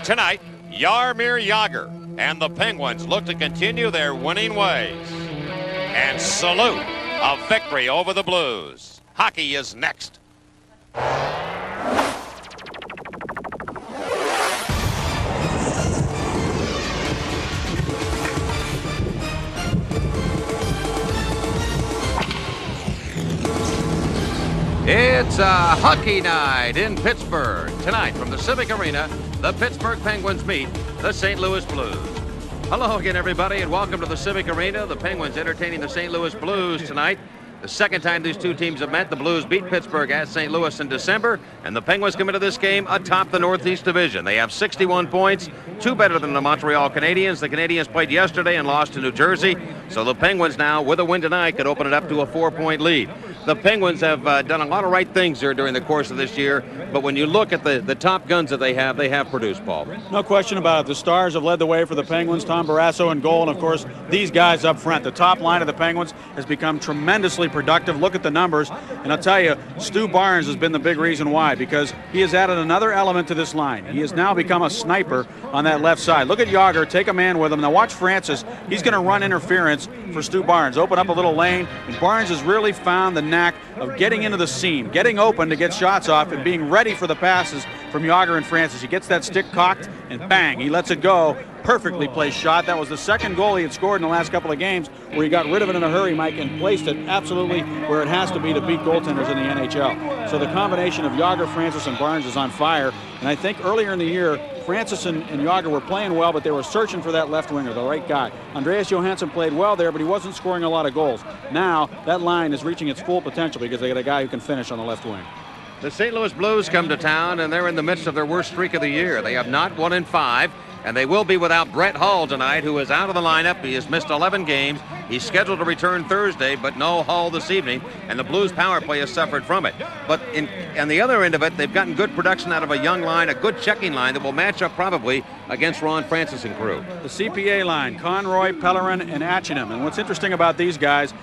Tonight, Jaromir Jagr and the Penguins look to continue their winning ways and salute a victory over the Blues. Hockey is next. It's a hockey night in Pittsburgh. Tonight from the Civic Arena, the Pittsburgh Penguins meet the St. Louis Blues. Hello again, everybody, and welcome to the Civic Arena. The Penguins entertaining the St. Louis Blues tonight. The second time these two teams have met. The Blues beat Pittsburgh at St. Louis in December, and the Penguins come into this game atop the Northeast Division. They have 61 points, two better than the Montreal Canadiens. The Canadiens played yesterday and lost to New Jersey, so the Penguins now, with a win tonight, could open it up to a 4-point lead. The Penguins have done a lot of right things here during the course of this year, but when you look at the top guns that they have produced, Paul. No question about it. The Stars have led the way for the Penguins, Tom Barrasso in goal, and of course these guys up front. The top line of the Penguins has become tremendously productive. Look at the numbers, and I'll tell you, Stu Barnes has been the big reason why, because he has added another element to this line. He has now become a sniper on that left side. Look at Jagr, take a man with him. Now watch Francis. He's going to run interference for Stu Barnes, open up a little lane, and Barnes has really found the knack of getting into the seam, getting open to get shots off, and being ready for the passes from Jagr and Francis. He gets that stick cocked, and bang, he lets it go. Perfectly placed shot. That was the second goal he had scored in the last couple of games, where he got rid of it in a hurry, Mike, and placed it absolutely where it has to be to beat goaltenders in the NHL. So the combination of Jagr, Francis, and Barnes is on fire. And I think earlier in the year, Francis and Jagr were playing well, but they were searching for that left winger, the right guy. Andreas Johansson played well there, but he wasn't scoring a lot of goals. Now that line is reaching its full potential because they got a guy who can finish on the left wing. The St. Louis Blues come to town, and they're in the midst of their worst streak of the year. They have not won in 5, and they will be without Brett Hull tonight, who is out of the lineup. He has missed 11 games. He's scheduled to return Thursday, but no Hull this evening, and the Blues power play has suffered from it. But on the other end of it, they've gotten good production out of a young line, a good checking line that will match up probably against Ron Francis and crew. The CPA line, Conroy, Pellerin, and Achinam. And what's interesting about these guys,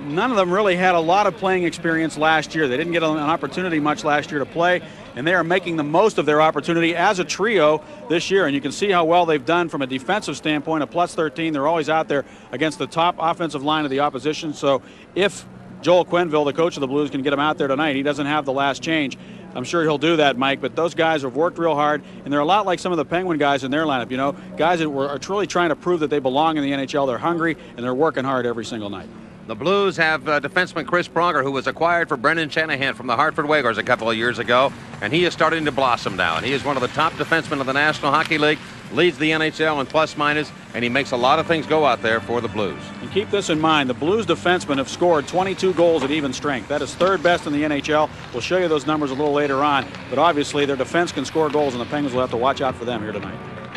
none of them really had a lot of playing experience last year. They didn't get an opportunity much last year to play, and they are making the most of their opportunity as a trio this year. And you can see how well they've done from a defensive standpoint, a +13. They're always out there against the top offensive line of the opposition. So if Joel Quenneville, the coach of the Blues, can get him out there tonight, he doesn't have the last change. I'm sure he'll do that, Mike, but those guys have worked real hard, and they're a lot like some of the Penguin guys in their lineup, you know, guys that are truly trying to prove that they belong in the NHL. They're hungry, and they're working hard every single night. The Blues have defenseman Chris Pronger, who was acquired for Brendan Shanahan from the Hartford Whalers a couple of years ago, and he is starting to blossom now. And he is one of the top defensemen of the National Hockey League, leads the NHL in plus-minus, and he makes a lot of things go out there for the Blues. And keep this in mind, the Blues defensemen have scored 22 goals at even strength. That is third best in the NHL. We'll show you those numbers a little later on, but obviously their defense can score goals, and the Penguins will have to watch out for them here tonight.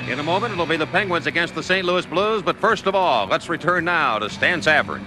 In a moment, it'll be the Penguins against the St. Louis Blues, but first of all, let's return now to Stan Savran.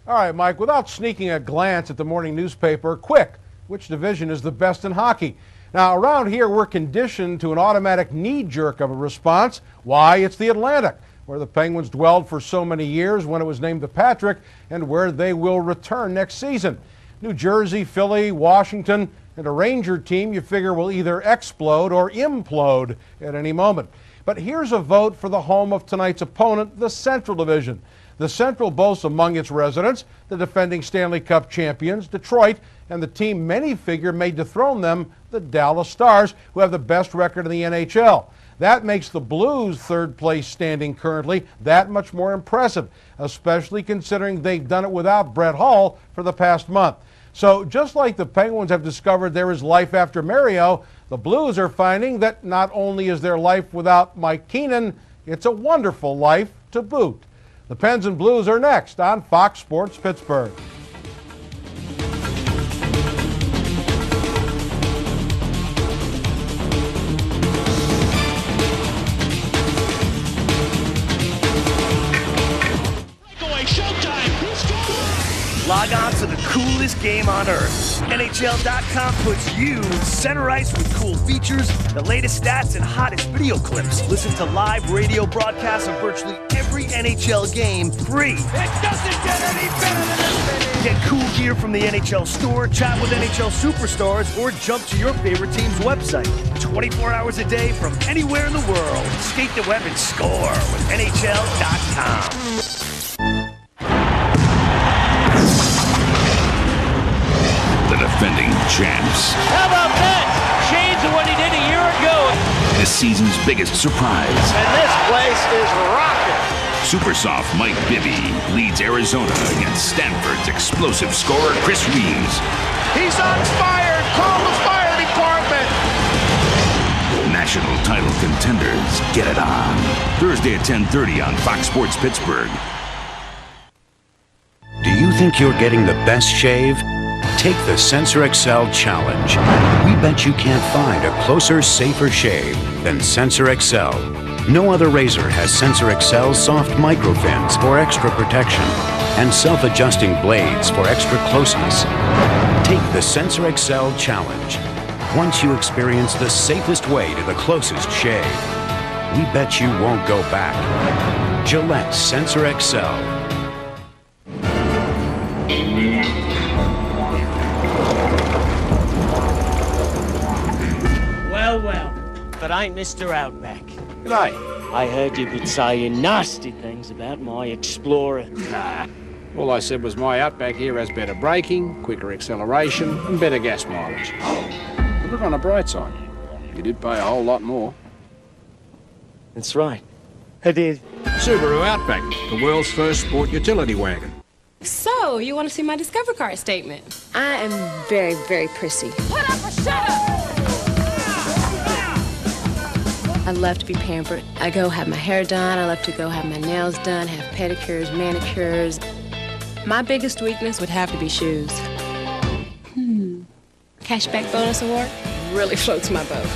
All right, Mike, without sneaking a glance at the morning newspaper, quick, which division is the best in hockey? Now, around here, we're conditioned to an automatic knee-jerk of a response. Why? It's the Atlantic, where the Penguins dwelled for so many years when it was named the Patrick, and where they will return next season. New Jersey, Philly, Washington, and a Ranger team you figure will either explode or implode at any moment. But here's a vote for the home of tonight's opponent, the Central Division. The Central boasts among its residents the defending Stanley Cup champions, Detroit, and the team many figure may dethrone them, the Dallas Stars, who have the best record in the NHL. That makes the Blues' third place standing currently that much more impressive, especially considering they've done it without Brett Hull for the past month. So just like the Penguins have discovered there is life after Mario, the Blues are finding that not only is there life without Mike Keenan, it's a wonderful life to boot. The Pens and Blues are next on Fox Sports Pittsburgh. Log on to the coolest game on earth. NHL.com puts you in center ice with cool features, the latest stats, and hottest video clips. Listen to live radio broadcasts of virtually every NHL game free. It doesn't get any better than this, baby! Get cool gear from the NHL store, chat with NHL superstars, or jump to your favorite team's website. 24 hours a day from anywhere in the world. Skate the web and score with NHL.com. The defending champs. How about that? Shades of what he did a year ago. This season's biggest surprise. And this place is rocking. Super soft Mike Bibby leads Arizona against Stanford's explosive scorer Chris Reeves. He's on fire. Call the fire department. National title contenders get it on. Thursday at 10:30 on Fox Sports Pittsburgh. Do you think you're getting the best shave? Take the Sensor XL Challenge. We bet you can't find a closer, safer shave than Sensor XL. No other razor has Sensor XL soft microfins for extra protection and self-adjusting blades for extra closeness. Take the Sensor XL Challenge. Once you experience the safest way to the closest shave, we bet you won't go back. Gillette Sensor XL. Well, but ain't Mr. Outback. G'day. I heard you been saying nasty things about my Explorer. Nah. All I said was my Outback here has better braking, quicker acceleration, and better gas mileage. But look on the bright side. You did pay a whole lot more. That's right. I did. Subaru Outback, the world's first sport utility wagon. So, you want to see my Discover Card statement? I am very, very prissy. Put up or shut up! I love to be pampered. I go have my hair done. I love to go have my nails done, have pedicures, manicures. My biggest weakness would have to be shoes. Cashback bonus award really floats my boat.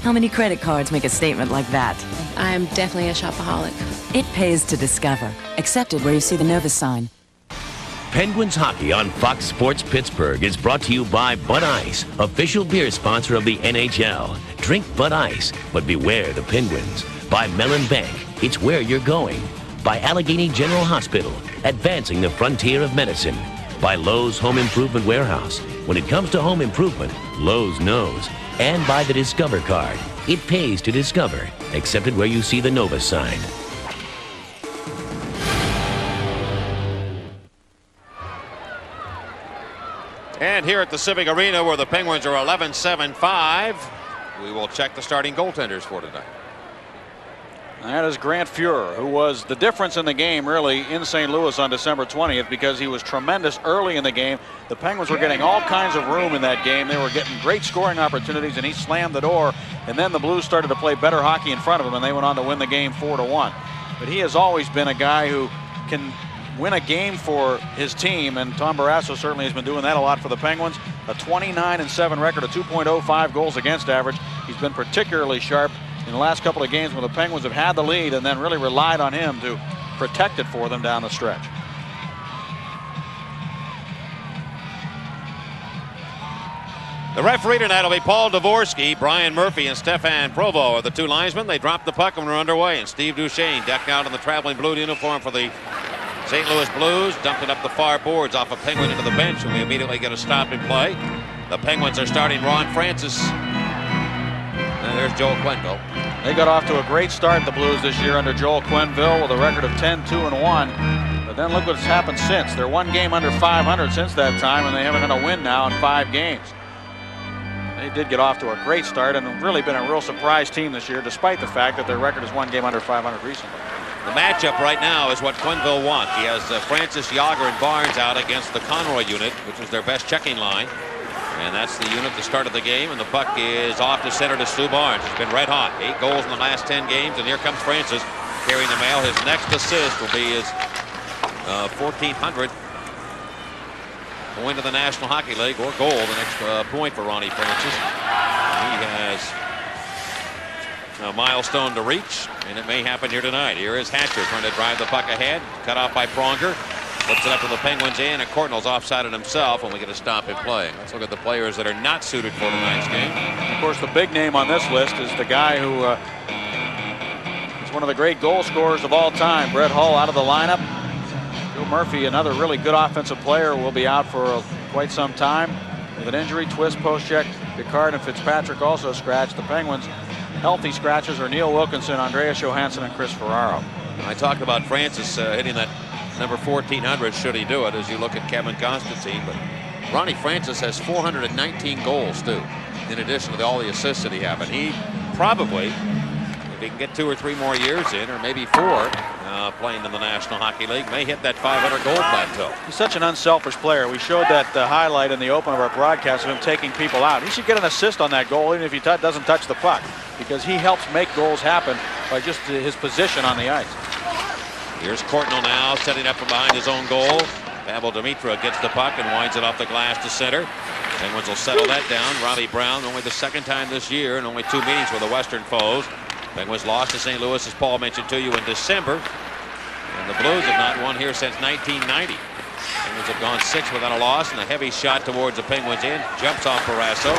How many credit cards make a statement like that? I am definitely a shopaholic. It pays to discover. Accepted where you see the Novus sign. Penguins hockey on Fox Sports Pittsburgh is brought to you by Bud Ice, official beer sponsor of the NHL. Drink Bud Ice, but beware the Penguins. By Mellon Bank, it's where you're going. By Allegheny General Hospital, advancing the frontier of medicine. By Lowe's Home Improvement Warehouse. When it comes to home improvement, Lowe's knows. And by the Discover Card. It pays to discover. Accepted where you see the Novus sign. And here at the Civic Arena, where the Penguins are 11-7-5, we will check the starting goaltenders for tonight. That is Grant Fuhrer, who was the difference in the game really in St. Louis on December 20th because he was tremendous early in the game. The Penguins were getting all kinds of room in that game. They were getting great scoring opportunities, and he slammed the door. And then the Blues started to play better hockey in front of him, and they went on to win the game 4-1. But he has always been a guy who can win a game for his team, and Tom Barrasso certainly has been doing that a lot for the Penguins. A 29-7 record, a 2.05 goals against average. He's been particularly sharp in the last couple of games when the Penguins have had the lead and then really relied on him to protect it for them down the stretch. The referee tonight will be Paul Dvorsky. Brian Murphy and Stefan Provo are the two linesmen. They dropped the puck and we're underway, and Steve Duchesne decked out in the traveling blue uniform for the St. Louis Blues, dumped it up the far boards off a Penguin into the bench, and we immediately get a stop in play. The Penguins are starting Ron Francis. And there's Joel Quenneville. They got off to a great start, the Blues, this year under Joel Quenneville with a record of 10-2-1. But then look what's happened since. They're one game under 500 since that time, and they haven't had a win now in 5 games. They did get off to a great start and have really been a real surprise team this year, despite the fact that their record is one game under 500 recently. The matchup right now is what Quenneville wants. He has Francis, Jagr, and Barnes out against the Conroy unit, which was their best checking line. And that's the unit that started the game, and the puck is off to center to Stu Barnes. He's been red hot. 8 goals in the last 10 games, and here comes Francis carrying the mail. His next assist will be his 1400th going to the National Hockey League or goal, the next point for Ronnie Francis. He has a milestone to reach, and it may happen here tonight. Here is Hatcher trying to drive the puck ahead, cut off by Pronger. Puts it up to the Penguins in, and Courtnall's offsided himself, and we get a stop in play. Let's look at the players that are not suited for tonight's game. Of course, the big name on this list is the guy who is one of the great goal scorers of all time, Brett Hull, out of the lineup. Joe Murphy, another really good offensive player, will be out for quite some time with an injury. Twist, Post-check, Picard, and Fitzpatrick also scratched. The Penguins' healthy scratches are Neil Wilkinson, Andreas Johansson, and Chris Ferraro. I talked about Francis hitting that number 1400 should he do it, as you look at Kevin Constantine, but Ronnie Francis has 419 goals too, in addition to all the assists that he has. And he probably, if he can get 2 or 3 more years in, or maybe 4, playing in the National Hockey League, may hit that 500 goal plateau. He's such an unselfish player. We showed that highlight in the open of our broadcast of him taking people out. He should get an assist on that goal, even if he doesn't touch the puck, because he helps make goals happen by just his position on the ice. Here's Courtnall now, setting up from behind his own goal. Pavel Demitra gets the puck and winds it off the glass to center. Penguins will settle that down. Robbie Brown, only the 2nd time this year, and only 2 meetings with the Western foes. Penguins lost to St. Louis, as Paul mentioned to you, in December. And the Blues have not won here since 1990. Penguins have gone 6 without a loss, and a heavy shot towards the Penguins in. Jumps off Barrasso.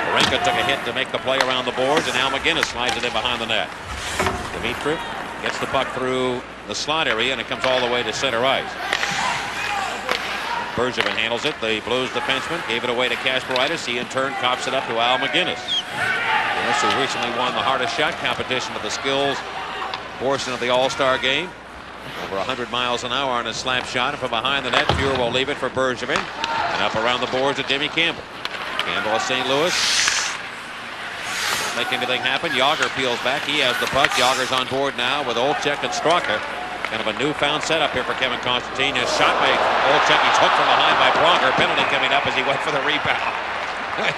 Marenka took a hit to make the play around the boards, and Al McGinnis slides it in behind the net. Demitra gets the puck through the slot area, and it comes all the way to center ice. Bergevin handles it. The Blues defenseman gave it away to Kasparaitis. He in turn cops it up to Al McGinnis. McGinnis, who recently won the hardest shot competition of the skills portion of the All-Star game. Over 100 miles an hour on his slap shot, and from behind the net, Fuhrer will leave it for Bergevin. And up around the boards to Jimmy Campbell. Campbell of St. Louis. Make anything happen. Jagr peels back. He has the puck. Jagr's on board now with Olczyk and Straka. Kind of a newfound setup here for Kevin Constantine. His shot by Olczyk. He's hooked from behind by Pronger. Penalty coming up as he went for the rebound.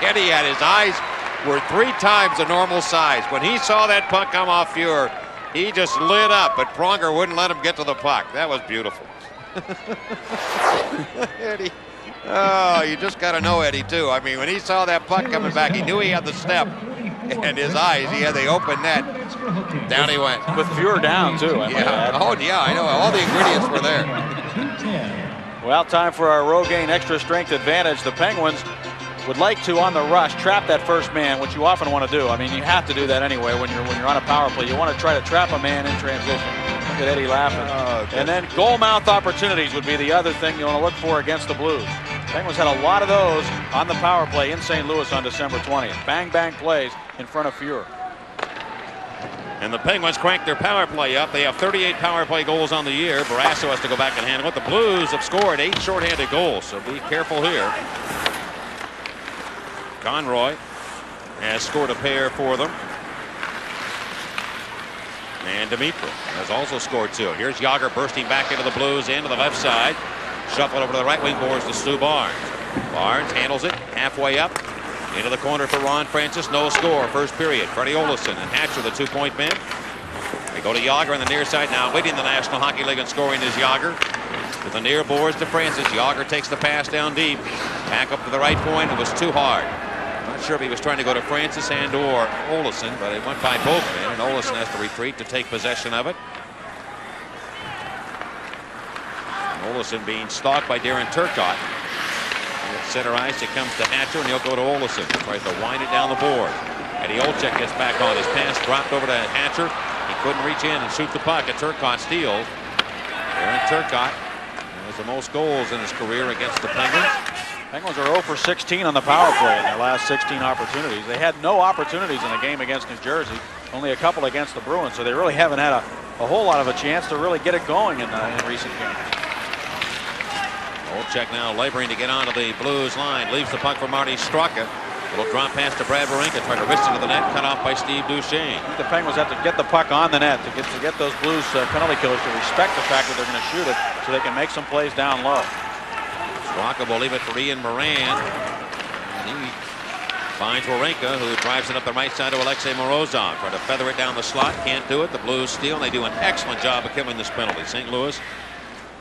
Eddie had his eyes were 3 times the normal size. When he saw that puck come off Fuhrer, he just lit up, but Pronger wouldn't let him get to the puck. That was beautiful. Eddie. Oh, you just got to know Eddie, too. I mean, when he saw that puck coming back, he knew he had the step. And his eyes, he had the open net. Down he went. With Fuhrer down, too. Oh, yeah, I know. All the ingredients were there. Well, time for our Rogaine extra strength advantage. The Penguins would like to, on the rush, trap that first man, which you often want to do. I mean, you have to do that anyway when you're on a power play. You want to try to trap a man in transition. Look at Eddie laughing. And then goal mouth opportunities would be the other thing you want to look for against the Blues. Penguins had a lot of those on the power play in St. Louis on December 20th. Bang, bang plays in front of Fuhrer. And the Penguins cranked their power play up. They have 38 power play goals on the year. Barrasso has to go back and handle it. The Blues have scored 8 shorthanded goals, so be careful here. Conroy has scored a pair for them. And Demitra has also scored 2. Here's Jagr bursting back into the Blues into the left side. Shuffled over to the right wing boards to Stu Barnes. Barnes handles it halfway up. Into the corner for Ron Francis. No score. First period. Freddie Olofsson and Hatcher, the 2-point man. They go to Jagr on the near side now. Leading the National Hockey League in scoring is Jagr. To the near boards to Francis. Jagr takes the pass down deep. Back up to the right point. It was too hard. Not sure if he was trying to go to Francis and or Olofsson, but it went by both men, and Olofsson has to retreat to take possession of it. Olofsson being stalked by Darren Turcotte. At center ice, it comes to Hatcher, and he'll go to Olofsson. Tries to wind it down the board. Eddie Olczyk gets back on. His pass dropped over to Hatcher. He couldn't reach in and shoot the puck, and Turcotte steals. Darren Turcotte has the most goals in his career against the Penguins. Penguins are 0 for 16 on the power play in their last 16 opportunities. They had no opportunities in the game against New Jersey, only a couple against the Bruins, so they really haven't had a whole lot of a chance to really get it going in recent games. Olczyk now laboring to get onto the Blues line. Leaves the puck for Marty Straka. Little drop pass to Brad Marenka. Trying to wrist into the net. Cut off by Steve Duchesne. I think the Penguins have to get the puck on the net to get those Blues penalty killers to respect the fact that they're going to shoot it so they can make some plays down low. Straka will leave it for Ian Moran. And he finds Marenka, who drives it up the right side to Alexei Morozov. Trying to feather it down the slot. Can't do it. The Blues steal, and they do an excellent job of killing this penalty. St. Louis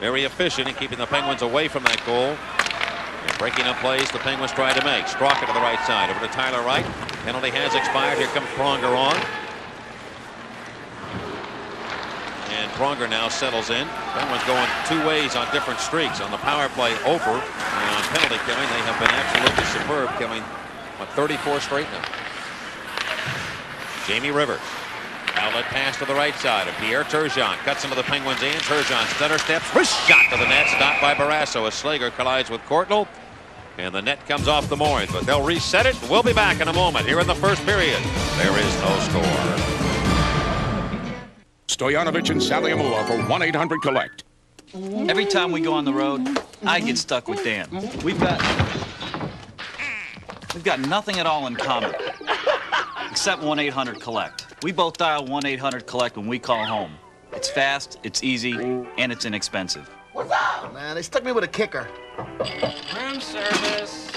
very efficient in keeping the Penguins away from that goal. And breaking up plays the Penguins try to make. Straka to the right side. Over to Tyler Wright. Penalty has expired. Here comes Pronger on. And Pronger now settles in. Penguins going 2 ways on different streaks. On the power play, over. And on penalty killing, they have been absolutely superb, killing, what, 34 straight now. Jamie Rivers. Outlet pass to the right side of Pierre Turgeon. Cuts into the Penguins' hands. Turgeon stutter steps. Shot to the net. Stopped by Barrasso as Slager collides with Courtnall. And the net comes off the moorings. But they'll reset it. We'll be back in a moment. Here in the first period, there is no score. Stoyanovich and Saliamua for 1-800-COLLECT. Every time we go on the road, I get stuck with Dan. We've got nothing at all in common, except 1-800-COLLECT. We both dial 1-800-COLLECT when we call home. It's fast, it's easy, and it's inexpensive. What's up? Man, they stuck me with a kicker. Room service.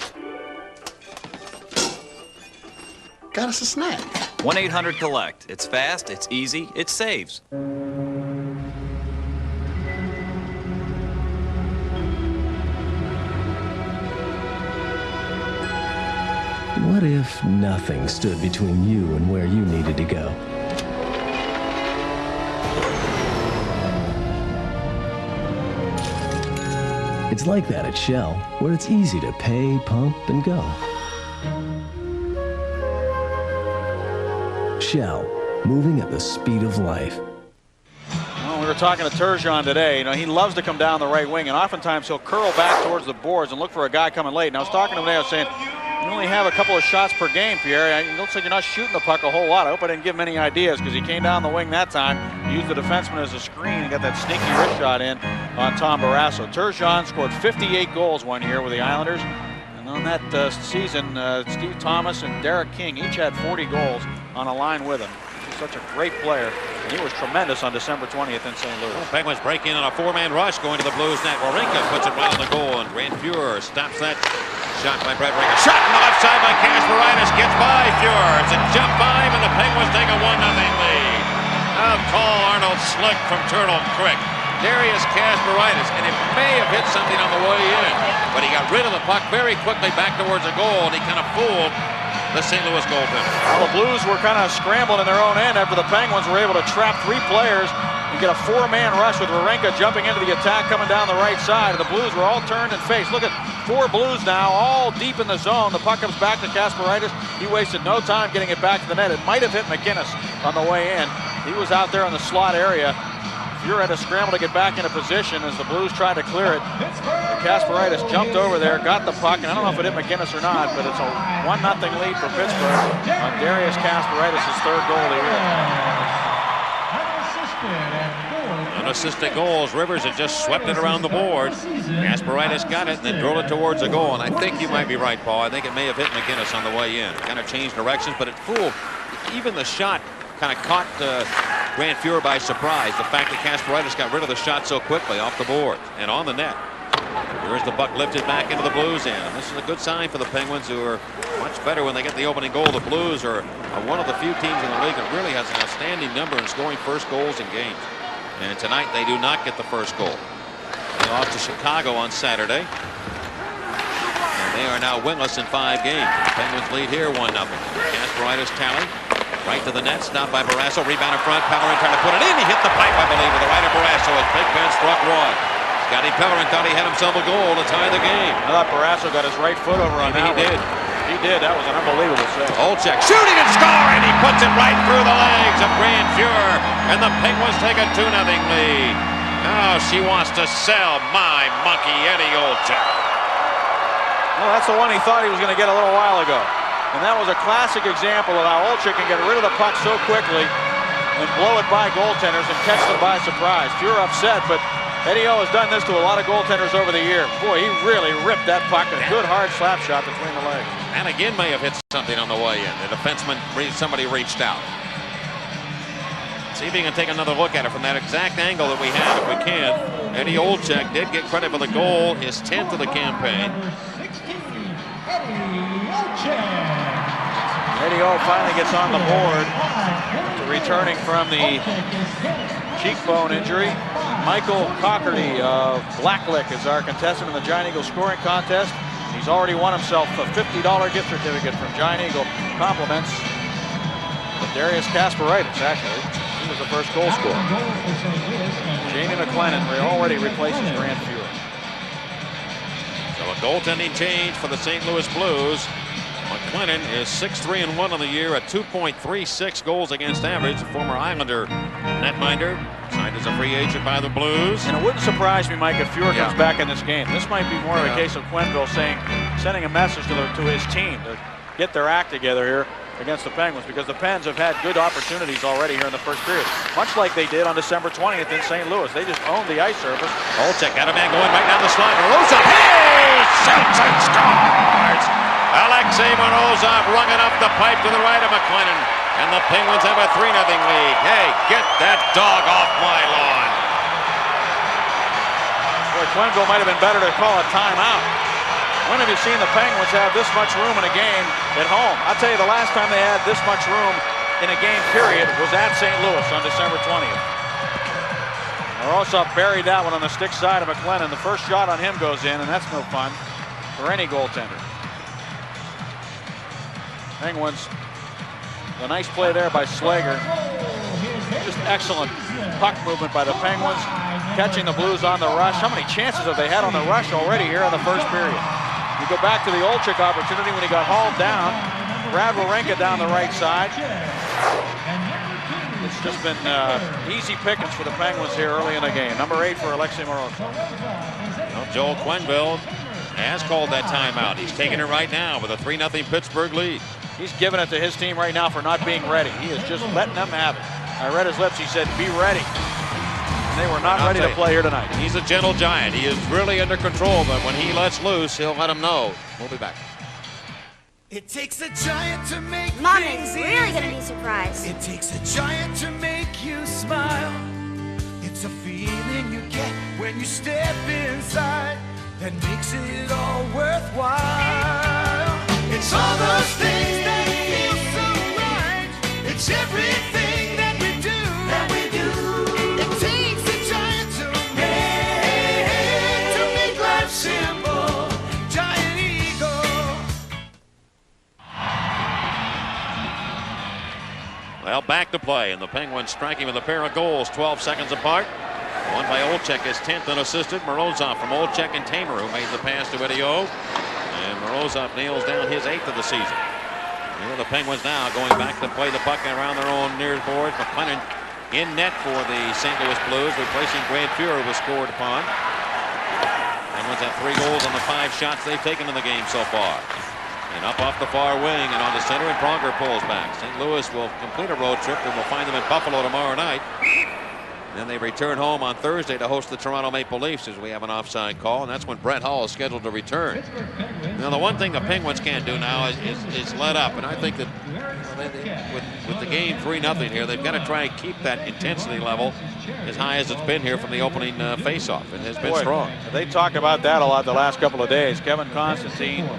Got us a snack. 1-800-COLLECT. It's fast, it's easy, it saves. What if nothing stood between you and where you needed to go? It's like that at Shell, where it's easy to pay, pump, and go. Shell, moving at the speed of life. Well, we were talking to Turgeon today. You know, he loves to come down the right wing, and oftentimes he'll curl back towards the boards and look for a guy coming late. And I was talking to him today, I was saying, you only have a couple of shots per game, Pierre. It looks like you're not shooting the puck a whole lot. I hope I didn't give him any ideas, because he came down the wing that time, used the defenseman as a screen, and got that sneaky wrist shot in on Tom Barrasso. Turgeon scored 58 goals one year with the Islanders. And on that season, Steve Thomas and Derek King each had 40 goals on a line with him. He's such a great player, and he was tremendous on December 20th in St. Louis. Well, Penguins break in on a 4-man rush going to the Blues net. Wawrinka puts it right on the goal, and Grant Fuhr stops that shot by Brett Rinker. Shot on the left side by Kasparaitis. Gets by Fuhr. It's a jump 5, and the Penguins take a 1-0 lead. Now call Arnold Slick from Turtle Creek. Darius Kasparaitis, and it may have hit something on the way in, but he got rid of the puck very quickly back towards the goal, and he kind of fooled the St. Louis goaltender. Well, the Blues were kind of scrambling in their own end after the Penguins were able to trap 3 players and get a 4-man rush with Wawrinka jumping into the attack coming down the right side. And the Blues were all turned and faced. Look at 4 Blues now, all deep in the zone. The puck comes back to Kasparaitis. He wasted no time getting it back to the net. It might have hit McInnes on the way in. He was out there in the slot area. Fuhr had to scramble to get back into position as the Blues tried to clear it. Kasparaitis jumped over there, got the puck, and I don't know if it hit McInnes or not, but it's a 1-0 lead for Pittsburgh on Darius Kasparaitis' 3rd goal of the year. Unassisted goals. Rivers had just swept it around the board. Kasparaitis got it and then drilled it towards the goal. And I think you might be right, Paul. I think it may have hit McInnes on the way in. Kind of changed directions, but it fooled. Even the shot kind of caught Grant Fuhr by surprise. The fact that Kasparaitis got rid of the shot so quickly off the board and on the net. Here's the puck lifted back into the Blues end. This is a good sign for the Penguins, who are much better when they get the opening goal. The Blues are one of the few teams in the league that really has an outstanding number in scoring first goals in games. And tonight they do not get the first goal. They lost to Chicago on Saturday. And they are now winless in 5 games. The Penguins lead here 1-0. Kasparaitis tally. Right to the net, stopped by Barrasso, rebound in front, Pellerin trying to put it in, he hit the pipe, I believe, with the right of Barrasso as Big Ben struck Roy. Scotty Pellerin thought he had himself a goal to tie the game. I thought Barrasso got his right foot over on that. He did, that was an unbelievable save. Olczyk shooting and scoring, he puts it right through the legs of Grant Fuhr, and the Penguins take a 2-0 lead. Now she wants to sell my monkey, Eddie Olczyk. Well, that's the one he thought he was going to get a little while ago. And that was a classic example of how Olczyk can get rid of the puck so quickly and blow it by goaltenders and catch them by surprise. Fuhr upset, but Eddie O has done this to a lot of goaltenders over the year. Boy, he really ripped that puck. A good hard slap shot between the legs. And again may have hit something on the way in. The defenseman, somebody reached out. See if you can take another look at it from that exact angle that we have, if we can. Eddie Olczyk did get credit for the goal, his 10th of the campaign. Eddie O finally gets on the board, returning from the cheekbone injury. Michael Cockerty of Blacklick is our contestant in the Giant Eagle scoring contest. He's already won himself a $50 gift certificate from Giant Eagle. Compliments of Darius Kasparaitis, actually. He He was the first goal scorer. Jamie McLennan already replaces Grant Fuhr. So a goaltending change for the St. Louis Blues. McLennan is 6-3-1 on the year at 2.36 goals against average. The former Islander netminder signed as a free agent by the Blues. And it wouldn't surprise me, Mike, if Fuhr comes back in this game. This might be more of a case of Quenneville sending a message to his team to get their act together here against the Penguins, because the Pens have had good opportunities already here in the first period, much like they did on December 20th in St. Louis. They just owned the ice surface. Olczyk got a man going right down the slot. Morozov, hey, shoots and scores! Alexei Morozov rung it up the pipe to the right of McLennan, and the Penguins have a 3-0 lead. Hey, get that dog off my lawn. Boy, Quenneville might have been better to call a timeout. When have you seen the Penguins have this much room in a game at home? I'll tell you, the last time they had this much room in a game period was at St. Louis on December 20th. Morozov buried that one on the stick side of McLennan. The first shot on him goes in, and that's no fun for any goaltender. Penguins, a nice play there by Slager. Just excellent puck movement by the Penguins, catching the Blues on the rush. How many chances have they had on the rush already here in the first period? You go back to the Olczyk opportunity when he got hauled down. Brad Wawrinka down the right side. It's just been easy pickings for the Penguins here early in the game. Number 8 for Alexei Morozov. Well, Joel Quenneville has called that timeout. He's taking it right now with a 3-0 Pittsburgh lead. He's giving it to his team right now for not being ready. He is just letting them have it. I read his lips. He said, be ready. And they were not ready to play here tonight. He's a gentle giant. He is really under control, but when he lets loose, he'll let them know. We'll be back. It takes a giant to make Mom things is really easy. gonna be surprised. It takes a giant to make you smile. It's a feeling you get when you step inside that makes it all worthwhile. It's all those things that feel so right. It's everything that we do. It takes a giant to make life simple. Giant Eagle. Well, back to play, and the Penguins striking with a pair of goals 12 seconds apart. One by Olczyk, his 10th unassisted. Morozov from Olczyk and Tamer, who made the pass to Eddie O. And Morozov nails down his 8th of the season. Here the Penguins now going back to play the puck around their own near boards. McLennan in net for the St. Louis Blues, replacing Grant Fuhr, who was scored upon. Penguins have 3 goals on the 5 shots they've taken in the game so far. And up off the far wing and on the center, and Pronger pulls back. St. Louis will complete a road trip, and we'll find them in Buffalo tomorrow night. Then they return home on Thursday to host the Toronto Maple Leafs, as we have an offside call, and that's when Brett Hull is scheduled to return. Now, the one thing the Penguins can't do now is let up, and I think that with the game 3-0 here, they've got to try and keep that intensity level as high as it's been here from the opening faceoff. It has been strong. They talked about that a lot the last couple of days. Kevin Constantine,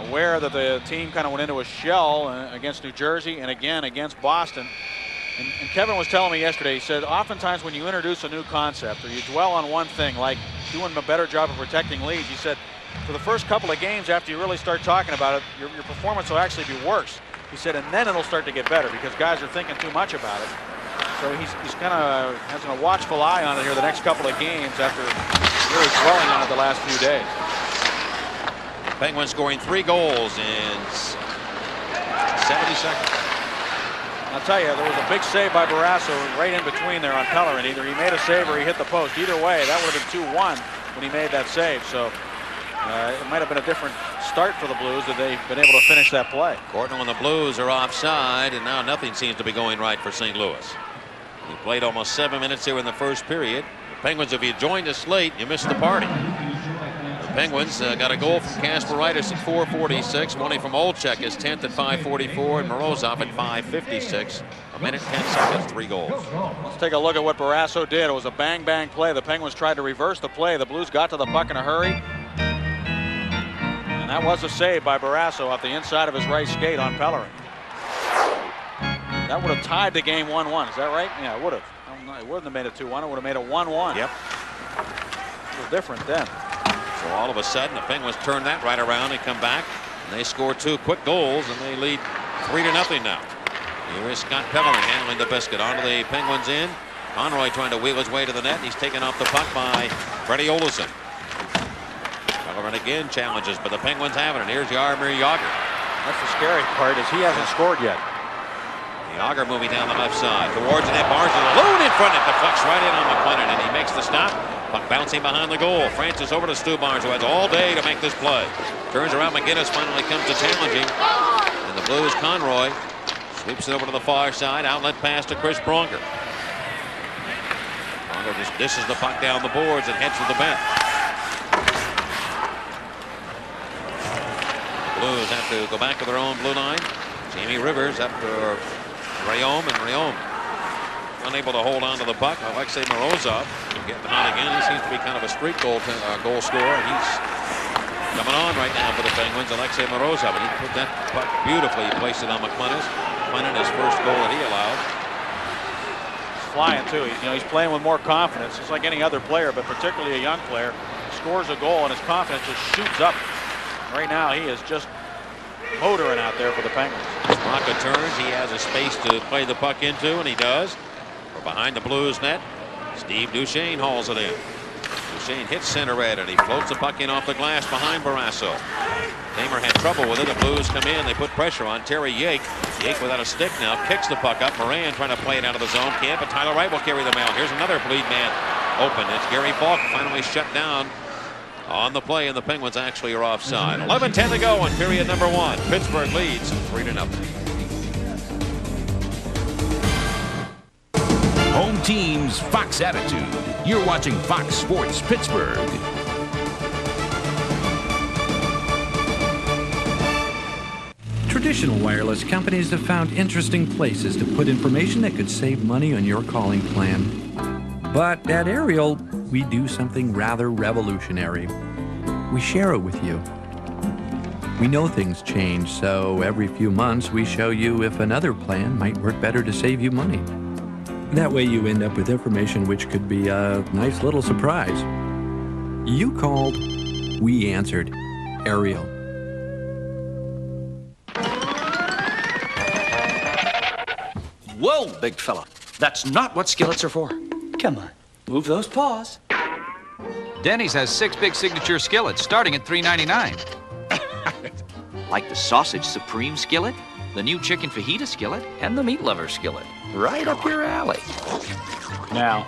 aware that the team kind of went into a shell against New Jersey and again against Boston. And Kevin was telling me yesterday, he said, oftentimes when you introduce a new concept or you dwell on one thing, like doing a better job of protecting leads, he said, for the first couple of games after you really start talking about it, your performance will actually be worse. He said, and then it'll start to get better because guys are thinking too much about it. So he's kind of has a watchful eye on it here the next couple of games after really dwelling on it the last few days. Penguins scoring 3 goals in 70 seconds. I'll tell you, there was a big save by Barrasso right in between there on Pellerin. Either he made a save or he hit the post. Either way, that would have been 2-1 when he made that save. So it might have been a different start for the Blues if they've been able to finish that play. Courtnall and the Blues are offside, and now nothing seems to be going right for St. Louis. We played almost 7 minutes here in the first period. The Penguins, if you joined us late, you missed the party. Penguins got a goal from Casper Rytis at 4:46. One from Olczyk, his 10th at 5:44, and Morozov at 5:56. A minute, 10 seconds, 3 goals. Let's take a look at what Barrasso did. It was a bang-bang play. The Penguins tried to reverse the play. The Blues got to the puck in a hurry. And that was a save by Barrasso off the inside of his right skate on Pellerin. That would have tied the game 1-1. Is that right? Yeah, it would have. It wouldn't have made it 2-1. It would have made it 1-1. Yep. It was different then. So all of a sudden, the Penguins turn that right around and come back. And they score 2 quick goals, and they lead 3-0 now. Here is Scott Pellerin handling the biscuit onto the Penguins end. Conroy trying to wheel his way to the net. He's taken off the puck by Freddie Olesen. Pellerin again challenges, but the Penguins have it. And here's Jaromir Jagr. That's the scary part, is he hasn't scored yet. Jagr moving down the left side towards the net. Barnes is alone in front. It deflects right in on McLennan, and he makes the stop. Puck bouncing behind the goal. Francis over to Stu Barnes, who has all day to make this play. Turns around. McGinnis finally comes to challenging. And the Blues, Conroy sweeps it over to the far side. Outlet pass to Chris Pronger. Pronger just dishes the puck down the boards and heads to the bench. The Blues have to go back to their own blue line. Jamie Rivers up to Rayom, and Rayom unable to hold on to the puck. Alexei Morozov getting hot again. He seems to be kind of a streak goal scorer, and he's coming on right now for the Penguins. Alexei Morozov, and he put that puck beautifully. He placed it on McLennan. His first goal that he allowed. He's flying too. He's playing with more confidence, just like any other player, but particularly a young player. Scores a goal, and his confidence just shoots up. Right now, he is just motoring out there for the Penguins. Rocca turns. He has a space to play the puck into, and he does. We're behind the Blues net. Steve Duchesne hauls it in. Duchesne hits center red, and he floats the puck in off the glass behind Barrasso. Tamer had trouble with it. The Blues come in. They put pressure on Terry Yake. Yake without a stick now kicks the puck up. Moran trying to play it out of the zone. Can't, but Tyler Wright will carry them out. Here's another bleed man open. It's Gary Falk finally shut down on the play, and the Penguins actually are offside. 11:10 to go in period number 1. Pittsburgh leads 3-0. Home team's Fox attitude. You're watching Fox Sports Pittsburgh. Traditional wireless companies have found interesting places to put information that could save money on your calling plan. But at Ariel, we do something rather revolutionary. We share it with you. We know things change, so every few months we show you if another plan might work better to save you money. That way you end up with information which could be a nice little surprise. You called, we answered. Ariel. Whoa, big fella. That's not what skillets are for. Come on, move those paws. Denny's has 6 big signature skillets starting at $3.99. Like the sausage supreme skillet, the new chicken fajita skillet, and the meat lover skillet. Right up your alley. Now,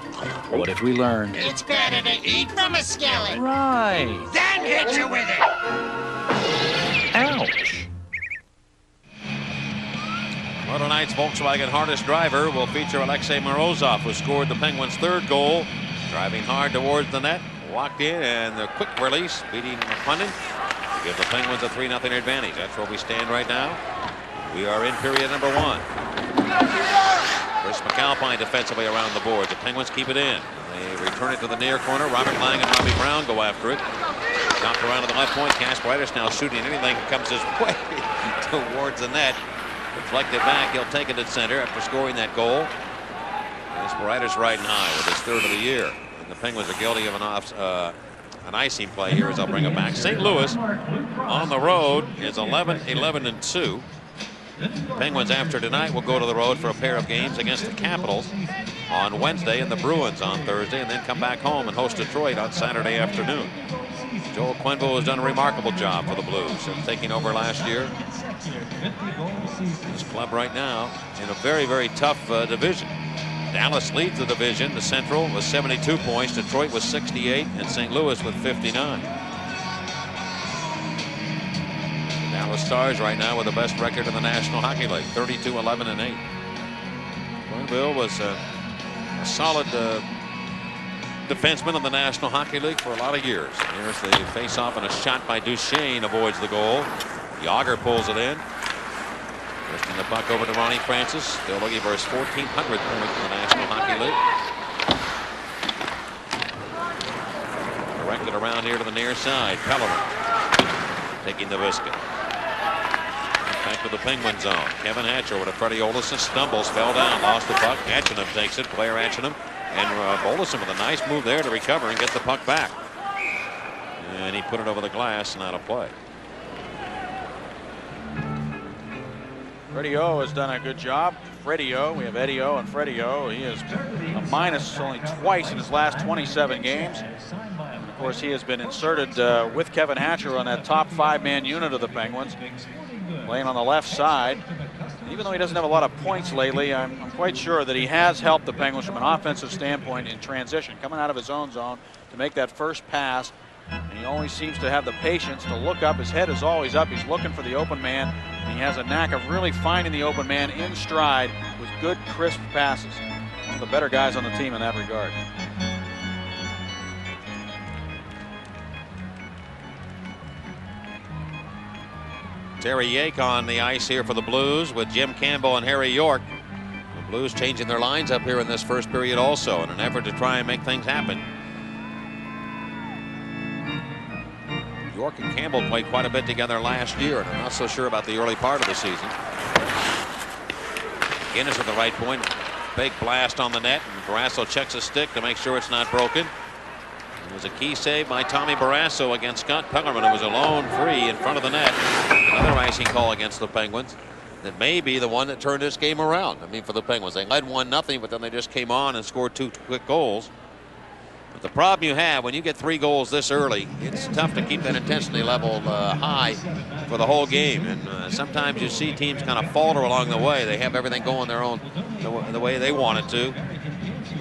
what have we learned? It's better to eat from a skillet. Right. Then hit you with it. Ouch. Well, tonight's Volkswagen hardest driver will feature Alexei Morozov, who scored the Penguins' 3rd goal. Driving hard towards the net, walked in, and the quick release, beating McLennan to give the Penguins a 3-0 advantage. That's where we stand right now. We are in period number 1. Chris McAlpine defensively around the boards. The Penguins keep it in. They return it to the near corner. Robert Lang and Robbie Brown go after it. Chopped around to the left point. Kasparaitis now shooting anything that comes his way towards the net. Deflected back. He'll take it at center after scoring that goal. Kasparaitis riding high with his 3rd of the year. And the Penguins are guilty of an icing play here as I'll bring it back. St. Louis on the road is 11-11-2. Penguins after tonight will go to the road for a pair of games against the Capitals on Wednesday and the Bruins on Thursday, and then come back home and host Detroit on Saturday afternoon. Joel Quenneville has done a remarkable job for the Blues since taking over last year. This club right now in a very, very tough division. Dallas leads the division. The Central with 72 points. Detroit with 68, and St. Louis with 59. Dallas Stars right now with the best record in the National Hockey League, 32-11-8. Quenneville was a solid defenseman in the National Hockey League for a lot of years. Here's the face-off, and a shot by Duchesne avoids the goal. Jagr pulls it in. Twisting the puck over to Ronnie Francis. Still looking for his 1400th point in the National Hockey League. Directed around here to the near side. Pellerin taking the biscuit. Back to the Penguin zone. Kevin Hatcher with a Freddie Olesen stumbles, fell down, lost the puck. Atchinham takes it. Blair Atchinham. And Olesen with a nice move there to recover and get the puck back. And he put it over the glass and out of play. Freddie O has done a good job. Freddie O, we have Eddie O and Freddie O. He is a minus only twice in his last 27 games. And of course, he has been inserted with Kevin Hatcher on that top 5-man unit of the Penguins, playing on the left side. Even though he doesn't have a lot of points lately, I'm quite sure that he has helped the Penguins from an offensive standpoint in transition, coming out of his own zone to make that first pass. And he always seems to have the patience to look up. His head is always up. He's looking for the open man. And he has a knack of really finding the open man in stride with good, crisp passes. One of the better guys on the team in that regard. Terry Yake on the ice here for the Blues with Jim Campbell and Harry York. The Blues changing their lines up here in this first period also in an effort to try and make things happen. York and Campbell played quite a bit together last year, and I'm not so sure about the early part of the season. Guinness at the right point. Big blast on the net, and Barrasso checks a stick to make sure it's not broken. It was a key save by Tommy Barrasso against Scott Pellerman, who was alone free in front of the net. Another icing call against the Penguins. That may be the one that turned this game around. I mean, for the Penguins, they led 1-0, but then they just came on and scored 2 quick goals. But the problem you have when you get 3 goals this early, it's tough to keep that intensity level high for the whole game. And sometimes you see teams kind of falter along the way. They have everything going their own the way they want it to.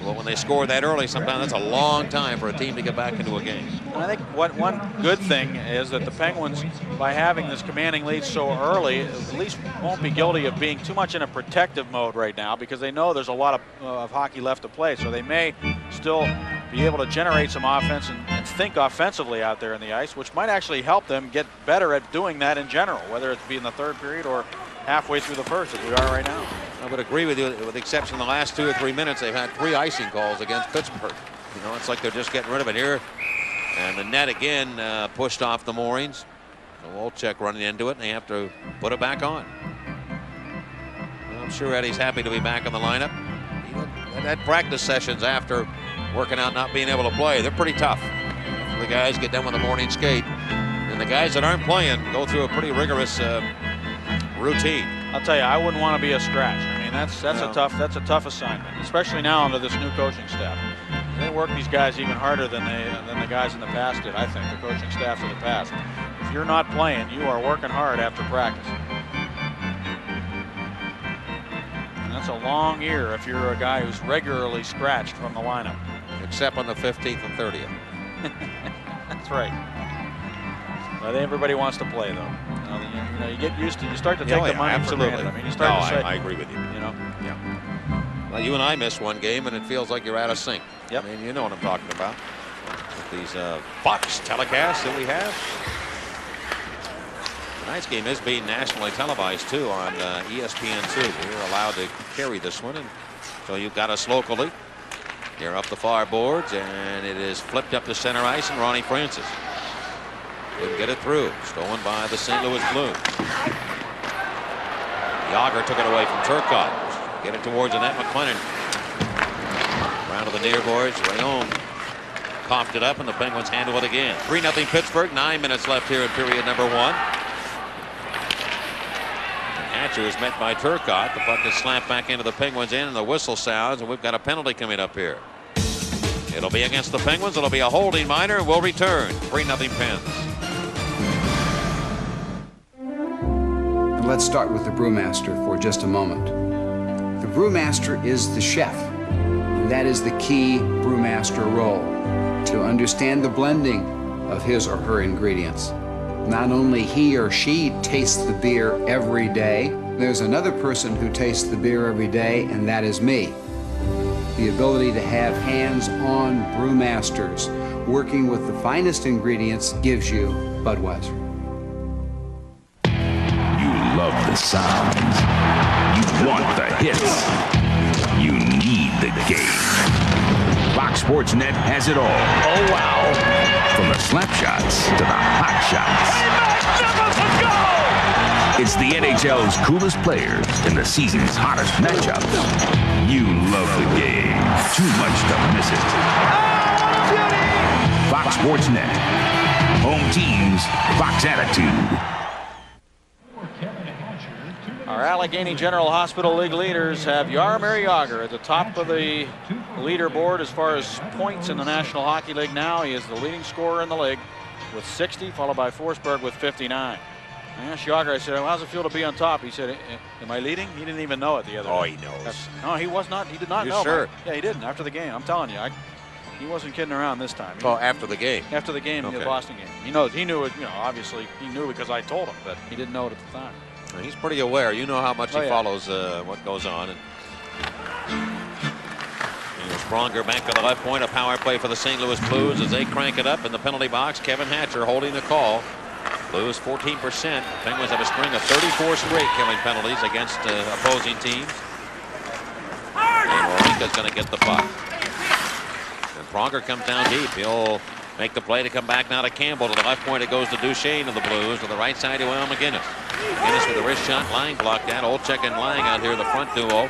Well, when they score that early, sometimes that's a long time for a team to get back into a game. And I think one good thing is that the Penguins, by having this commanding lead so early, at least won't be guilty of being too much in a protective mode right now, because they know there's a lot of hockey left to play. So they may still be able to generate some offense and think offensively out there in the ice, which might actually help them get better at doing that in general, whether it be in the third period or halfway through the first, as we are right now. I would agree with you, with the exception of the last 2 or 3 minutes. They've had 3 icing calls against Pittsburgh. You know, it's like they're just getting rid of it here. And the net again pushed off the moorings. So Wolchek running into it, and they have to put it back on. Well, I'm sure Eddie's happy to be back in the lineup. He had practice sessions after working out not being able to play. They're pretty tough. The guys get done with the morning skate, and the guys that aren't playing go through a pretty rigorous routine. I'll tell you, I wouldn't want to be a scratch. I mean, that's a tough assignment, especially now under this new coaching staff. They work these guys even harder than the guys in the past did. I think the coaching staffs of the past. If you're not playing, you are working hard after practice. And that's a long year if you're a guy who's regularly scratched from the lineup. Except on the 15th and 30th. That's right. But everybody wants to play, though. You know, you get used to. You start to take the money for granted. I mean, you start to say, I agree with you. You know. Yeah. Well, you and I missed one game, and it feels like you're out of sync. Yep. I mean, you know what I'm talking about. With these Fox telecasts that we have. Tonight's game is being nationally televised too on ESPN2. We're allowed to carry this one, and so you've got us locally. Here up the far boards, and it is flipped up to center ice, and Ronnie Francis couldn't get it through. Stolen by the St. Louis Blues. Jagr took it away from Turcotte. Get it towards the net. McLennan. Round to the near boards. Rayon coughed it up, and the Penguins handle it again. 3-0 Pittsburgh. 9 minutes left here in period number 1. Hatcher is met by Turcotte. The puck is slapped back into the Penguins' end, and the whistle sounds, and we've got a penalty coming up here. It'll be against the Penguins. It'll be a holding minor. We'll return. 3-0 Pens. Let's start with the brewmaster for just a moment. The brewmaster is the chef, and that is the key brewmaster role, to understand the blending of his or her ingredients. Not only he or she tastes the beer every day, there's another person who tastes the beer every day, and that is me. The ability to have hands-on brewmasters working with the finest ingredients gives you Budweiser. Love the sounds. You want the hits. You need the game. Fox Sports Net has it all. Oh, wow. From the slap shots to the hot shots. It's the NHL's coolest players and the season's hottest matchups. You love the game. Too much to miss it. Fox Sports Net. Home teams, Fox attitude. Our Our Allegheny General Hospital League leaders have Jaromir Jagr at the top of the leaderboard as far as points in the National Hockey League now. He is the leading scorer in the league with 60, followed by Forsberg with 59. I asked Jagr, I said, well, how's it feel to be on top? He said, am I leading? He didn't even know it the other day. He knows. No, he was not. He did not You know. sure? Yeah, he didn't after the game. I'm telling you. He wasn't kidding around this time. After the game. After the game, the Boston game. He knows. He knew it. Obviously he knew because I told him, but he didn't know it at the time. He's pretty aware. You know how much he follows what goes on. And Pronger back to the left point. A power play for the St. Louis Blues as they crank it up in the penalty box. Kevin Hatcher holding the call. Blues 14%. Penguins have a string of 34 straight killing penalties against opposing teams. And Warrenka's going to get the puck. And Pronger comes down deep. He'll make the play to come back now to Campbell. To the left point, it goes to Duchesne of the Blues. To the right side to Al McGinnis. McGinnis with a wrist shot. Lang blocked that. Olczyk and Lang out here, the front duo.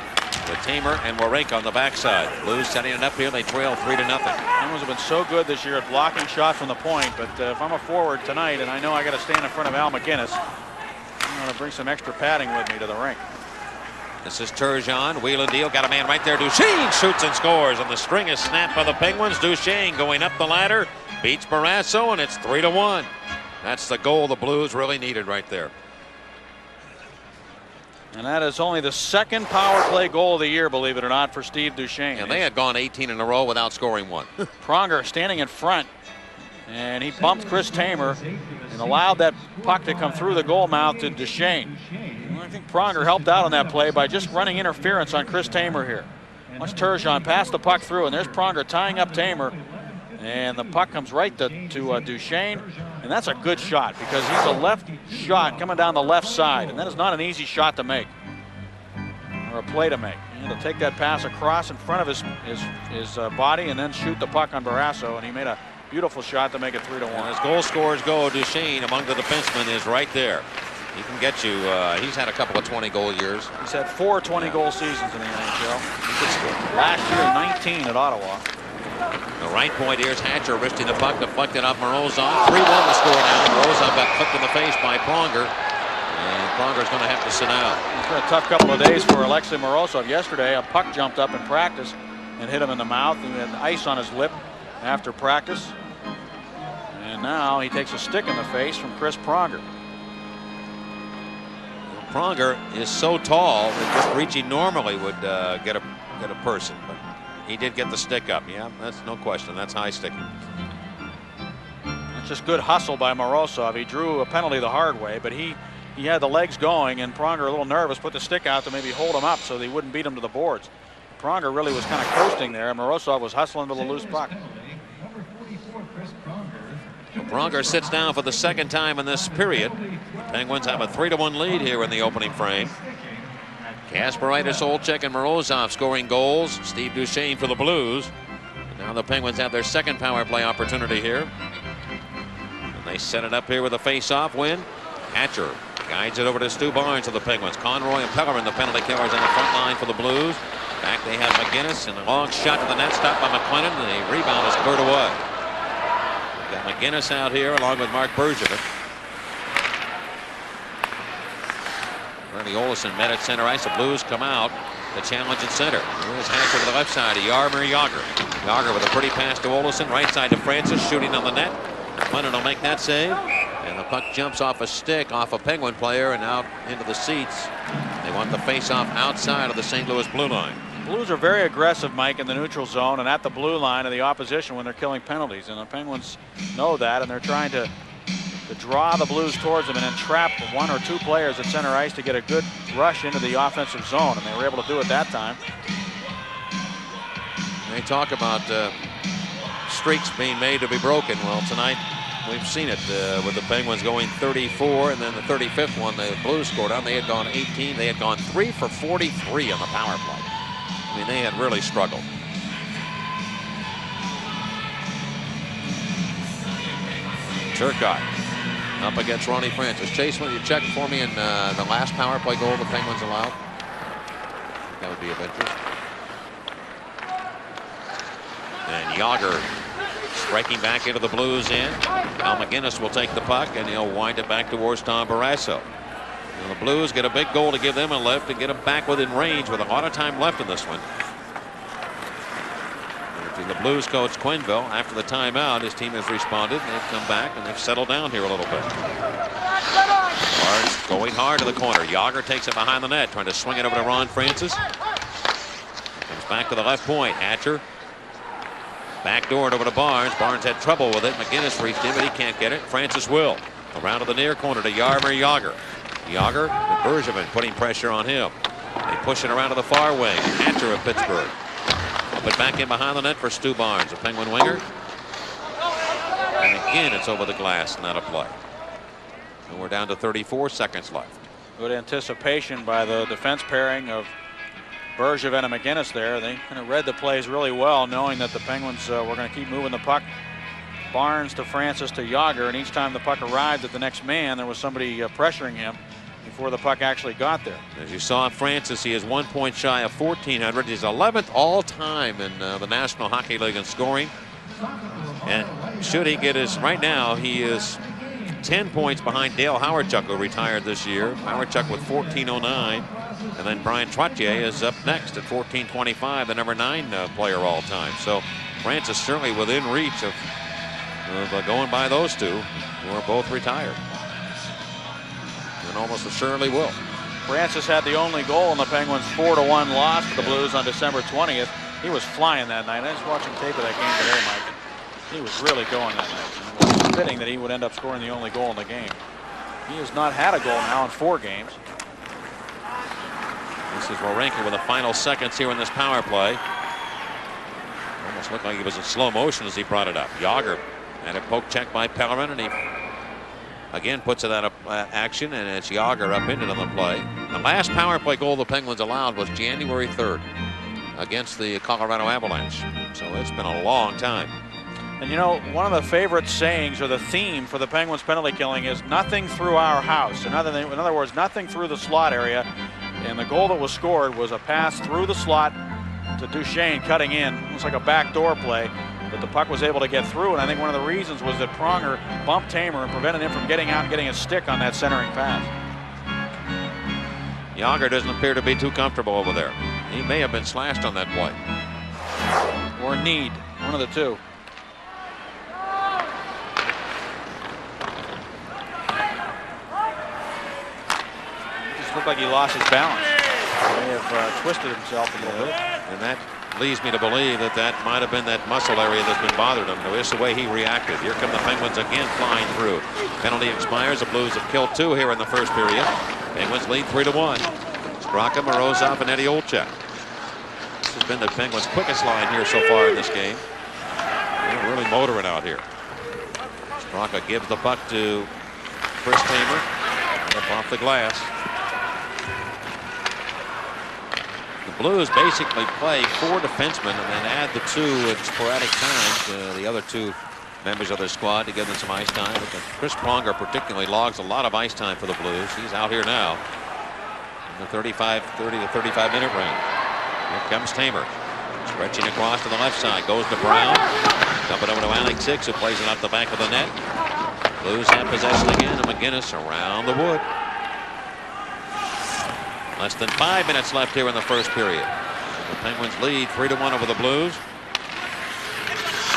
With Tamer and Warrenka on the backside. Blues setting it up here. They trail 3-0. Penguins have been so good this year at blocking shots from the point. But if I'm a forward tonight and I know I got to stand in front of Al McGinnis, I'm going to bring some extra padding with me to the rink. This is Turgeon. Wheel and deal. Got a man right there. Duchesne shoots and scores. And the string is snapped by the Penguins. Duchesne going up the ladder. Beats Barrasso, and it's 3-1. That's the goal the Blues really needed right there. And that is only the second power play goal of the year, believe it or not, for Steve Duchesne. And they had gone 18 in a row without scoring one. Pronger standing in front, and he bumped Chris Tamer and allowed that puck to come through the goal mouth to Duchesne. I think Pronger helped out on that play by just running interference on Chris Tamer here. Watch Turgeon pass the puck through, and there's Pronger tying up Tamer, and the puck comes right to Duchesne, and that's a good shot because he's a left shot coming down the left side, and that is not an easy shot to make or a play to make. He had to take that pass across in front of his body and then shoot the puck on Barrasso, and he made a beautiful shot to make it 3-1. As goal scorers go, Duchesne among the defensemen is right there. He can get you. He's had a couple of 20-goal years. He's had 4 20-goal seasons in the NHL. Last year, 19 at Ottawa. The right point, here's Hatcher wristing the puck, deflected off Morozov. 3-1 to score now. Morozov got clipped in the face by Pronger. And Pronger's going to have to sit out. It's been a tough couple of days for Alexei Morozov. Yesterday, a puck jumped up in practice and hit him in the mouth. He had ice on his lip after practice. And now he takes a stick in the face from Chris Pronger. Pronger is so tall that just reaching normally would get a person. But he did get the stick up. Yeah, that's no question. That's high sticking. That's just good hustle by Morozov. He drew a penalty the hard way, but he had the legs going, and Pronger, a little nervous, put the stick out to maybe hold him up so they wouldn't beat him to the boards. Pronger really was kind of coasting there, and Morozov was hustling to the loose puck. Pronger sits down for the second time in this period. Penguins have a 3-1 lead here in the opening frame. Kasparaitis, Olczyk, and Morozov scoring goals. Steve Duchesne for the Blues. And now the Penguins have their second power play opportunity here. And they set it up here with a face-off win. Hatcher guides it over to Stu Barnes of the Penguins. Conroy and Pellerin, the penalty killers on the front line for the Blues. Back they have McGinnis, and a long shot to the net, stopped by McLennan. The rebound is cleared away. We've got McGinnis out here along with Mark Bergevin. Bernie Olsen met at center ice. The Blues come out to challenge at center. Here's Hatcher to the left side to Jaromir Jagr. Jagr with a pretty pass to Olsen. Right side to Francis, shooting on the net. McLennan will make that save. And the puck jumps off a stick off a Penguin player and out into the seats. They want the face-off outside of the St. Louis blue line. Blues are very aggressive, Mike, in the neutral zone and at the blue line of the opposition when they're killing penalties. And the Penguins know that, and they're trying to draw the Blues towards them and then trap 1 or 2 players at center ice to get a good rush into the offensive zone, and they were able to do it that time. They talk about streaks being made to be broken. Well, tonight we've seen it with the Penguins going 34, and then the 35th one the Blues scored on. They had gone 18. They had gone 3 for 43 on the power play. I mean, they had really struggled. Turcotte up against Ronnie Francis. Chase, will you check for me in the last power play goal the Penguins allowed? That would be of interest. And Jagr striking back into the Blues end. Al McGinnis will take the puck, and he'll wind it back towards Tom Barrasso. And the Blues get a big goal to give them a lift and get them back within range with a lot of time left in this one. The Blues coach Quenneville, after the timeout, his team has responded. They've come back and they've settled down here a little bit. Barnes going hard to the corner. Jagr takes it behind the net, trying to swing it over to Ron Francis. Comes back to the left point. Hatcher backdoored over to Barnes. Barnes had trouble with it. McGinnis reached in, but he can't get it. Francis will. Around to the near corner to Jaromir Jagr. Jagr and Bergevin putting pressure on him. They push it around to the far wing. Hatcher of Pittsburgh. But back in behind the net for Stu Barnes, a Penguin winger. And again, it's over the glass, not a play. And we're down to 34 seconds left. Good anticipation by the defense pairing of Bergevin and McGinnis there. They kind of read the plays really well, knowing that the Penguins were going to keep moving the puck. Barnes to Francis to Jagr, and each time the puck arrived at the next man, there was somebody pressuring him before the puck actually got there. As you saw, Francis, he is 1 point shy of 1,400. He's 11th all time in the National Hockey League in scoring. And should he get his, right now, he is 10 points behind Dale Howardchuk, who retired this year. Howardchuk with 1409. And then Brian Trottier is up next at 1425, the number 9 player all time. So Francis certainly within reach of going by those two, who are both retired. And almost assuredly will. Francis had the only goal in the Penguins' 4-1 loss to the Blues on December 20th. He was flying that night. I was watching tape of that game today, Mike. He was really going that night. It was fitting that he would end up scoring the only goal in the game. He has not had a goal now in 4 games. This is Wawrinka with the final seconds here in this power play. Almost looked like he was in slow motion as he brought it up. Jagr had a poke check by Pellerin, and he again puts it out of action, and it's Jagr up into the play. The last power play goal the Penguins allowed was January 3rd against the Colorado Avalanche. So it's been a long time. And you know, one of the favorite sayings or the theme for the Penguins penalty killing is nothing through our house. In other words, nothing through the slot area. And the goal that was scored was a pass through the slot to Duchesne cutting in. It was like a backdoor play, but the puck was able to get through. And I think one of the reasons was that Pronger bumped Tamer and prevented him from getting out and getting a stick on that centering pass. Jagr doesn't appear to be too comfortable over there. He may have been slashed on that play. Or kneed, one of the two. Looked like he lost his balance. He may have twisted himself a little bit. And that leads me to believe that that might have been that muscle area that's been bothered him. Just the way he reacted. Here come the Penguins again flying through. Penalty expires. The Blues have killed 2 here in the first period. Penguins lead 3-1. Straka, Morozov, and Eddie Olczyk. This has been the Penguins' quickest line here so far in this game. They're really motoring out here. Straka gives the puck to Chris Tamer. Up off the glass. The Blues basically play 4 defensemen and then add the 2 at sporadic times, the other 2 members of their squad, to give them some ice time. But Chris Pronger particularly logs a lot of ice time for the Blues. He's out here now in the 30 to 35 minute range. Here comes Tamer, stretching across to the left side, goes to Brown, dump it over to Alex Six, who plays it off the back of the net. Blues have possession again, and McGinnis around the wood. Less than 5 minutes left here in the first period. The Penguins lead 3-1 over the Blues.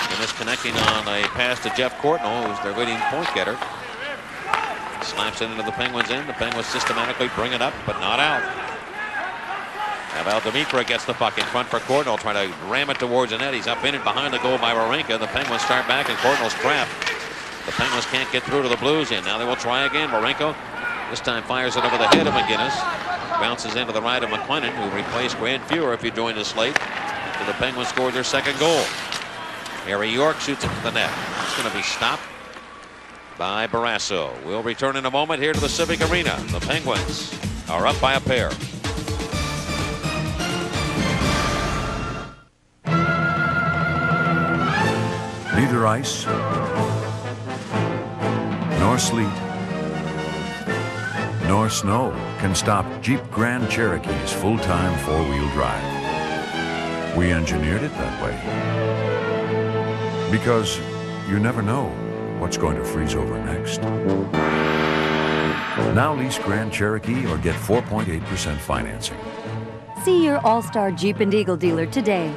McGinnis connecting on a pass to Jeff Courtnall, who's their leading point getter. Slaps it into the Penguins' end. The Penguins systematically bring it up, but not out. Pavel Demitra gets the puck in front for Courtnall, trying to ram it towards the net. He's up in it behind the goal by Wawrinka. The Penguins start back, and Courtnall's trapped. The Penguins can't get through to the Blues, and now they will try again. Wawrinka this time fires it over the head of McGinnis. Bounces into the right of McLennan, who replaced Grant Fuhr, if you joined us late. So the Penguins scored their second goal. Harry York shoots it to the net. It's going to be stopped by Barrasso. We'll return in a moment here to the Civic Arena. The Penguins are up by a pair. Neither ice nor sleet nor snow can stop Jeep Grand Cherokee's full-time four-wheel drive. We engineered it that way because you never know what's going to freeze over next. Now lease Grand Cherokee or get 4.8% financing. See your All-Star Jeep and Eagle dealer today.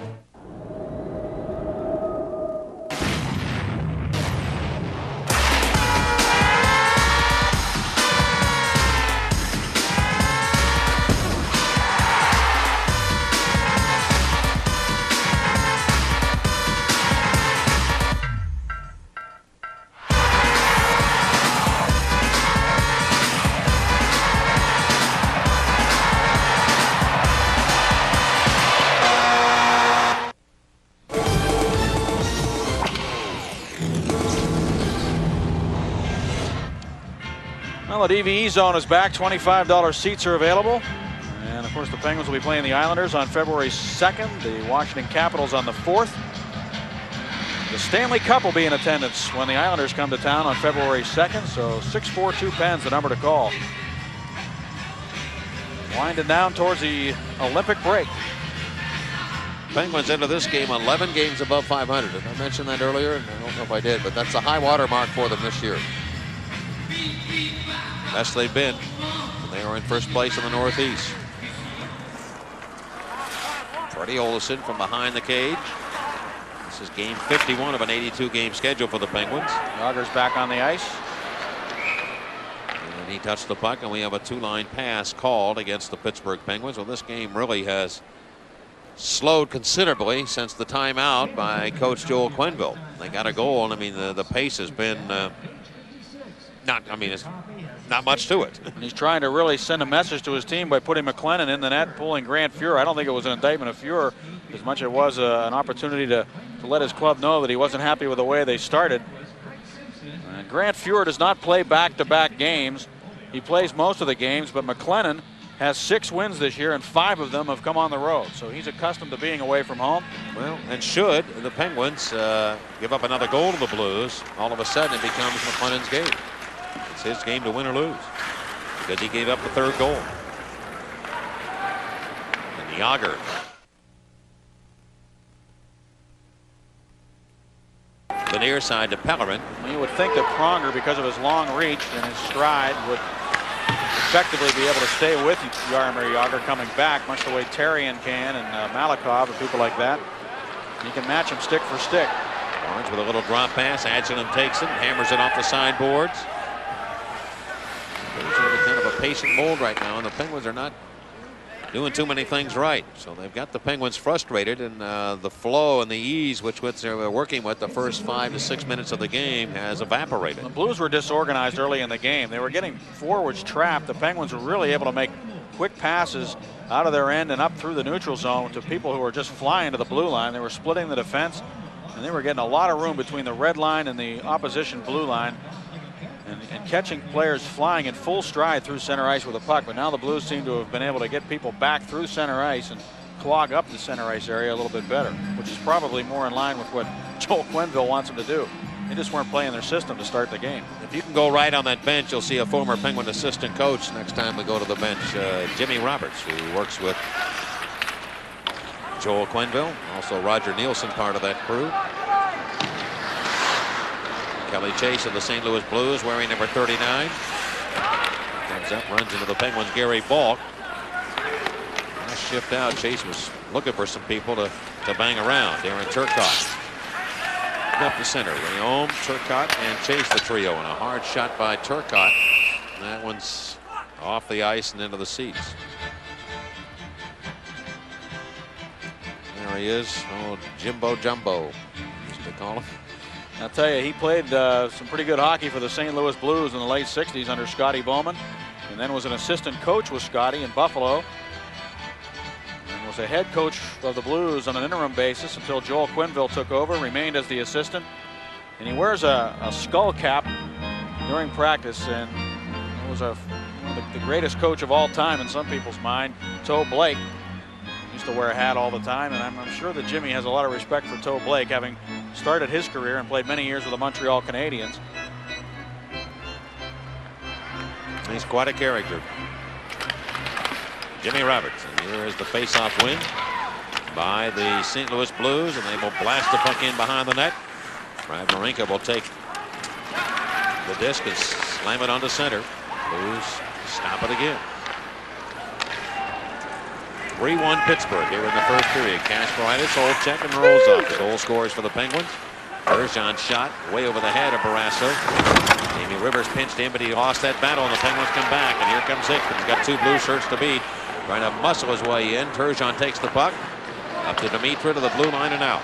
Well, the DVE zone is back. $25 seats are available. And, of course, the Penguins will be playing the Islanders on February 2nd. The Washington Capitals on the 4th. The Stanley Cup will be in attendance when the Islanders come to town on February 2nd. So 642 Pens, the number to call. Winding down towards the Olympic break. Penguins enter this game 11 games above 500. Did I mention that earlier? I don't know if I did, but that's a high water mark for them this year. Best they've been. They are in first place in the Northeast. Freddie Olesen from behind the cage. This is game 51 of an 82-game schedule for the Penguins. Jagr's back on the ice. And he touched the puck, and we have a two-line pass called against the Pittsburgh Penguins. Well, this game really has slowed considerably since the timeout by Coach Joel Quenneville. They got a goal, and I mean the pace has been it's not much to it. And he's trying to really send a message to his team by putting McLennan in the net, pulling Grant Fuhr. I don't think it was an indictment of Fuhr as much as it was an opportunity to let his club know that he wasn't happy with the way they started. And Grant Fuhr does not play back-to-back games. He plays most of the games, but McLennan has 6 wins this year, and 5 of them have come on the road. So he's accustomed to being away from home. Well, and should the Penguins give up another goal to the Blues, all of a sudden it becomes McLennan's game. It's his game to win or lose because he gave up the 3rd goal. And Jagr. The near side to Pellerin. You would think that Pronger, because of his long reach and his stride, would effectively be able to stay with Jaromir Jagr coming back, much the way Therrien can and Malikov and people like that. You can match him stick for stick. Barnes with a little drop pass. Adjutant takes it, hammers it off the sideboards. There's really kind of a patient mold right now, and the Penguins are not doing too many things right. So they've got the Penguins frustrated, and the flow and the ease which they're working with the first 5 to 6 minutes of the game has evaporated. The Blues were disorganized early in the game. They were getting forwards trapped. The Penguins were really able to make quick passes out of their end and up through the neutral zone to people who were just flying to the blue line. They were splitting the defense, and they were getting a lot of room between the red line and the opposition blue line. And catching players flying in full stride through center ice with a puck. But now the Blues seem to have been able to get people back through center ice and clog up the center ice area a little bit better, which is probably more in line with what Joel Quenneville wants them to do. They just weren't playing their system to start the game. If you can go right on that bench, you'll see a former Penguin assistant coach next time we go to the bench, Jimmy Roberts, who works with Joel Quenneville. Also Roger Nielsen, part of that crew. Kelly Chase of the St. Louis Blues wearing number 39. Comes up, runs into the Penguins' Gary Balk. Last shift out, Chase was looking for some people to bang around. Darren Turcotte up the center. Guillaume, Turcotte, and Chase, the trio. And a hard shot by Turcotte. That one's off the ice and into the seats. There he is. Oh, Jimbo Jumbo, used to call him. I'll tell you, he played some pretty good hockey for the St. Louis Blues in the late 60s under Scotty Bowman, and then was an assistant coach with Scotty in Buffalo, and was a head coach of the Blues on an interim basis until Joel Quenneville took over, remained as the assistant, and he wears a skull cap during practice, and it was the greatest coach of all time in some people's mind, Toe Blake. Used to wear a hat all the time, and I'm sure that Jimmy has a lot of respect for Toe Blake, having started his career and played many years with the Montreal Canadiens. He's quite a character. Jimmy Roberts, and here is the face-off win by the St. Louis Blues, and they will blast the puck in behind the net. Brad Marinka will take the disc and slam it onto center. Blues stop it again. 3-1 Pittsburgh here in the first period. Kasparaitis, hold check, and rolls up. The goal scores for the Penguins. Turgeon shot way over the head of Barrasso. Jamie Rivers pinched in, but he lost that battle, and the Penguins come back. And here comes Hickman. He's got 2 blue shirts to beat. Trying to muscle his way in. Turgeon takes the puck. Up to Dimitra to the blue line and out.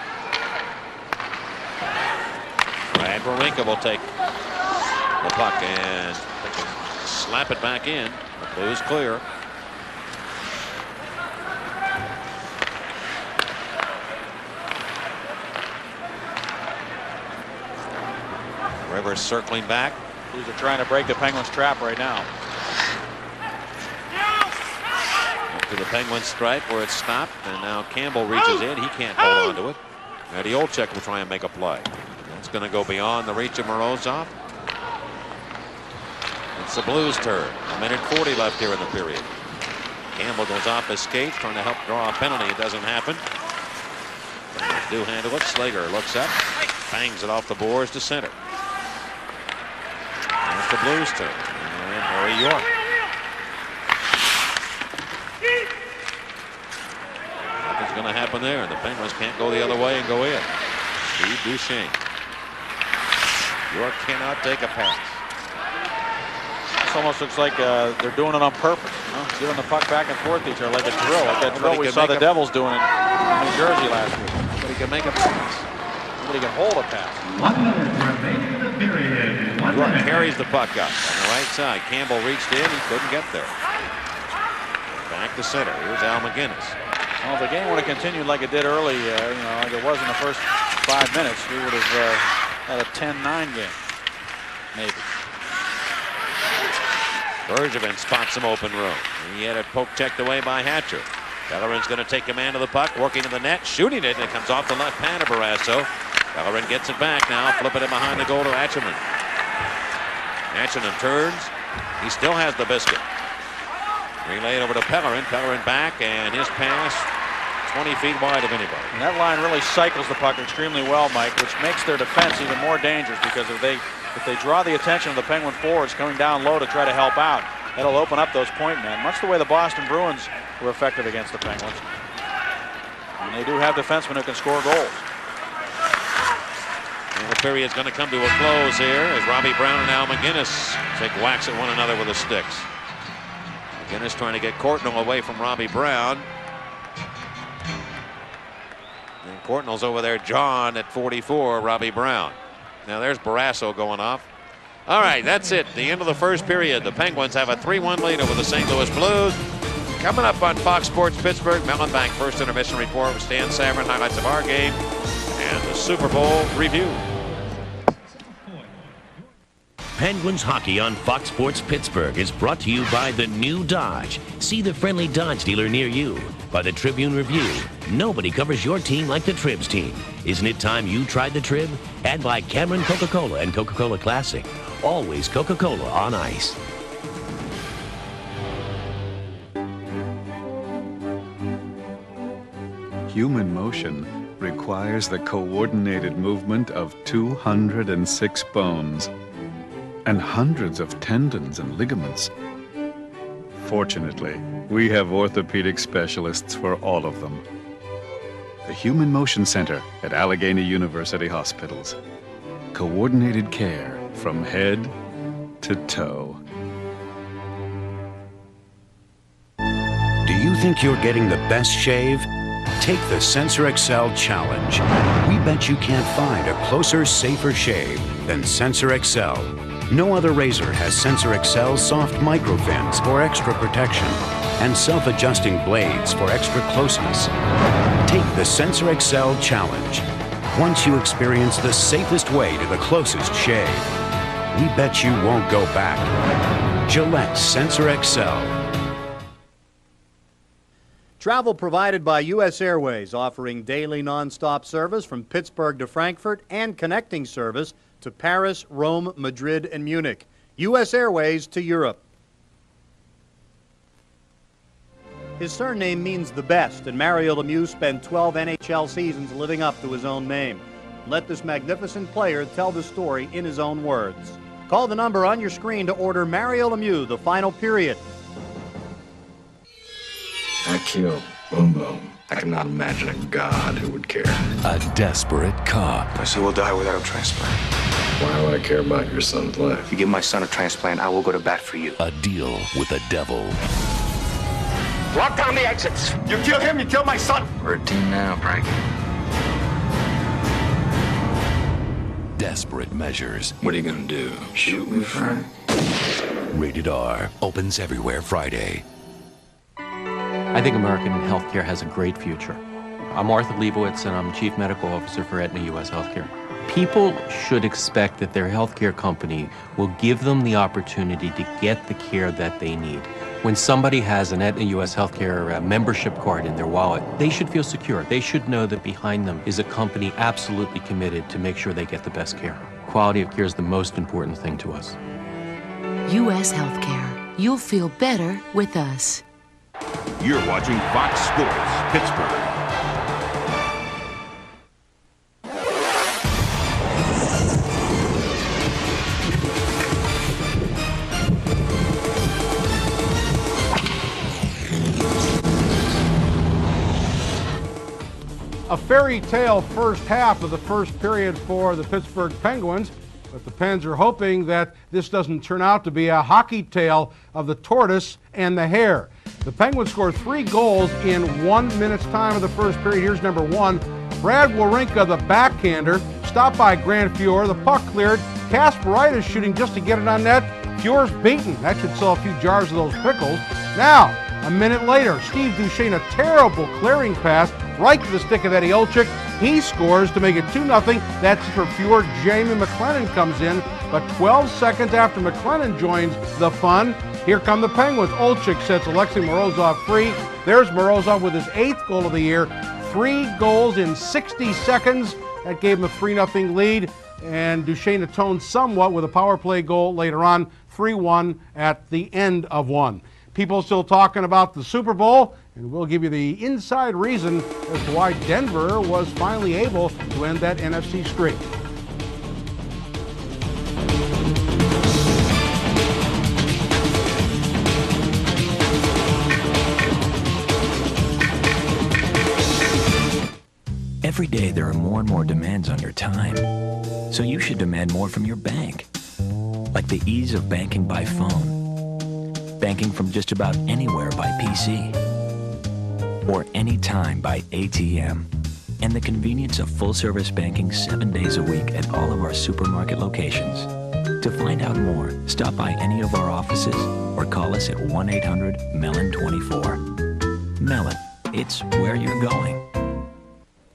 Brad Wawrinka will take the puck and slap it back in. The Blues clear. Rivers circling back. Blues are trying to break the Penguins' trap right now. Up to the Penguins stripe where it's stopped, and now Campbell reaches in. He can't hold on to it. Eddie Olczyk will try and make a play. It's going to go beyond the reach of Morozov. It's the Blues' turn. 1:40 left here in the period. Campbell goes off his skates, trying to help draw a penalty. It doesn't happen. Penguins do handle it. Slager looks up, bangs it off the boards to center. It's the Blues' turn. And Harry York. Nothing's going to happen there. The Penguins can't go the other way and go in. Steve Duchesne. York cannot take a pass. This almost looks like they're doing it on purpose. You know? Giving the puck back and forth each other like a drill. Like that drill we saw the Devils doing in New Jersey last week. Nobody can make a pass. Nobody can hold a pass. 1 minute remaining in the period. York carries the puck up on the right side. Campbell reached in. He couldn't get there. Back to center. Here's Al McGinnis. Well, if the game would have continued like it did early, you know, like it was in the first 5 minutes, we would have had a 10-9 game, maybe. Bergevin spots some open room. He had it poke checked away by Hatcher. Bellerin's going to take command of the puck, working to the net, shooting it, and it comes off the left pad of Barrasso. Bellerin gets it back now, flipping it behind the goal to Atcherman. Atcherman turns. He still has the biscuit. Relayed over to Pellerin. Pellerin back, and his pass 20 feet wide of anybody. And that line really cycles the puck extremely well, Mike, which makes their defense even more dangerous, because if they draw the attention of the Penguin forwards coming down low to try to help out, that'll open up those point men, much the way the Boston Bruins were effective against the Penguins. And they do have defensemen who can score goals. And the period's going to come to a close here as Robbie Brown and Al McGinnis take whacks at one another with the sticks. McGinnis trying to get Courtnall away from Robbie Brown. And Courtnall's over there, John at 44, Robbie Brown. Now there's Barrasso going off. All right, that's it. The end of the first period. The Penguins have a 3-1 lead over the St. Louis Blues. Coming up on Fox Sports Pittsburgh, Mellenbank first intermission report with Stan Savran, highlights of our game, and the Super Bowl review. Penguins hockey on Fox Sports Pittsburgh is brought to you by the new Dodge. See the friendly Dodge dealer near you. By the Tribune Review. Nobody covers your team like the Tribs team. Isn't it time you tried the Trib? And by Cameron Coca-Cola and Coca-Cola Classic. Always Coca-Cola on ice. Human motion requires the coordinated movement of 206 bones and hundreds of tendons and ligaments. Fortunately, we have orthopedic specialists for all of them. The Human Motion Center at Allegheny University Hospitals. Coordinated care from head to toe. Do you think you're getting the best shave? Take the Sensor XL Challenge. We bet you can't find a closer, safer shave than Sensor XL. No other razor has Sensor XL soft microfins for extra protection and self-adjusting blades for extra closeness. Take the Sensor XL Challenge. Once you experience the safest way to the closest shave, we bet you won't go back. Gillette Sensor XL. Travel provided by U.S. Airways, offering daily nonstop service from Pittsburgh to Frankfurt and connecting service to Paris, Rome, Madrid, and Munich. U.S. Airways to Europe. His surname means the best, and Mario Lemieux spent 12 NHL seasons living up to his own name. Let this magnificent player tell the story in his own words. Call the number on your screen to order Mario Lemieux, The Final Period. I killed Boom Boom. I cannot imagine a god who would care. A desperate cop. I said we'll die without a transplant. Why would I care about your son's life? If you give my son a transplant, I will go to bat for you. A deal with the devil. Lock down the exits. You killed him, you killed my son. We're a team now, Frank. Desperate measures. What are you gonna do? Shoot me, Frank? Rated R. Opens everywhere Friday. I think American healthcare has a great future. I'm Arthur Leibowitz, and I'm Chief Medical Officer for Aetna U.S. Healthcare. People should expect that their healthcare company will give them the opportunity to get the care that they need. When somebody has an Aetna U.S. Healthcare membership card in their wallet, they should feel secure. They should know that behind them is a company absolutely committed to make sure they get the best care. Quality of care is the most important thing to us. U.S. Healthcare. You'll feel better with us. You're watching Fox Sports Pittsburgh. A fairy tale first half of the first period for the Pittsburgh Penguins, but the Pens are hoping that this doesn't turn out to be a hockey tale of the tortoise and the hare. The Penguins scored 3 goals in 1 minute's time of the first period. Here's number 1. Brad Wawrinka, the backhander, stopped by Grant Fuhr. The puck cleared. Kasparaitis shooting just to get it on net. Fuhr's beaten. That should sell a few jars of those pickles. Now, a minute later, Steve Duchesne, a terrible clearing pass right to the stick of Eddie Olczyk. He scores to make it 2-0. That's for Fuhr. Jamie McLennan comes in, but 12 seconds after McLennan joins the fun, here come the Penguins. Olczyk sets Alexei Morozov free. There's Morozov with his 8th goal of the year. 3 goals in 60 seconds. That gave him a 3-0 lead, and Duchesne atoned somewhat with a power play goal later on, 3-1 at the end of one. People still talking about the Super Bowl, and we'll give you the inside reason as to why Denver was finally able to end that NFC streak. Every day there are more and more demands on your time, so you should demand more from your bank. Like the ease of banking by phone, banking from just about anywhere by PC, or anytime by ATM, and the convenience of full-service banking 7 days a week at all of our supermarket locations. To find out more, stop by any of our offices or call us at 1-800-MELON24. Mellon, it's where you're going.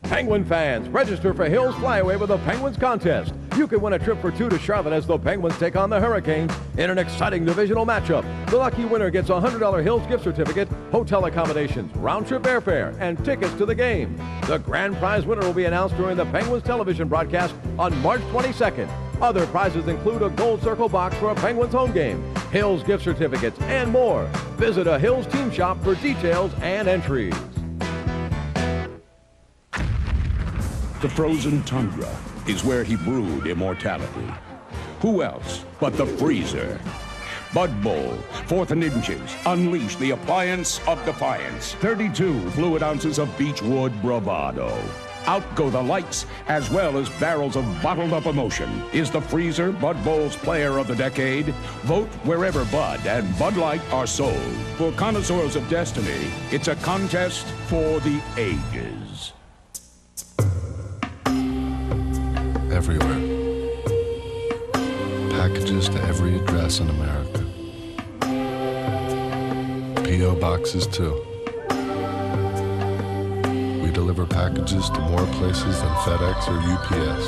Penguin fans, register for Hills Flyaway with the Penguins contest. You can win a trip for 2 to Charlotte as the Penguins take on the Hurricanes in an exciting divisional matchup. The lucky winner gets a $100 Hills gift certificate, hotel accommodations, round-trip airfare, and tickets to the game. The grand prize winner will be announced during the Penguins television broadcast on March 22nd. Other prizes include a Gold Circle box for a Penguins home game, Hills gift certificates, and more. Visit a Hills team shop for details and entries. The frozen tundra is where he brewed immortality. Who else but the freezer? Bud Bowl, 4th and inches. Unleash the appliance of defiance. 32 fluid ounces of beechwood bravado. Out go the lights, as well as barrels of bottled up emotion. Is the freezer Bud Bowl's player of the decade? Vote wherever Bud and Bud Light are sold. For connoisseurs of destiny, it's a contest for the ages. Everywhere. Packages to every address in America. P.O. boxes too. We deliver packages to more places than FedEx or UPS.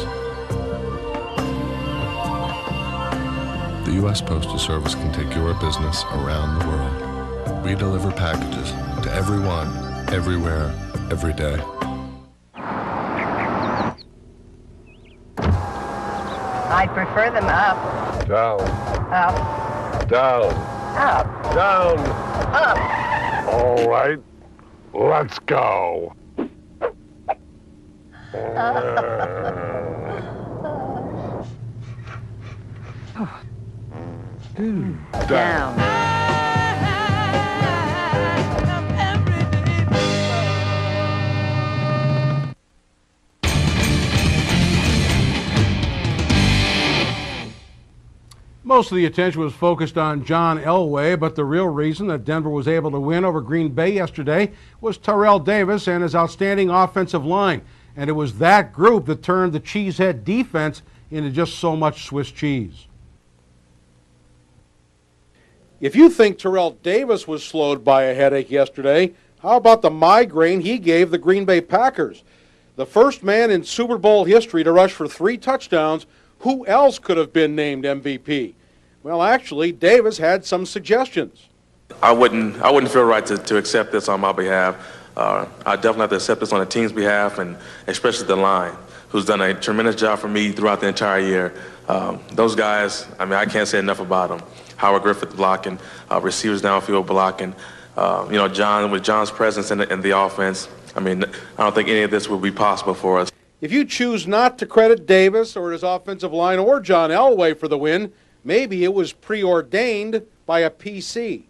The U.S. Postal Service can take your business around the world. We deliver packages to everyone, everywhere, every day. I'd prefer them up. Down. Up. Down. Up. Down. Up. All right. Let's go. Down. Most of the attention was focused on John Elway, but the real reason that Denver was able to win over Green Bay yesterday was Terrell Davis and his outstanding offensive line. And it was that group that turned the cheesehead defense into just so much Swiss cheese. If you think Terrell Davis was slowed by a headache yesterday, how about the migraine he gave the Green Bay Packers? The first man in Super Bowl history to rush for 3 touchdowns, who else could have been named MVP? Well, actually, Davis had some suggestions. I wouldn't feel right to accept this on my behalf. I definitely have to accept this on the team's behalf, and especially the line, who's done a tremendous job for me throughout the entire year. Those guys, I mean, I can't say enough about them. Howard Griffith blocking, receivers downfield blocking. John, with John's presence in the offense, I mean, I don't think any of this would be possible for us. If you choose not to credit Davis or his offensive line or John Elway for the win, maybe it was preordained by a PC.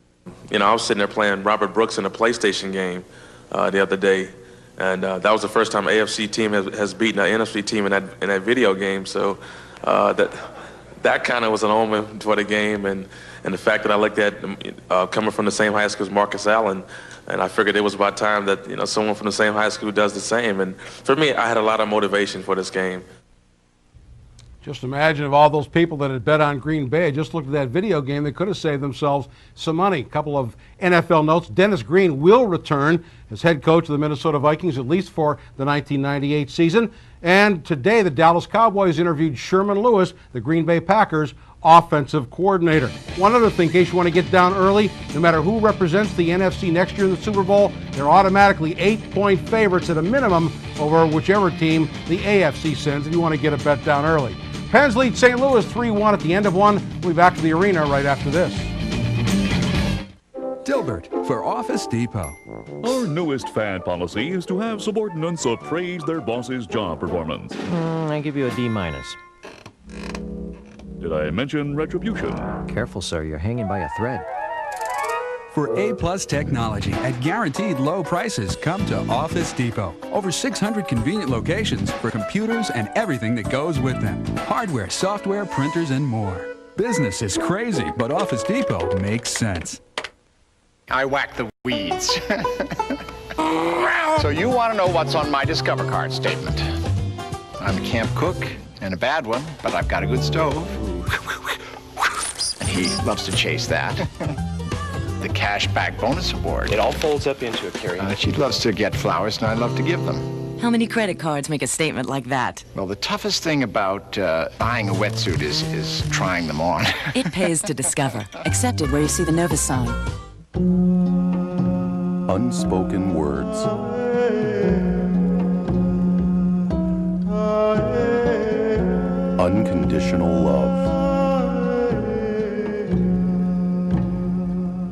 I was sitting there playing Robert Brooks in a PlayStation game the other day, and that was the first time an AFC team has beaten an NFC team in that video game. So that kind of was an omen for the game, and the fact that I looked at coming from the same high school as Marcus Allen, and I figured it was about time that someone from the same high school does the same. And for me, I had a lot of motivation for this game. Just imagine if all those people that had bet on Green Bay just looked at that video game, they could have saved themselves some money. A couple of NFL notes. Dennis Green will return as head coach of the Minnesota Vikings, at least for the 1998 season. And today, the Dallas Cowboys interviewed Sherman Lewis, the Green Bay Packers offensive coordinator. One other thing, in case you want to get down early, no matter who represents the NFC next year in the Super Bowl, they're automatically 8-point favorites at a minimum over whichever team the AFC sends if you want to get a bet down early. Pens lead St. Louis 3-1 at the end of one. We'll be back to the arena right after this. Dilbert for Office Depot. Our newest fan policy is to have subordinates appraise their boss's job performance. I give you a D-. Did I mention retribution? Careful, sir. You're hanging by a thread. For A-plus technology at guaranteed low prices, come to Office Depot. Over 600 convenient locations for computers and everything that goes with them. Hardware, software, printers, and more. Business is crazy, but Office Depot makes sense. I whack the weeds. So you want to know what's on my Discover Card statement. I'm a camp cook, and a bad one, but I've got a good stove. And he loves to chase that. The cashback bonus award. It all folds up into a carry-on. She loves to get flowers, and I love to give them. How many credit cards make a statement like that? Well, the toughest thing about buying a wetsuit is trying them on. It pays to Discover. Accepted where you see the Novus sign. Unspoken words. Unconditional love.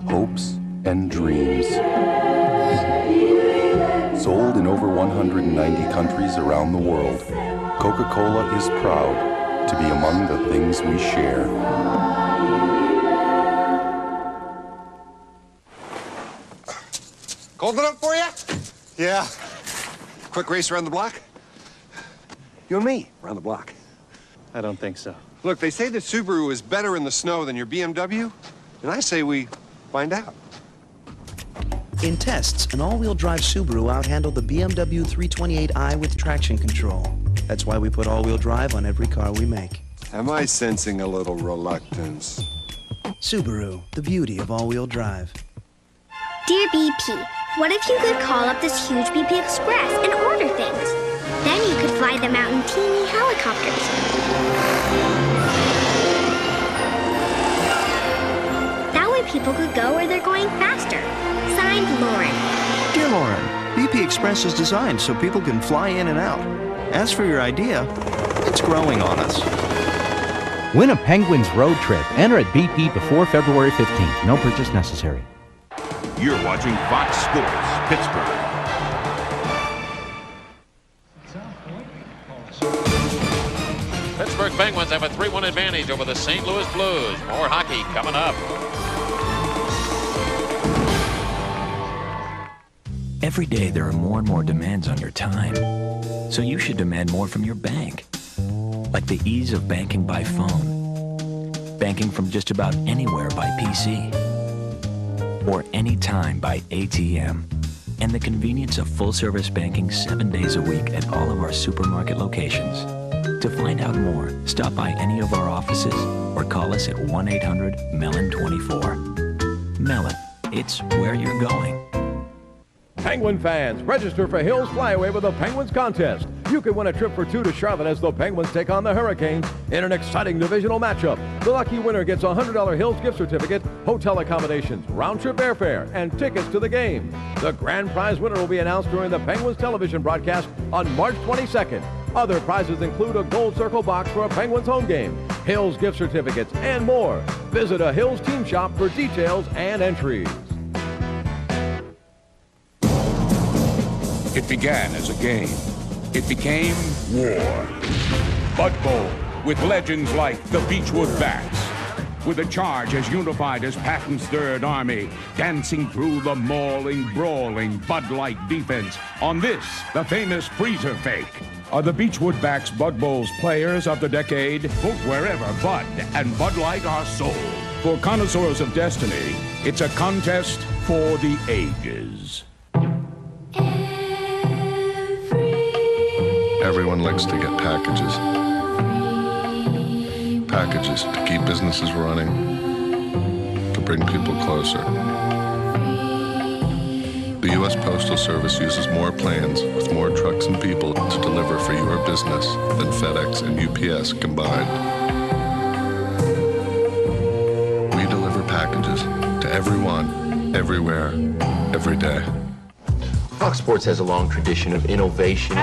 Hopes and dreams. Sold in over 190 countries around the world, Coca-Cola is proud to be among the things we share. Cold enough for you? Yeah. Quick race around the block? You and me, around the block. I don't think so. Look, they say the Subaru is better in the snow than your BMW, and I say we find out. In tests, an all-wheel drive Subaru outhandled the BMW 328i with traction control. That's why we put all-wheel drive on every car we make. Am I sensing a little reluctance? Subaru, the beauty of all-wheel drive. Dear BP, what if you could call up this huge BP Express and order things? Then you could fly them out in teeny helicopters. That way people could go where they're going faster. Signed, Lauren. Dear Lauren, BP Express is designed so people can fly in and out. As for your idea, it's growing on us. Win a Penguins road trip. Enter at BP before February 15th. No purchase necessary. You're watching Fox Sports Pittsburgh. Pittsburgh Penguins have a 3-1 advantage over the St. Louis Blues. More hockey coming up. Every day there are more and more demands on your time. So you should demand more from your bank. Like the ease of banking by phone. Banking from just about anywhere by PC. Or anytime by ATM. And the convenience of full-service banking 7 days a week at all of our supermarket locations. To find out more, stop by any of our offices or call us at 1-800-MELON24. Mellon, it's where you're going. Penguin fans, register for Hills Flyaway with the Penguins contest. You can win a trip for two to Charlotte as the Penguins take on the Hurricanes in an exciting divisional matchup. The lucky winner gets a $100 Hills gift certificate, hotel accommodations, round-trip airfare, and tickets to the game. The grand prize winner will be announced during the Penguins television broadcast on March 22nd. Other prizes include a Gold Circle box for a Penguins home game, Hills gift certificates, and more. Visit a Hills team shop for details and entries. It began as a game. It became war. Bud Bowl, with legends like the Beechwood Bats. With a charge as unified as Patton's Third Army, dancing through the mauling, brawling Bud Light defense on this, the famous freezer fake. Are the Beechwood Bats Bud Bowl's players of the decade? Vote wherever Bud and Bud Light are sold. For connoisseurs of destiny, it's a contest for the ages. Everyone likes to get packages. Packages to keep businesses running, to bring people closer. The U.S. Postal Service uses more planes with more trucks and people to deliver for your business than FedEx and UPS combined. We deliver packages to everyone, everywhere, every day. Fox Sports has a long tradition of innovation.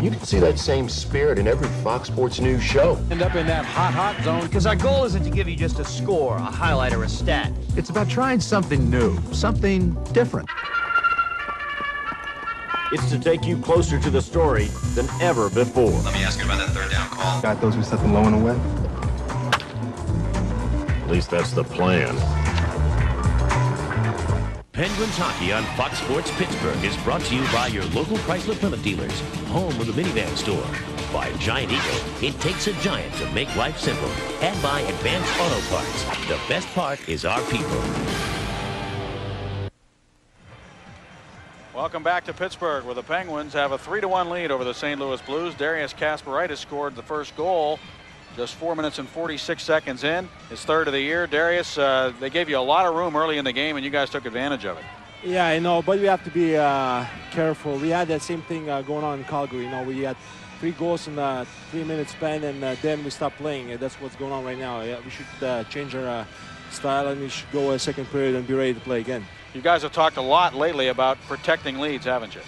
You can see that same spirit in every Fox Sports News show. End up in that hot zone because our goal isn't to give you just a score, a highlight, or a stat. It's about trying something new, something different. It's to take you closer to the story than ever before. Let me ask you about that third down call. Got those who set them low and away? At least that's the plan. Penguins Hockey on Fox Sports Pittsburgh is brought to you by your local Chrysler Plymouth dealers, home of the minivan store, by Giant Eagle, it takes a giant to make life simple, and by Advanced Auto Parts, the best part is our people. Welcome back to Pittsburgh, where the Penguins have a 3-1 lead over the St. Louis Blues. Darius Kasparaitis scored the first goal just 4 minutes and 46 seconds in, his third of the year. Darius, they gave you a lot of room early in the game, and you guys took advantage of it. Yeah, I know, but we have to be careful. We had that same thing going on in Calgary. You know, we had 3 goals in a 3-minute span, and then we stopped playing. That's what's going on right now. Yeah, we should change our style, and we should go a second period and be ready to play again. You guys have talked a lot lately about protecting leads, haven't you?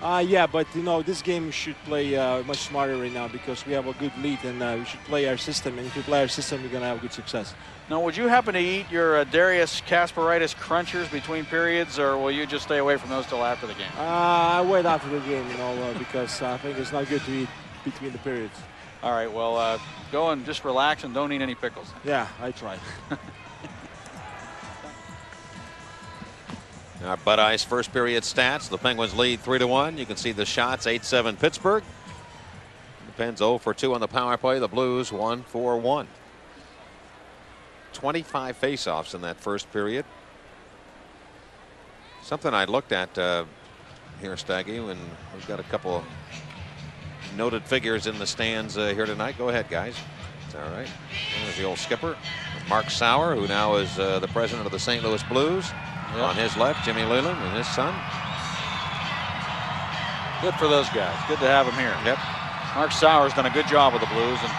Yeah, but you know, this game we should play much smarter right now because we have a good lead, and we should play our system. And if we play our system, we're going to have good success. Now, would you happen to eat your Darius Kasparaitis crunchers between periods, or will you just stay away from those till after the game? I wait after the game, you know, because I think it's not good to eat between the periods. All right, well, go and just relax and don't eat any pickles. Yeah, I try. Our Bud Ice first period stats. The Penguins lead 3-1. You can see the shots, 8-7 Pittsburgh. The Pens 0 for 2 on the power play. The Blues 1 for 1. 25 faceoffs in that first period. Something I looked at here, Staggy, and we've got a couple noted figures in the stands here tonight. Go ahead, guys. It's all right. There's the old skipper, Mark Sauer, who now is the president of the St. Louis Blues. Yep. On his left, Jimmy Leland and his son. Good for those guys. Good to have them here. Yep. Mark Sauer's done a good job with the Blues, and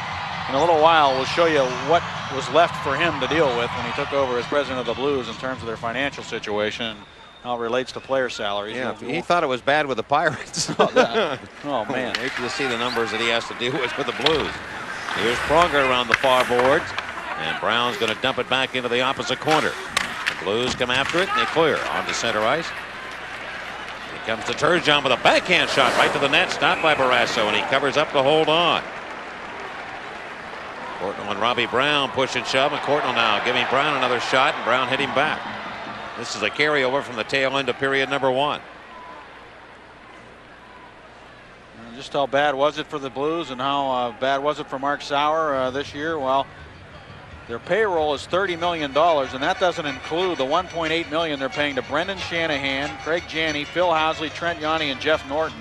in a little while we'll show you what was left for him to deal with when he took over as president of the Blues in terms of their financial situation and how it relates to player salaries. Yeah, he thought it was bad with the Pirates. Oh, man. Wait till you see the numbers that he has to deal with the Blues. Here's Pronger around the far boards, and Brown's going to dump it back into the opposite corner. Blues come after it, and they clear onto center ice. Comes to Turgeon with a backhand shot right to the net, stopped by Barrasso, and he covers up to hold on. Courtnall and Robbie Brown push and shove, and Courtnall now giving Brown another shot, and Brown hitting back. This is a carryover from the tail end of period number 1. And just how bad was it for the Blues, and how bad was it for Mark Sauer this year? Well, their payroll is $30 million, and that doesn't include the $1.8 million they're paying to Brendan Shanahan, Craig Janney, Phil Housley, Trent Yanni, and Jeff Norton.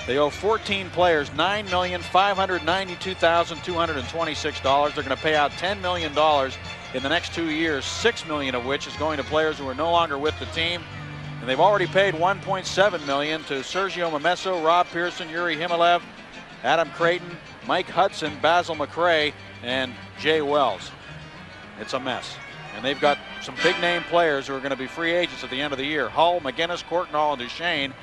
They owe 14 players $9,592,226. They're going to pay out $10 million in the next 2 years, $6 million of which is going to players who are no longer with the team. And they've already paid $1.7 million to Sergio Momesso, Rob Pearson, Yuri Himalev, Adam Creighton, Mike Hudson, Basil McRae, and Jay Wells. It's a mess. And they've got some big name players who are going to be free agents at the end of the year. Hull, McGinnis, Courtnall, and Duchesne.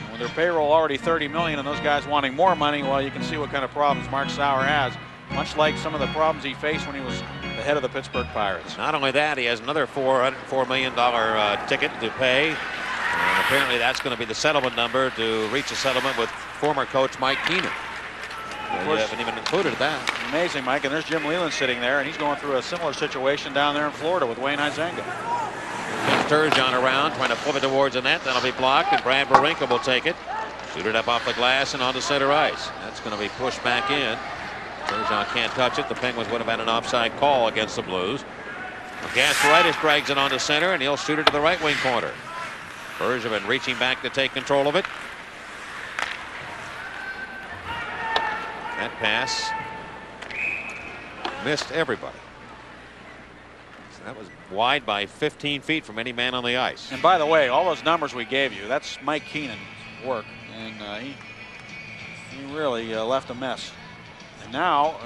And with their payroll already $30 million and those guys wanting more money, well, you can see what kind of problems Mark Sauer has. Much like some of the problems he faced when he was the head of the Pittsburgh Pirates. Not only that, he has another $404 million ticket to pay. And apparently that's going to be the settlement number to reach a settlement with former coach Mike Keenan. You haven't even included that. Amazing, Mike. And there's Jim Leland sitting there, and he's going through a similar situation down there in Florida with Wayne Huizenga. Turgeon around, trying to flip it towards the net. That'll be blocked, and Brad Barinka will take it. Shoot it up off the glass and onto center ice. That's going to be pushed back in. Turgeon can't touch it. The Penguins would have had an offside call against the Blues. Gasparaitis drags it onto center, and he'll shoot it to the right wing corner. Bergevin reaching back to take control of it. That pass missed everybody. So that was wide by 15 feet from any man on the ice. And by the way, all those numbers we gave you, that's Mike Keenan's work, and he really left a mess. And now,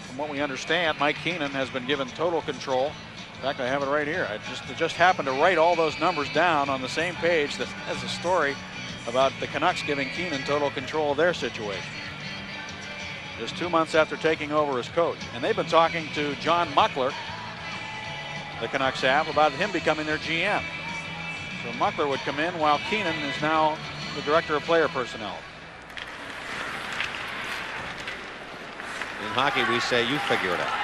from what we understand, Mike Keenan has been given total control. In fact, I have it right here. I just happened to write all those numbers down on the same page that has a story about the Canucks giving Keenan total control of their situation. Just 2 months after taking over as coach. And they've been talking to John Muckler, the Canucks have, about him becoming their GM. So Muckler would come in while Keenan is now the director of player personnel. In hockey, we say you figure it out.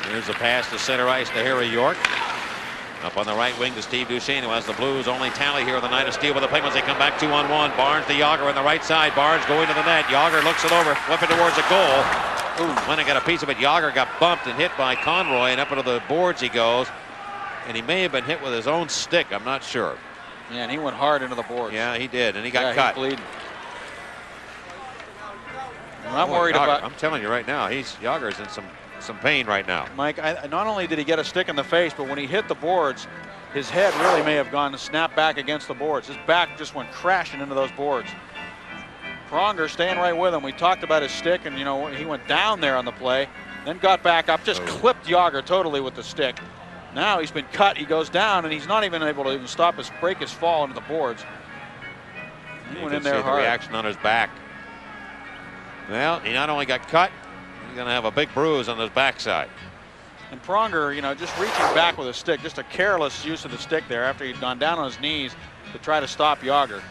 Here's a pass to center ice to Harry York. Up on the right wing to Steve Duchesne, who has the Blues' only tally here in the night of steel with the Penguins. They come back 2-on-1. Barnes to Jagr on the right side. Barnes going to the net. Jagr looks it over, flipping towards the goal. Ooh, when I got a piece of it, Jagr got bumped and hit by Conroy, and up into the boards he goes. And he may have been hit with his own stick. I'm not sure. Yeah, and he went hard into the boards. Yeah, he did, and he got cut. He's bleeding. I'm worried about. I'm telling you right now, Jagr is in some pain right now. Mike, not only did he get a stick in the face, but when he hit the boards, his head really may have gone to snap back against the boards. His back just went crashing into those boards. Pronger staying right with him. We talked about his stick, and he went down there on the play, then got back up, just clipped Jagr totally with the stick. Now he's been cut. He goes down, and he's not even able to break his fall into the boards. He went in there hard. The reaction on his back. Well, he not only got cut, he's going to have a big bruise on his backside. And Pronger, just reaching back with a stick, just a careless use of the stick there after he'd gone down on his knees to try to stop Jagr.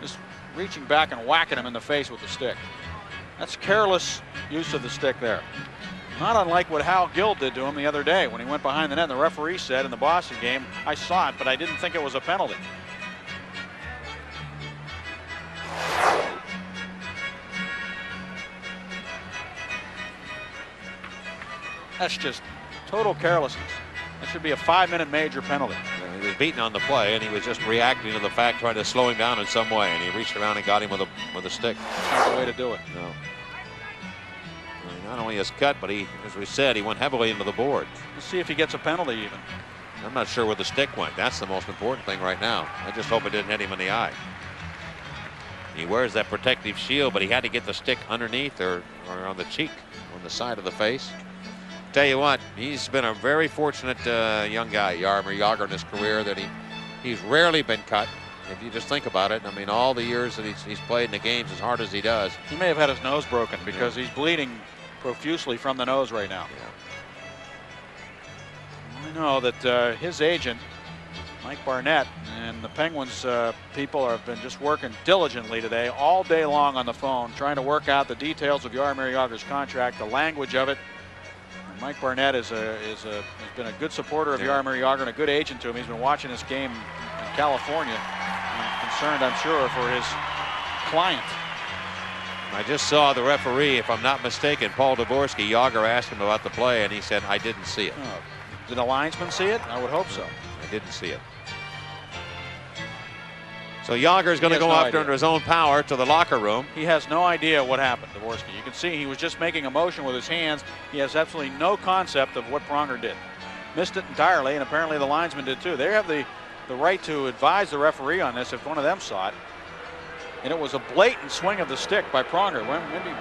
Just reaching back and whacking him in the face with the stick. That's careless use of the stick there. Not unlike what Hal Gill did to him the other day when he went behind the net. The referee said in the Boston game, I saw it, but I didn't think it was a penalty. That's just total carelessness. That should be a 5-minute major penalty. Yeah, he was beaten on the play, and he was just reacting to the fact, trying to slow him down in some way, and he reached around and got him with a stick. That's not the way to do it. No. Not only his cut, but he, as we said, he went heavily into the board. Let's see if he gets a penalty even. I'm not sure where the stick went. That's the most important thing right now. I just hope it didn't hit him in the eye. He wears that protective shield, but he had to get the stick underneath or on the cheek, on the side of the face. Tell you what, he's been a very fortunate young guy, Jaromir Jagr, in his career, that he's rarely been cut. If you just think about it, I mean, all the years that he's played in the games as hard as he does. He may have had his nose broken because he's bleeding profusely from the nose right now. Yeah. I know that his agent, Mike Barnett and the Penguins people have been just working diligently today, all day long on the phone, trying to work out the details of Jaromir Jagr's contract, the language of it. And Mike Barnett has been a good supporter of Jaromir Jagr and a good agent to him. He's been watching this game in California and concerned, I'm sure, for his client. I just saw the referee, if I'm not mistaken, Paul Dvorsky. Jagr asked him about the play, and he said, "I didn't see it." Oh. Did the linesman see it? I would hope so. I didn't see it. So Jagr is going to go after under his own power to the locker room. He has no idea what happened, Dvorsky. You can see he was just making a motion with his hands. He has absolutely no concept of what Pronger did. Missed it entirely, and apparently the linesman did too. They have the right to advise the referee on this if one of them saw it. And it was a blatant swing of the stick by Pronger. Maybe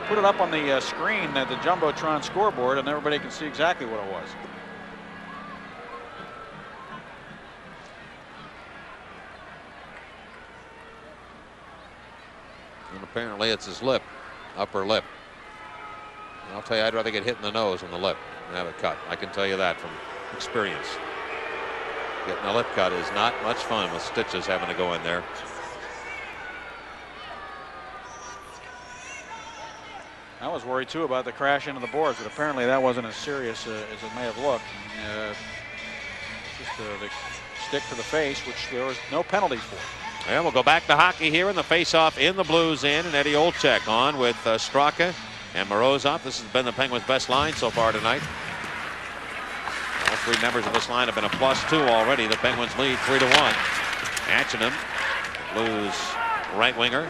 put it up on the screen at the Jumbotron scoreboard, and everybody can see exactly what it was. And apparently it's his lip, upper lip. And I'll tell you, I'd rather get hit in the nose than the lip and have it cut. I can tell you that from experience. Getting a lip cut is not much fun with stitches having to go in there. I was worried too about the crash into the boards, but apparently that wasn't as serious as it may have looked. Just the stick to the face, which there was no penalties for. And we'll go back to hockey here in the face-off in the Blues end, and Eddie Olczyk on with Straka and Morozov. This has been the Penguins' best line so far tonight. All three members of this line have been a +2 already. The Penguins lead 3-1. Atchinham, Blues right winger,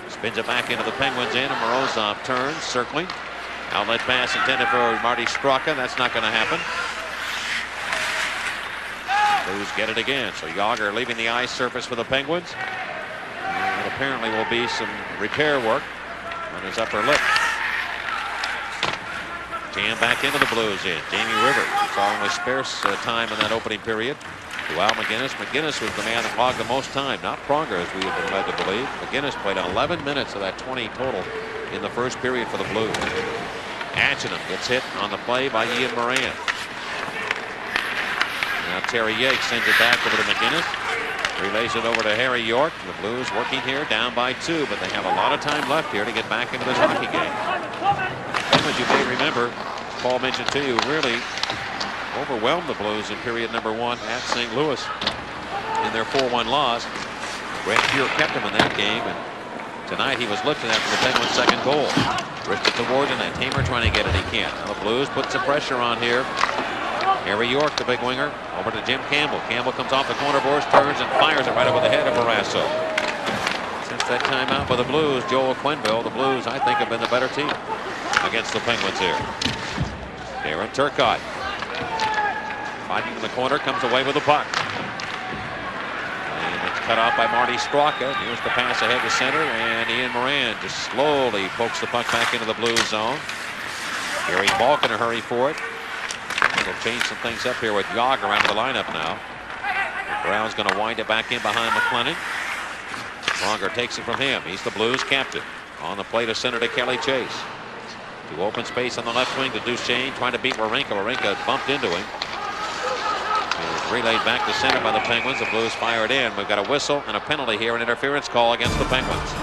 spins it back into the Penguins end, and Morozov turns, circling. Outlet pass intended for Marty Straka. That's not going to happen. Blues get it again. So Jagr leaving the ice surface for the Penguins. And apparently will be some repair work on his upper lip. Jam back into the Blues in. Jamie Rivers saw only spare time in that opening period. To Al McGinnis. McGinnis was the man that logged the most time, not Pronger, as we have been led to believe. McGinnis played 11 minutes of that 20 total in the first period for the Blues. Atchinham gets hit on the play by Ian Moran. Now Terry Yates sends it back over to McGinnis. Relays it over to Harry York. The Blues working here down by 2, but they have a lot of time left here to get back into this hockey game. As you may remember, Paul mentioned to you, really overwhelmed the Blues in period number 1 at St. Louis in their 4-1 loss. Grant Fuhr kept him in that game, and tonight he was lifted after the Penguins' second goal. Ripped it towards the net. Hamer trying to get it. He can't. Now the Blues put some pressure on here. Harry York, the big winger, over to Jim Campbell. Campbell comes off the corner boards, turns and fires it right over the head of Barrasso. Since that timeout by the Blues, Joel Quenneville, the Blues, I think, have been the better team against the Penguins here. Darren Turcotte fighting in the corner, comes away with the puck. And it's cut off by Marty Straka. Here's the pass ahead to center, and Ian Moran just slowly pokes the puck back into the Blues zone. Gary Balk in a hurry for it. They'll change some things up here with Jagr out of the lineup now. Brown's going to wind it back in behind McLennan. Pronger takes it from him. He's the Blues captain. On the play to center to Kelly Chase. To open space on the left wing to Duchesne, trying to beat Wawrinka. Wawrinka bumped into him. It's relayed back to center by the Penguins. The Blues fire it in. We've got a whistle and a penalty here, an interference call against the Penguins.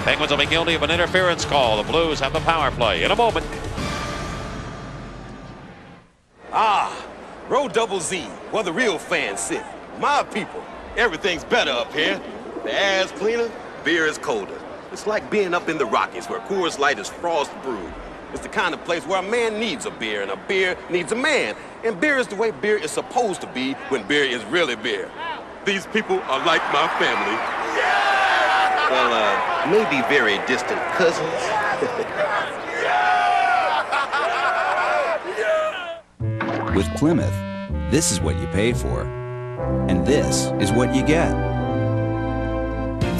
Penguins will be guilty of an interference call. The Blues have the power play in a moment. Row double Z, where the real fans sit. My people, everything's better up here. The air's cleaner, beer is colder. It's like being up in the Rockies where Coors Light is frost brewed. It's the kind of place where a man needs a beer and a beer needs a man. And beer is the way beer is supposed to be when beer is really beer. These people are like my family. Well, maybe very distant cousins. With Plymouth, this is what you paid for, and this is what you get.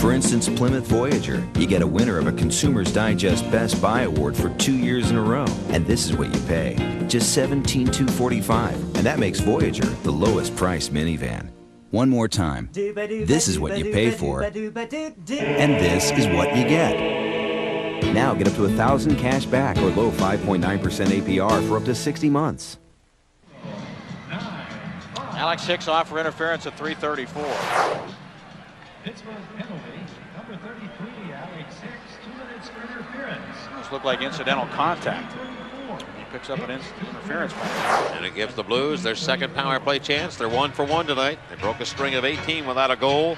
For instance, Plymouth Voyager, you get a winner of a Consumer's Digest Best Buy Award for 2 years in a row, and this is what you pay, just $17,245, and that makes Voyager the lowest priced minivan. One more time, this is what you pay for, and this is what you get. Now get up to $1,000 cash back or low 5.9% APR for up to 60 months. Alex Hicks off for interference at 3:34. Pittsburgh penalty, number 33, Alex Hicks, 2 minutes for interference. This looked like incidental contact. He picks up an interference penalty. And it gives the Blues their second power play chance. They're 1 for 1 tonight. They broke a string of 18 without a goal.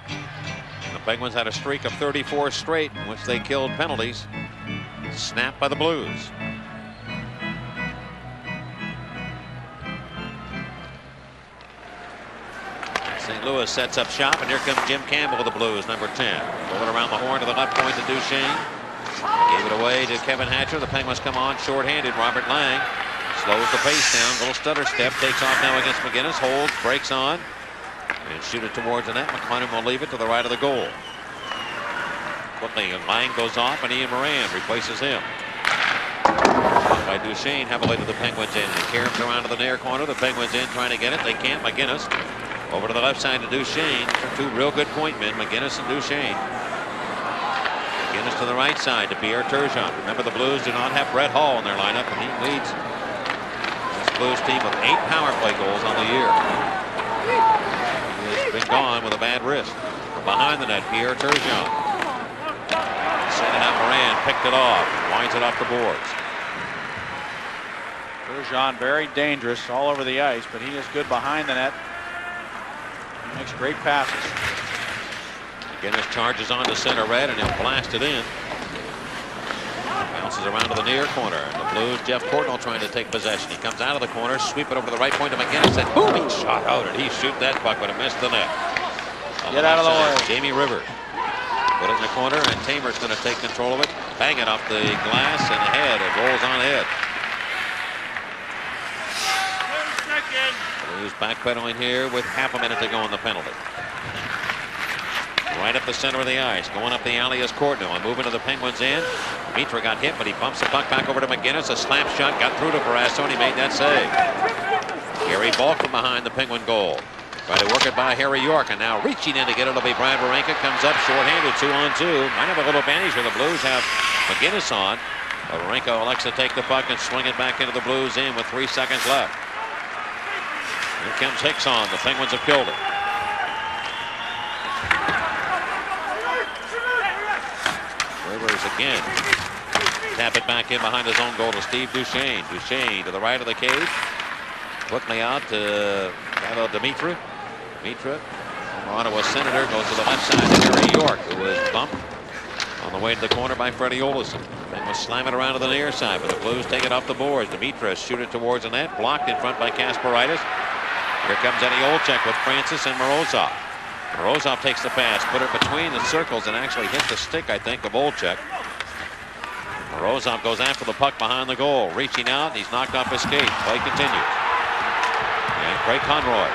And the Penguins had a streak of 34 straight in which they killed penalties. Snapped by the Blues. St. Louis sets up shop, and here comes Jim Campbell of the Blues, number 10. Rolling around the horn to the left point to Duchesne. Gave it away to Kevin Hatcher. The Penguins come on shorthanded. Robert Lang slows the pace down. Little stutter step. Takes off now against McGinnis. Holds. Breaks on. And shoot it towards the net. McClellan will leave it to the right of the goal. Quickly, Lang goes off, and Ian Moran replaces him. By Duchesne heavily to the Penguins end. They carry him around to the near corner. The Penguins in trying to get it. They can't. McGinnis over to the left side to Duchesne. Two real good point men, McGinnis and Duchesne. McGinnis to the right side to Pierre Turgeon. Remember, the Blues do not have Brett Hall in their lineup, and he leads this Blues team with 8 power play goals on the year. He has been gone with a bad wrist. From behind the net, Pierre Turgeon. Sent it out. Moran picked it off. Winds it off the boards. Turgeon very dangerous all over the ice, but he is good behind the net. He makes great passes. McGinnis charges on to center red, and he'll blast it in. Bounces around to the near corner. The Blues, Jeff Portnoy trying to take possession. He comes out of the corner, sweep it over to the right point to McGinnis, and boom, he shot out, and he shoot that puck, but it missed the net. Get out of the way. Jamie Rivers. Put it in the corner, and Tamer's going to take control of it. Bang it off the glass and ahead. It rolls on ahead. Blues backpedaling here with half a minute to go in the penalty. Right up the center of the ice. Going up the alley is Courtnall and moving to the Penguins end. Mitra got hit, but he bumps the puck back over to McGinnis. A slap shot got through to Barrasso, and he made that save. Gary Balk from behind the Penguin goal. Try to work it by Harry York, and now reaching in to get it will be Brad Varenka. Comes up shorthanded, 2-on-2. Might have a little advantage here. The Blues have McGinnis on. Varenka elects to take the puck and swing it back into the Blues end with 3 seconds left. Here comes Hicks on. The Penguins have killed it. Rivers again. Tap it back in behind his own goal to Steve Duchesne. Duchesne to the right of the cage. Quickly out to Dimitra. Dimitra, former Ottawa Senator, goes to the left side to Harry York, who was bumped on the way to the corner by Freddie Olesen. Then was slam it around to the near side, but the Blues take it off the boards. Dimitra shoot it towards the net. Blocked in front by Kasparaitis. Here comes Eddie Olczyk with Francis and Morozov. Morozov takes the pass, put it between the circles, and actually hit the stick, I think, of Olczyk. Morozov goes after the puck behind the goal, reaching out. He's knocked off his skate. Play continues. And Craig Conroy.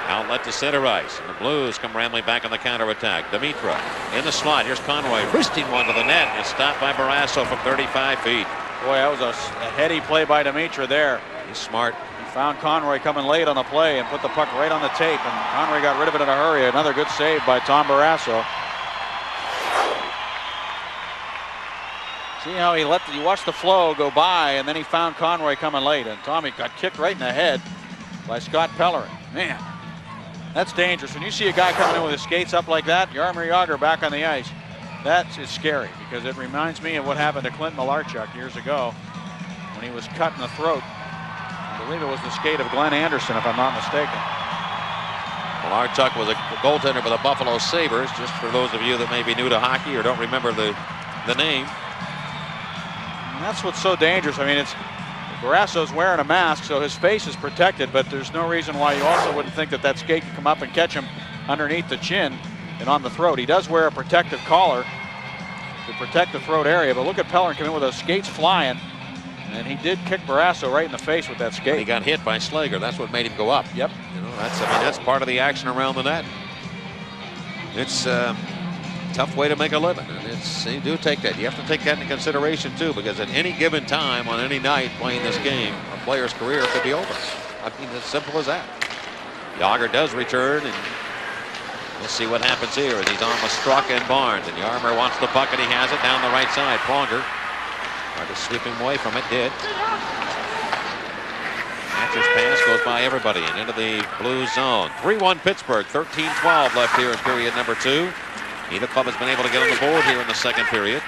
Outlet to center ice. And the Blues come rambling back on the counterattack. Dimitra in the slot. Here's Conroy wristing one to the net, and stopped by Barrasso from 35 feet. Boy, that was a heady play by Dimitra there. He's smart. Found Conroy coming late on the play and put the puck right on the tape, and Conroy got rid of it in a hurry. Another good save by Tom Barrasso. See how he watched the flow go by, and then he found Conroy coming late, and Tommy got kicked right in the head by Scott Pellerin. Man, that's dangerous. When you see a guy coming in with his skates up like that, Jaromir Jagr back on the ice, that is scary, because it reminds me of what happened to Clint Malarchuk years ago when he was cut in the throat. I believe it was the skate of Glenn Anderson, if I'm not mistaken. Malarchuk was a goaltender for the Buffalo Sabres, just for those of you that may be new to hockey or don't remember the name. And that's what's so dangerous. I mean, Barrasso's wearing a mask, so his face is protected, but there's no reason why you also wouldn't think that that skate could come up and catch him underneath the chin and on the throat. He does wear a protective collar to protect the throat area, but look at Pellerin come in with those skates flying. And he did kick Barrasso right in the face with that skate. He got hit by Slager. That's what made him go up. Yep. You know, that's part of the action around the net. It's a tough way to make a living. And you do take that. You have to take that into consideration too, because at any given time on any night playing this game, a player's career could be over. I mean, it's simple as that. Jagr does return, and we'll see what happens here as he's on with Straka and Barnes. And Jaromir wants the puck, and he has it down the right side. Pronger tried to sweep him away from it, did. Catcher's pass goes by everybody and into the blue zone. 3-1 Pittsburgh. 13-12 left here in period number 2. Neither club has been able to get on the board here in the second period.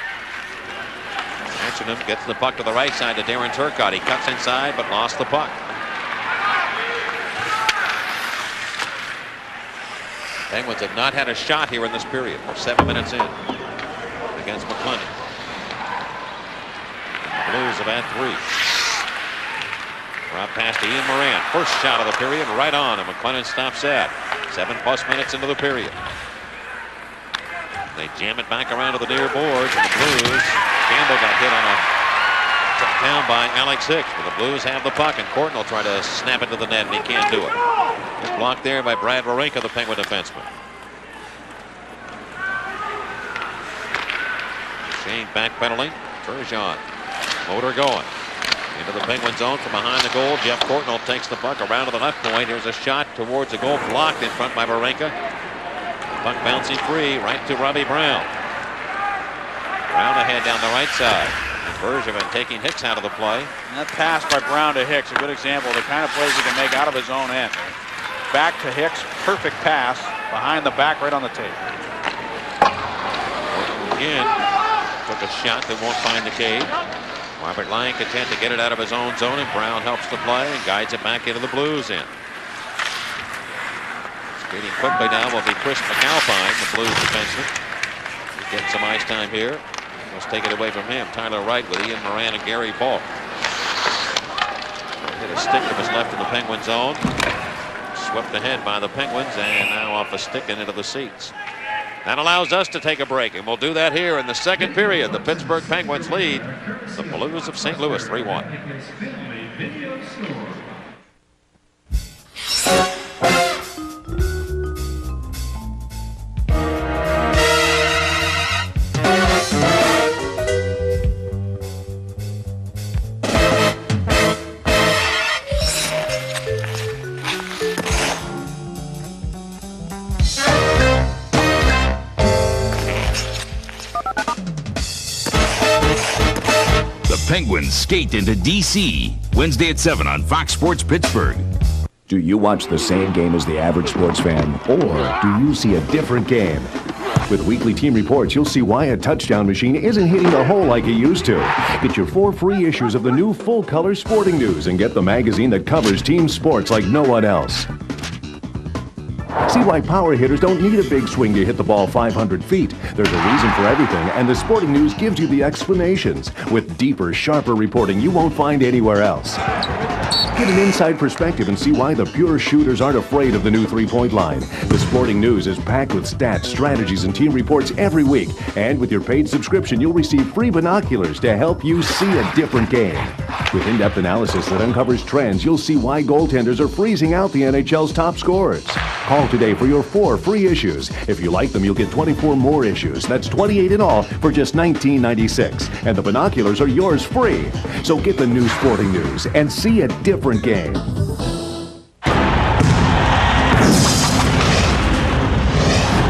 Ashton gets the puck to the right side to Darren Turcotte. He cuts inside but lost the puck. Penguins have not had a shot here in this period. We're 7 minutes in against McClellan. The Blues have had 3. Drop pass to Ian Moran. First shot of the period right on, and McClellan stops that. 7+ minutes into the period. They jam it back around to the near boards, and the Blues. Campbell got hit on a took down by Alex Hicks, but the Blues have the puck, and Corton will try to snap it to the net, and he can't do it. It's blocked there by Brad Wawrinka, the Penguin defenseman. Shane backpedaling. Turgeon. Motor going. Into the Penguin zone from behind the goal. Jeff Courtnall takes the puck around to the left point. Here's a shot towards the goal, blocked in front by Wawrinka. Puck bouncing free right to Robbie Brown. Brown ahead down the right side. And Bergevin taking Hicks out of the play. And that pass by Brown to Hicks, a good example of the kind of plays he can make out of his own end. Back to Hicks, perfect pass behind the back right on the tape. Again, took a shot that won't find the cage. Robert Lyon content to get it out of his own zone, and Brown helps the play and guides it back into the Blues end. Skating quickly now will be Chris McAlpine, the Blues defenseman. He's getting some ice time here. Let's take it away from him. Tyler Wright with Ian Moran and Gary Bulk. Hit a stick that was left in the Penguin zone. Swept ahead by the Penguins, and now off a stick and into the seats. That allows us to take a break, and we'll do that here in the second period. The Pittsburgh Penguins lead the Blues of St. Louis 3-1. Penguins skate into D.C. Wednesday at 7 on Fox Sports Pittsburgh. Do you watch the same game as the average sports fan, or do you see a different game? With weekly team reports, you'll see why a touchdown machine isn't hitting the hole like it used to. Get your 4 free issues of the new full-color Sporting News and get the magazine that covers team sports like no one else. See why power hitters don't need a big swing to hit the ball 500 feet. There's a reason for everything, and the Sporting News gives you the explanations with deeper, sharper reporting you won't find anywhere else. Get an inside perspective and see why the pure shooters aren't afraid of the new three-point line. The Sporting News is packed with stats, strategies, and team reports every week. And with your paid subscription, you'll receive free binoculars to help you see a different game. With in-depth analysis that uncovers trends, you'll see why goaltenders are freezing out the NHL's top scorers. Call today for your 4 free issues. If you like them, you'll get 24 more issues. That's 28 in all for just $19.96. And the binoculars are yours free. So get the new Sporting News and see a different game. The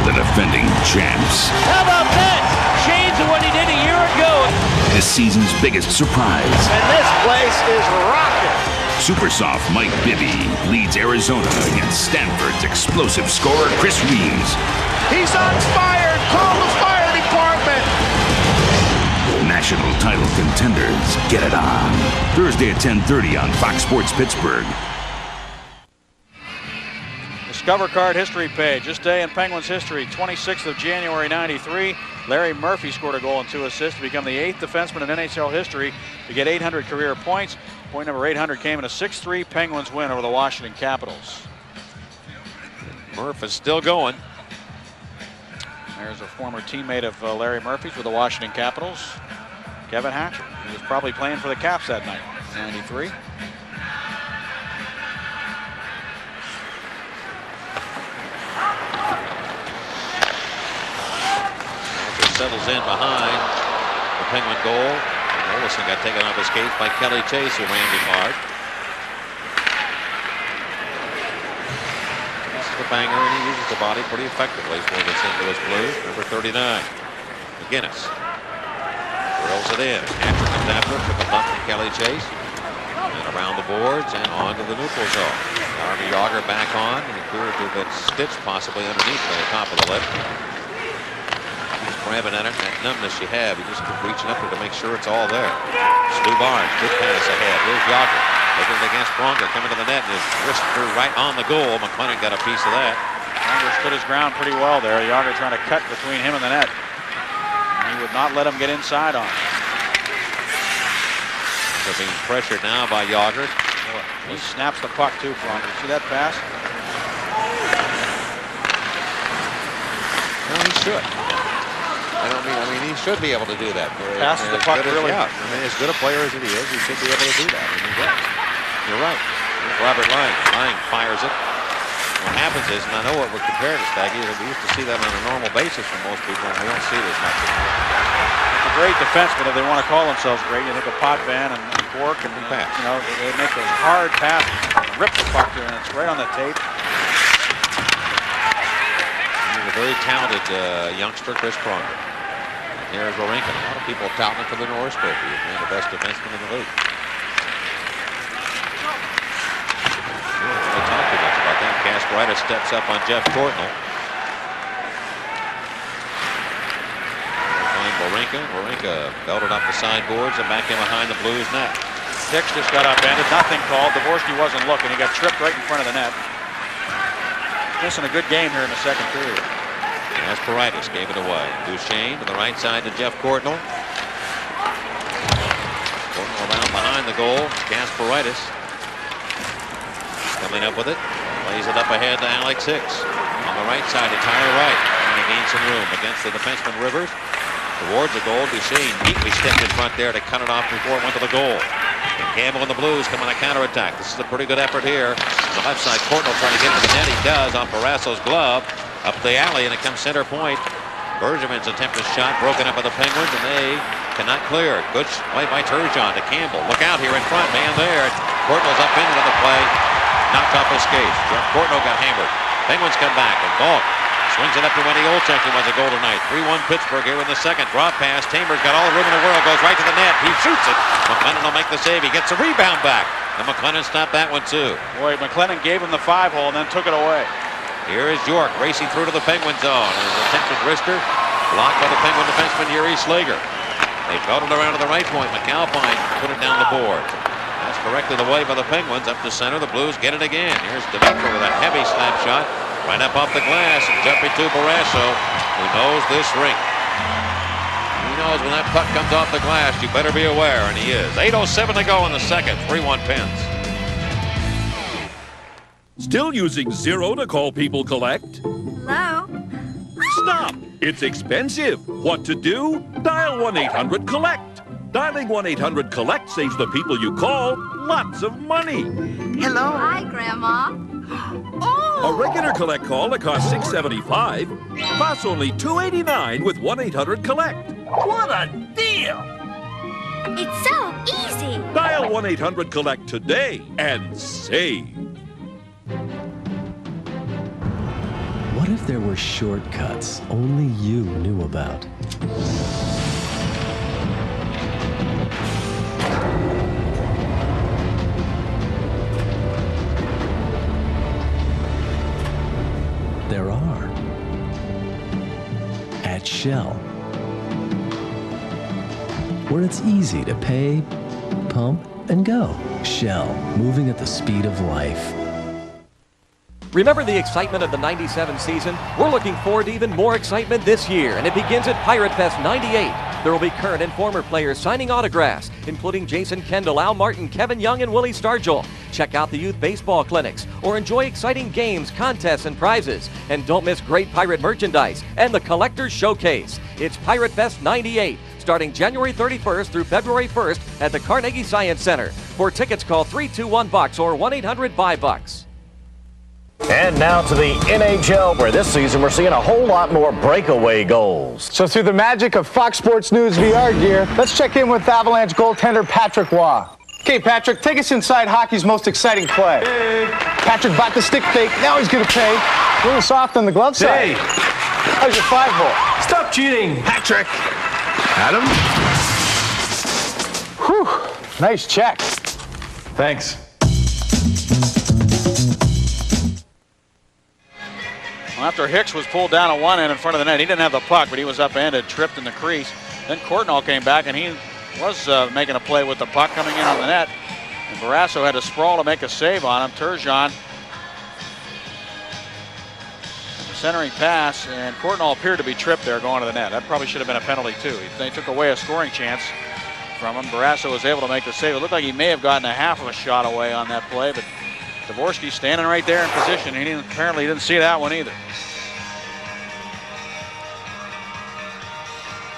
defending champs. How about that? Shades of what he did a year ago. This season's biggest surprise. And this place is rocking. Super soft Mike Bibby leads Arizona against Stanford's explosive scorer Chris Reeves. He's on fire. Call the fire department. National title contenders get it on. Thursday at 10:30 on Fox Sports Pittsburgh. Discover Card history page. This day in Penguins history, 26th of January 93. Larry Murphy scored a goal and 2 assists to become the 8th defenseman in NHL history to get 800 career points. Point number 800 came in a 6-3 Penguins win over the Washington Capitals. Murph is still going. There's a former teammate of Larry Murphy's with the Washington Capitals, Kevin Hatcher. He was probably playing for the Caps that night, 93. Settles in behind the Penguin goal. And Olsen got taken off his skates by Kelly Chase, who rammed him hard. This is the banger, and he uses the body pretty effectively for the St. Louis Blues. Number 39, McGinnis. Drills it in. Hatcher comes after it, took a bump from Kelly Chase. And around the boards and onto the neutral zone. Jaromir Jagr back on. He appeared to have been stitched possibly underneath the top of the lip. He's grabbing at it, that numbness you have. You just keep reaching up there to make sure it's all there. Stu Barnes, good pass ahead. Here's Jagr. Taking it against Pronger, coming to the net, and his wrist threw right on the goal. McLennan got a piece of that. Pronger stood his ground pretty well there. Jagr trying to cut between him and the net. He would not let him get inside on him. They're being pressured now by Jagr. He snaps the puck too, Pronger. See that pass? Well, he should. I mean, he should be able to do that. Passes the puck really. Yeah, I mean, as good a player as he should be able to do that. I mean, you're right. Here's Robert Lang. Lang fires it. What happens is, and I know what we're comparing to, Staggy, that we used to see that on a normal basis from most people, and we don't see it as much. It's a great defenseman if they want to call themselves great. You think of Potvin and Bork, and you know they make those hard passes, rip the puck there, and it's right on the tape. He's a very talented youngster, Chris Pronger. Here's Warinka. A lot of people touting him for the Norris Trophy. He's one of the best defensemen in the league. We talked too much about that. Kasparaitis steps up on Jeff Courtnall. Find Warinka. Warinka belted up the sideboards and back in behind the Blues net. Hicks just got upended. Nothing called. Dvorsky wasn't looking. He got tripped right in front of the net. Missing a good game here in the second period. Kasparaitis gave it away. Duchesne to the right side to Jeff Courtnall. Courtnall around behind the goal. Kasparaitis coming up with it. Plays it up ahead to Alex Hicks. On the right side to Tyler Wright. Trying to gain some room against the defenseman Rivers. Towards the goal. Duchesne neatly stepped in front there to cut it off before it went to the goal. And Campbell and the Blues come on a counterattack. This is a pretty good effort here. On the left side, Courtnall trying to get to the net. He does on Barrasso's glove. Up the alley, and it comes center point. Bergevin's attempted shot broken up by the Penguins, and they cannot clear it. Good play by Turgeon to Campbell. Look out here in front, man there. Courtnall's up into the play. Knocked off his skates. Jeff Courtnall got hammered. Penguins come back, and Balk swings it up to Wendy Olczyk, who has a goal tonight. 3-1 Pittsburgh here in the second. Drop pass. Tamer's got all the room in the world. Goes right to the net. He shoots it. McLennan will make the save. He gets a rebound back. And McLennan stopped that one, too. Boy, McLennan gave him the 5-hole and then took it away. Here is York racing through to the Penguin zone. His attempted wrister blocked by the Penguin defenseman Yuri Slager. They belted around to the right point. McAlpine put it down the board. That's corrected away by the Penguins. Up to center. The Blues get it again. Here's Dimitra with a heavy slap shot. Right up off the glass. And jumping to Barrasso, who knows this rink. He knows when that puck comes off the glass, you better be aware, and he is. 8:07 to go in the second. 3-1 Pens. Still using Zero to call people collect? Hello? Stop! It's expensive. What to do? Dial 1-800-COLLECT. Dialing 1-800-COLLECT saves the people you call lots of money. Hello? Hi, Grandma. A regular collect call that costs $6.75 costs only $2.89 with 1-800-COLLECT. What a deal! It's so easy. Dial 1-800-COLLECT today and save. What if there were shortcuts only you knew about? There are. At Shell. Where it's easy to pay, pump, and go. Shell, moving at the speed of life. Remember the excitement of the '97 season? We're looking forward to even more excitement this year, and it begins at Pirate Fest '98. There will be current and former players signing autographs, including Jason Kendall, Al Martin, Kevin Young, and Willie Stargell. Check out the youth baseball clinics, or enjoy exciting games, contests, and prizes. And don't miss great Pirate merchandise and the Collector's Showcase. It's Pirate Fest '98, starting January 31st through February 1st at the Carnegie Science Center. For tickets, call 321-BUCKS or 1-800-BUY-BUCKS. And now to the NHL, where this season we're seeing a whole lot more breakaway goals. So through the magic of Fox Sports News VR gear, let's check in with Avalanche goaltender Patrick Waugh. Okay, Patrick, take us inside hockey's most exciting play. Hey. Patrick bought the stick fake, now he's gonna pay. A little soft on the glove side. Hey. How's your 5-hole? Stop cheating. Patrick. Adam. Whew, nice check. Thanks. Well, after Hicks was pulled down at one end in front of the net, he didn't have the puck, but he was upended, tripped in the crease. Then Courtnall came back, and he was making a play with the puck coming in on the net. And Barrasso had to sprawl to make a save on him. Turgeon, centering pass, and Courtnall appeared to be tripped there going to the net. That probably should have been a penalty, too. They took away a scoring chance from him. Barrasso was able to make the save. It looked like he may have gotten a half of a shot away on that play, but Dvorsky standing right there in position. He apparently didn't see that one either.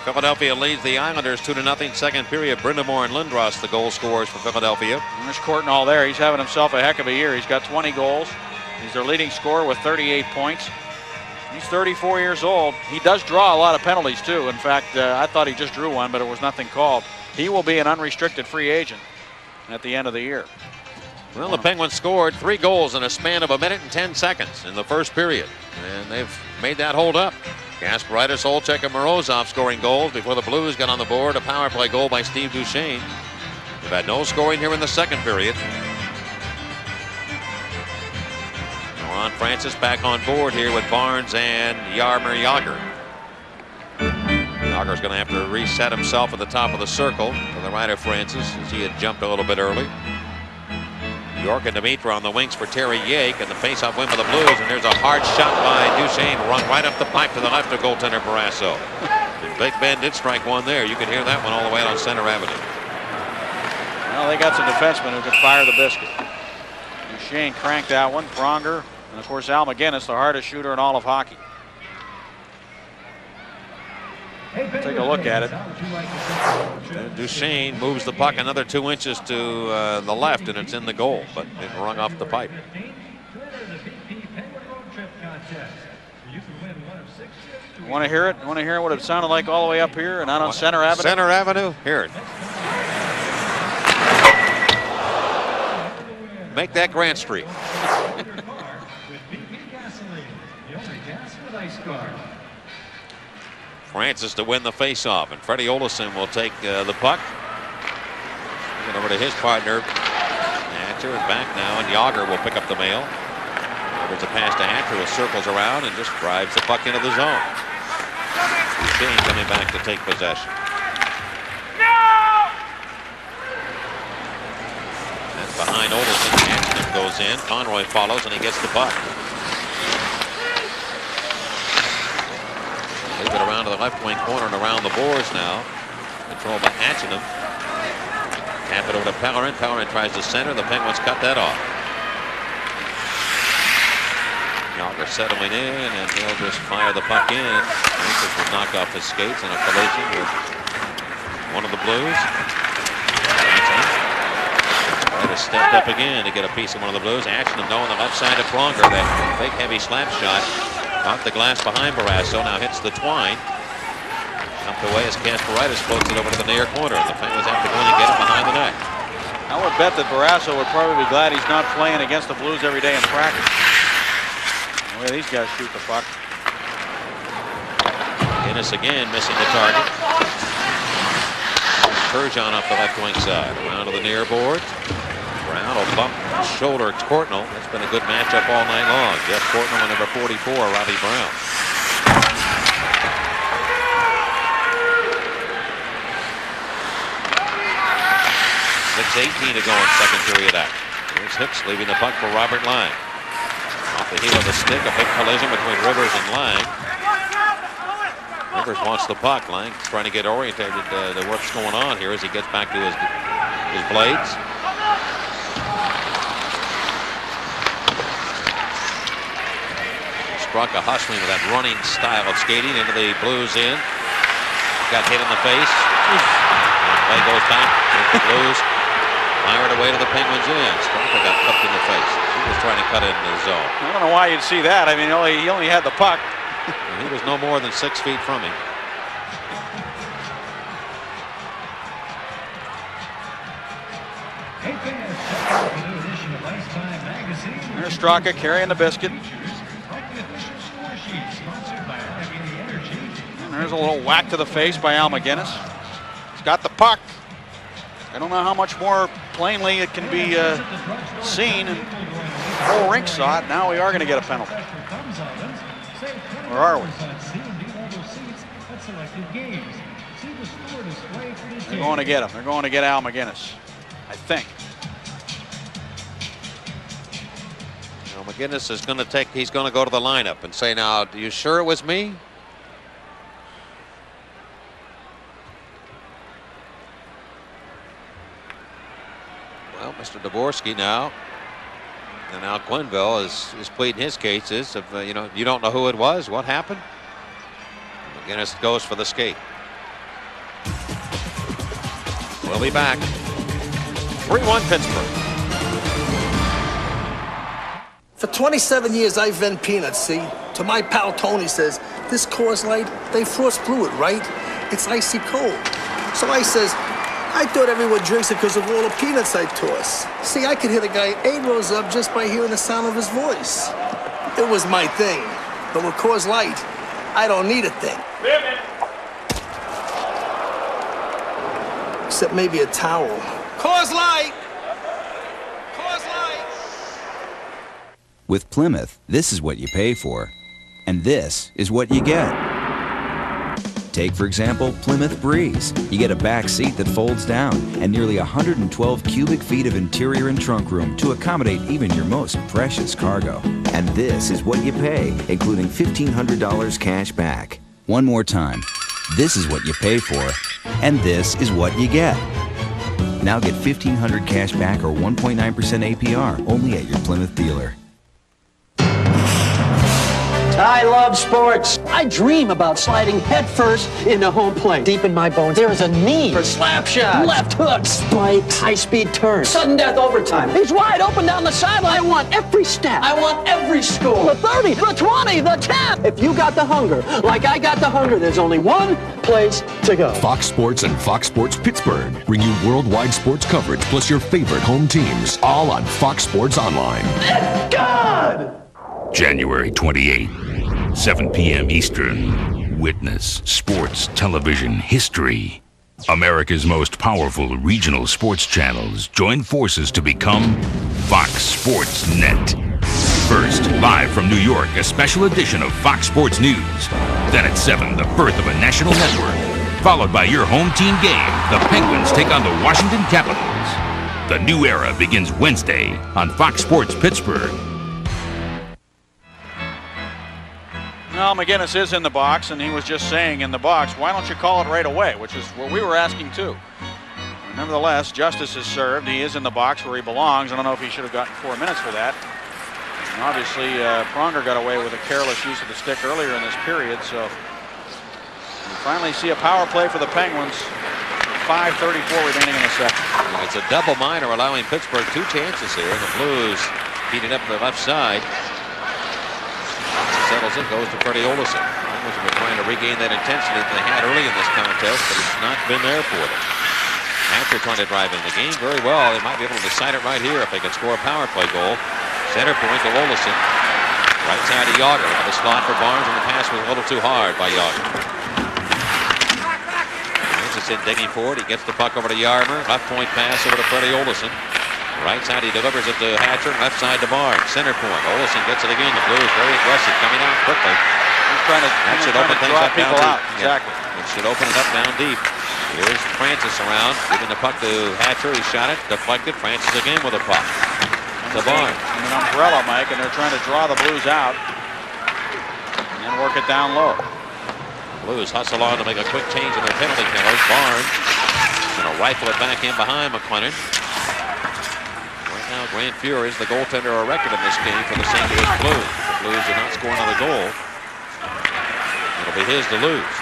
Philadelphia leads the Islanders 2-0 second period. Brindamore and Lindros the goal scorers for Philadelphia. And there's Courtnall there. He's having himself a heck of a year. He's got 20 goals. He's their leading scorer with 38 points. He's 34 years old. He does draw a lot of penalties too. In fact, I thought he just drew one, but it was nothing called. He will be an unrestricted free agent at the end of the year. Well, the Penguins scored 3 goals in a span of 1 minute and 10 seconds in the first period, and they've made that hold up. Kasparaitis, Olczyk, and Morozov scoring goals before the Blues got on the board. A power play goal by Steve Duchesne. We've had no scoring here in the second period. Ron Francis back on board here with Barnes and Jaromir Jagr. Jagger's going to have to reset himself at the top of the circle to the right of Francis as he had jumped a little bit early. York and Dimitra on the wings for Terry Yake, and the face-off win for the Blues, and there's a hard shot by Duchesne, run right up the pipe to the left of goaltender Barrasso. And Big Ben did strike one there. You can hear that one all the way out on Center Avenue. Well, they got some defensemen who can fire the biscuit. Duchesne cranked that one. Pronger, and of course Al McGinnis, the hardest shooter in all of hockey. Take a look at it. Duchesne moves the puck another 2 inches to the left, and it's in the goal, but it rung off the pipe. You want to hear it? You want to hear what it sounded like all the way up here and out on Center Avenue? Center Avenue? Hear it. Make that Grant Street. Francis to win the faceoff, and Freddie Olesen will take the puck. Get over to his partner, Hatcher, and back now, and Jagr will pick up the mail. There's a pass to Hatcher, who circles around and just drives the puck into the zone. Duchesne coming back to take possession. And behind Olesen, Hatcher goes in. Conroy follows, and he gets the puck. Leave it around to the left wing corner and around the boards now. Controlled by Hatchingham. Tap it over to Pellerin. Pellerin tries to center. The Penguins cut that off. Jagr settling in, and he'll just fire the puck in. Francis was knocked off his skates in a collision with one of the Blues. Hatchingham stepped up again to get a piece of one of the Blues. Hatchingham though on the left side of Pronger. That big heavy slap shot. Off the glass behind Barrasso, now hits the twine. Dumped away as Kasparaitis floats it over to the near corner. The Penguins have to go in and get it behind the net. I would bet that Barrasso would probably be glad he's not playing against the Blues every day in practice. The way these guys shoot the puck. Guinness again missing the target. Turgeon up the left wing side. Around to the near board. Brown will bump shoulder Courtnall. That's been a good matchup all night long. Jeff Courtnall and number 44, Robbie Brown. 6:18 to go in second period act. Here's Hicks leaving the puck for Robert Lang. Off the heel of the stick, a big collision between Rivers and Lang. Rivers wants the puck. Lang's trying to get oriented to what's going on here as he gets back to his blades. Struck a hustling with that running style of skating into the Blues in. Got hit in the face. And play goes back. The Blues fired away to the Penguins in. Strucker got cupped in the face. He was trying to cut into the zone. I don't know why you'd see that. I mean, he only had the puck. He was no more than 6 feet from him. There's Straka carrying the biscuit. And there's a little whack to the face by Al McGinnis. He's got the puck. I don't know how much more plainly it can be seen, and the whole rink saw it. Now we are going to get a penalty. Or are we? They're going to get him. They're going to get Al McGinnis, I think. Now McGinnis is going to he's going to go to the lineup and say, now, are you sure it was me? Well, Mr. Dvorsky now, and now Quenneville is pleading his cases of, you know, you don't know who it was, what happened? McGinnis goes for the skate. We'll be back. 3-1 Pittsburgh. For 27 years, I've vended peanuts, see? To my pal Tony says, this Coors Light, they frost brew it, right? It's icy cold. So I says, I thought everyone drinks it because of all the peanuts I toss. See, I could hit a guy 8 rows up just by hearing the sound of his voice. It was my thing. But with Coors Light, I don't need a thing. Except maybe a towel. Coors Light! Coors Light! With Plymouth, this is what you pay for, and this is what you get. Take, for example, Plymouth Breeze. You get a back seat that folds down and nearly 112 cubic feet of interior and trunk room to accommodate even your most precious cargo. And this is what you pay, including $1,500 cash back. One more time. This is what you pay for, and this is what you get. Now get $1,500 cash back or 1.9% APR only at your Plymouth dealer. I love sports. I dream about sliding headfirst into home plate. Deep in my bones, there is a need for slap shots, left hooks, spikes, high-speed turns, sudden death overtime. He's wide open down the sideline. I want every step. I want every score. The 30, the 20, the 10. If you got the hunger, like I got the hunger, there's only one place to go. Fox Sports and Fox Sports Pittsburgh bring you worldwide sports coverage plus your favorite home teams, all on Fox Sports Online. It's good! January 28, 7 p.m. Eastern. Witness sports television history. America's most powerful regional sports channels join forces to become Fox Sports Net. First, live from New York, a special edition of Fox Sports News. Then at 7, the birth of a national network. Followed by your home team game. The Penguins take on the Washington Capitals. The new era begins Wednesday on Fox Sports Pittsburgh. Well, McGinnis is in the box, and he was just saying in the box, why don't you call it right away, which is what we were asking too. Nevertheless, justice is served. He is in the box where he belongs. I don't know if he should have gotten 4 minutes for that. And obviously, Pronger got away with a careless use of the stick earlier in this period, so we finally see a power play for the Penguins. 5:34 remaining in the second. It's a double minor, allowing Pittsburgh 2 chances here. The Blues heated up the left side. Settles it, goes to Freddie Olesen. Penguins have been trying to regain that intensity that they had early in this contest, but it's not been there for them. After trying to drive in the game very well, they might be able to decide it right here if they can score a power play goal. Center point to Olesen. Right side to Jagr. The slot for Barnes, and the pass was a little too hard by Jagr. It's in digging forward. He gets the puck over to Jaromir. Left point pass over to Freddie Olesen. Right side, he delivers it to Hatcher. Left side to Barnes. Center point. Olesen gets it again. The Blues very aggressive, coming out quickly. He's trying to, that should open things up down deep. Exactly. Yeah, it should open it up down deep. Here's Francis around, giving the puck to Hatcher. He shot it, deflected. Francis again with a puck. To Barnes. An umbrella, Mike, and they're trying to draw the Blues out and then work it down low. Blues hustle on to make a quick change in their penalty killers. Barnes going to rifle it back in behind McLennan. Now, Grant Fuhr is the goaltender on record in this game for the St. Louis Blues. The Blues did not score another goal. It'll be his to lose.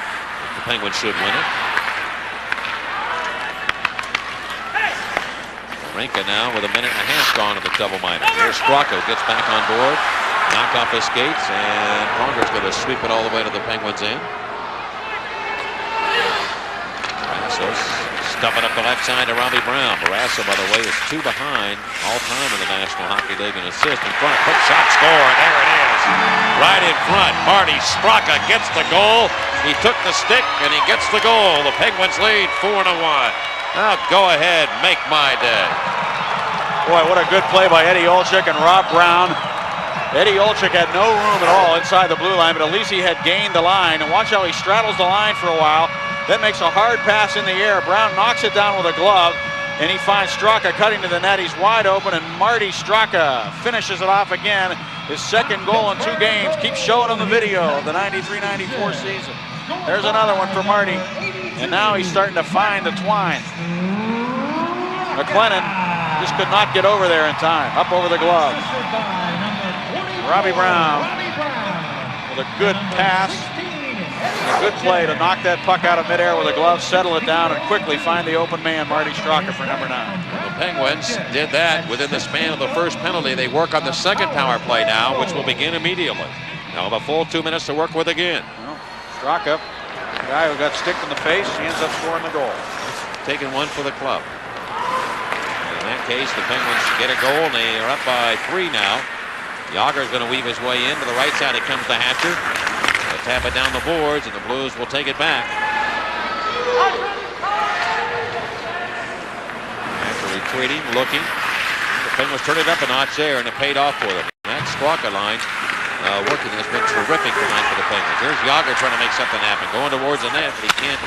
The Penguins should win it. Rinka now with a minute and a half gone in the double minor. Here's Straka, gets back on board, knocked off his skates, and Pronger's going to sweep it all the way to the Penguins' end. Stuffing up the left side to Robbie Brown. Barrasso, by the way, is 2 behind all time in the National Hockey League in assists. In front, quick shot, score, and there it is. Right in front, Marty Straka gets the goal. He took the stick, and he gets the goal. The Penguins lead 4-1. Now go ahead, make my day. Boy, what a good play by Eddie Olczyk and Rob Brown. Eddie Olczyk had no room at all inside the blue line, but at least he had gained the line. And watch how he straddles the line for a while, then makes a hard pass in the air. Brown knocks it down with a glove, and he finds Straka cutting to the net. He's wide open, and Marty Straka finishes it off again. His second goal in 2 games. Keep showing him the video of the 93-94 season. There's another one for Marty. And now he's starting to find the twine. McLennan just could not get over there in time. Up over the glove. Robbie Brown with a good pass. A good play to knock that puck out of midair with a glove, settle it down, and quickly find the open man, Marty Straka, for number 9. The Penguins did that within the span of the first penalty. They work on the second power play now, which will begin immediately. Now the full 2 minutes to work with again. Well, Straka, the guy who got sticked in the face, he ends up scoring the goal. Taking one for the club. In that case, the Penguins get a goal, and they are up by 3 now. Jagr is going to weave his way in. To the right side, it comes to Hatcher. They'll tap it down the boards, and the Blues will take it back. After retreating, looking, the Penguins turn it up a notch there, and it paid off for them. That Straka line working has been terrific tonight for the Penguins. Here's Jagr trying to make something happen, going towards the net, but he can't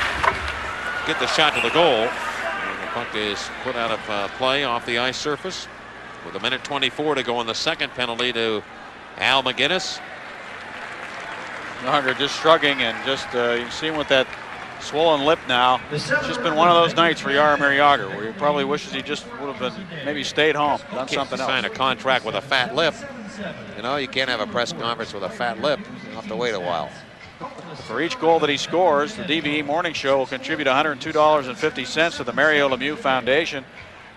get the shot to the goal. And the puck is put out of play off the ice surface with 1:24 to go on the second penalty to Al McGinnis. Jagr just shrugging, and just you can see him with that swollen lip now. It's just been one of those nights for Jaromir Jagr where he probably wishes he just would have been maybe stayed home, done something else. Sign a contract with a fat lip. You know, you can't have a press conference with a fat lip. You have to wait a while. For each goal that he scores, the DVE Morning Show will contribute $102.50 to the Mario Lemieux Foundation,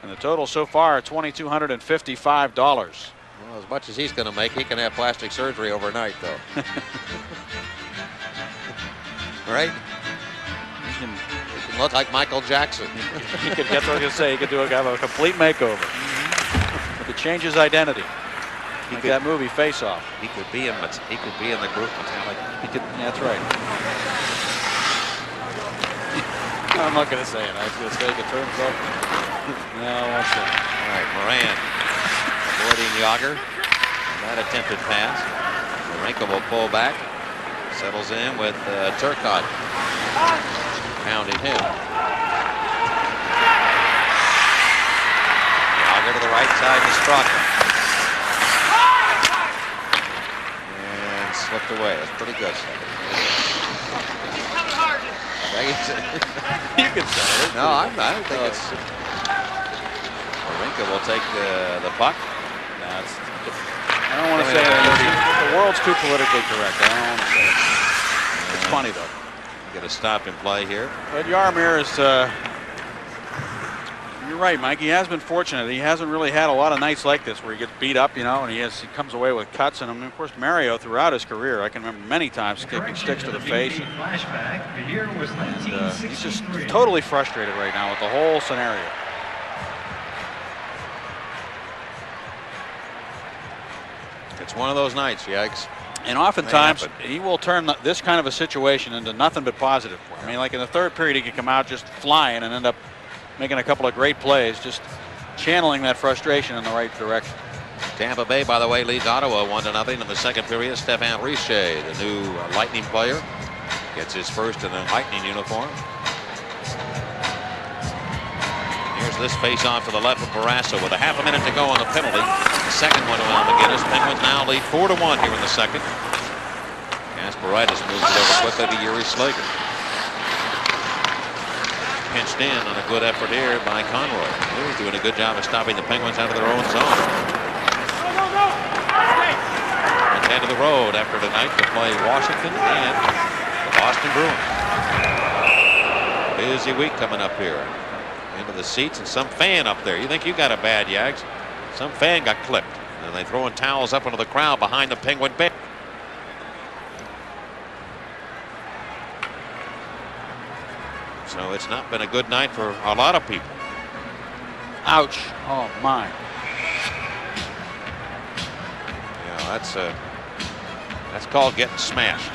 and the total so far $2,255. Well, as much as he's going to make, he can have plastic surgery overnight, though. Right? He can look like Michael Jackson. He could, that's what I was going to say. He could have a complete makeover. He could change his identity. Like that movie Face Off. He could be in the group Metallica. That's right. I'm not going to say it. I was going to say he could turn himself. No, I won't say it. All right, Moran avoiding Jagr. That attempted pass. Marenko will pull back. Settles in with Turcotte. Pounding him. Jagr to the right side to Straka. And slipped away. That's pretty good. You can say it. No, I don't think it's... Marenko will take the puck. I don't want to say it. The world's too politically correct. I don't want to say it. It's funny, though. Get a stop in play here. But Jaromir is... you're right, Mike. He has been fortunate. He hasn't really had a lot of nights like this where he gets beat up, you know, and he comes away with cuts. And I mean, of course, Mario, throughout his career, I can remember many times taking sticks to the face. And, he's just totally frustrated right now with the whole scenario. It's one of those nights, Yags. And oftentimes, he will turn this kind of a situation into nothing but positive for him. I mean, like in the third period, he could come out just flying and end up making a couple of great plays, just channeling that frustration in the right direction. Tampa Bay, by the way, leads Ottawa 1-0 in the second period. Stéphane Richer, the new Lightning player, gets his first in a Lightning uniform. Here's this face-off to the left of Barrasso with a half a minute to go on the penalty. The second one to Al McGinnis. Penguins now lead 4-1 here in the second. Kasparaitis moves it over quickly to Yuri Slager. Pinched in on a good effort here by Conroy. He's doing a good job of stopping the Penguins out of their own zone. And head to the road after tonight to play Washington and the Boston Bruins. Busy week coming up here. Into the seats and some fan up there. You think you got a bad, Yags? Some fan got clipped. And they throwing towels up into the crowd behind the Penguin bench. So it's not been a good night for a lot of people. Ouch. Oh, my. Yeah, that's called getting smashed.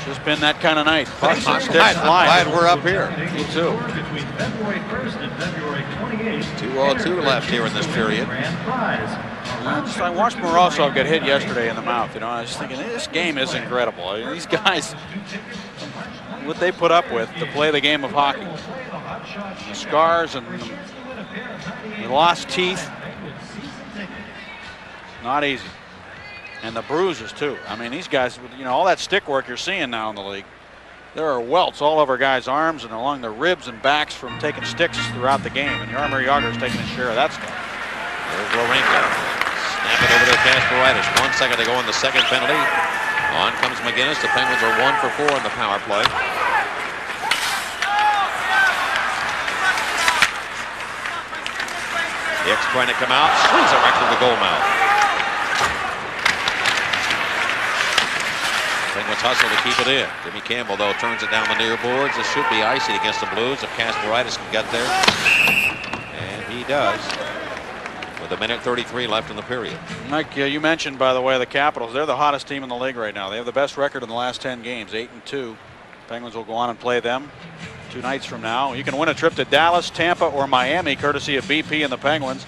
It's just been that kind of night. Pucks and sticks I'm flying. glad we're up here. Me too. Between February 1st and February 28th. 2:02 left here in this period. I watched Morozov get hit yesterday in the mouth. You know, I was thinking this game is incredible. I mean, these guys, what they put up with to play the game of hockey. The scars and the lost teeth. Not easy. And the bruises too. I mean, these guys, you know, all that stick work you're seeing now in the league. There are welts all over guys' arms and along their ribs and backs from taking sticks throughout the game. And Jaromir Jagr is taking his share of that stuff. There's Lorenko. Snap it over to Kasparaitis. 1 second to go in the second penalty. On comes McGinnis. The Penguins are 1 for 4 in the power play. Hicks trying to come out. Swings it right to the goal mouth. Penguins hustle to keep it in. Jimmy Campbell, though, turns it down the near boards. This should be icy against the Blues if Kasparaitis can get there. And he does. With 1:33 left in the period. Mike, you mentioned, by the way, the Capitals. They're the hottest team in the league right now. They have the best record in the last 10 games, 8-2. Penguins will go on and play them 2 nights from now. You can win a trip to Dallas, Tampa, or Miami, courtesy of BP and the Penguins.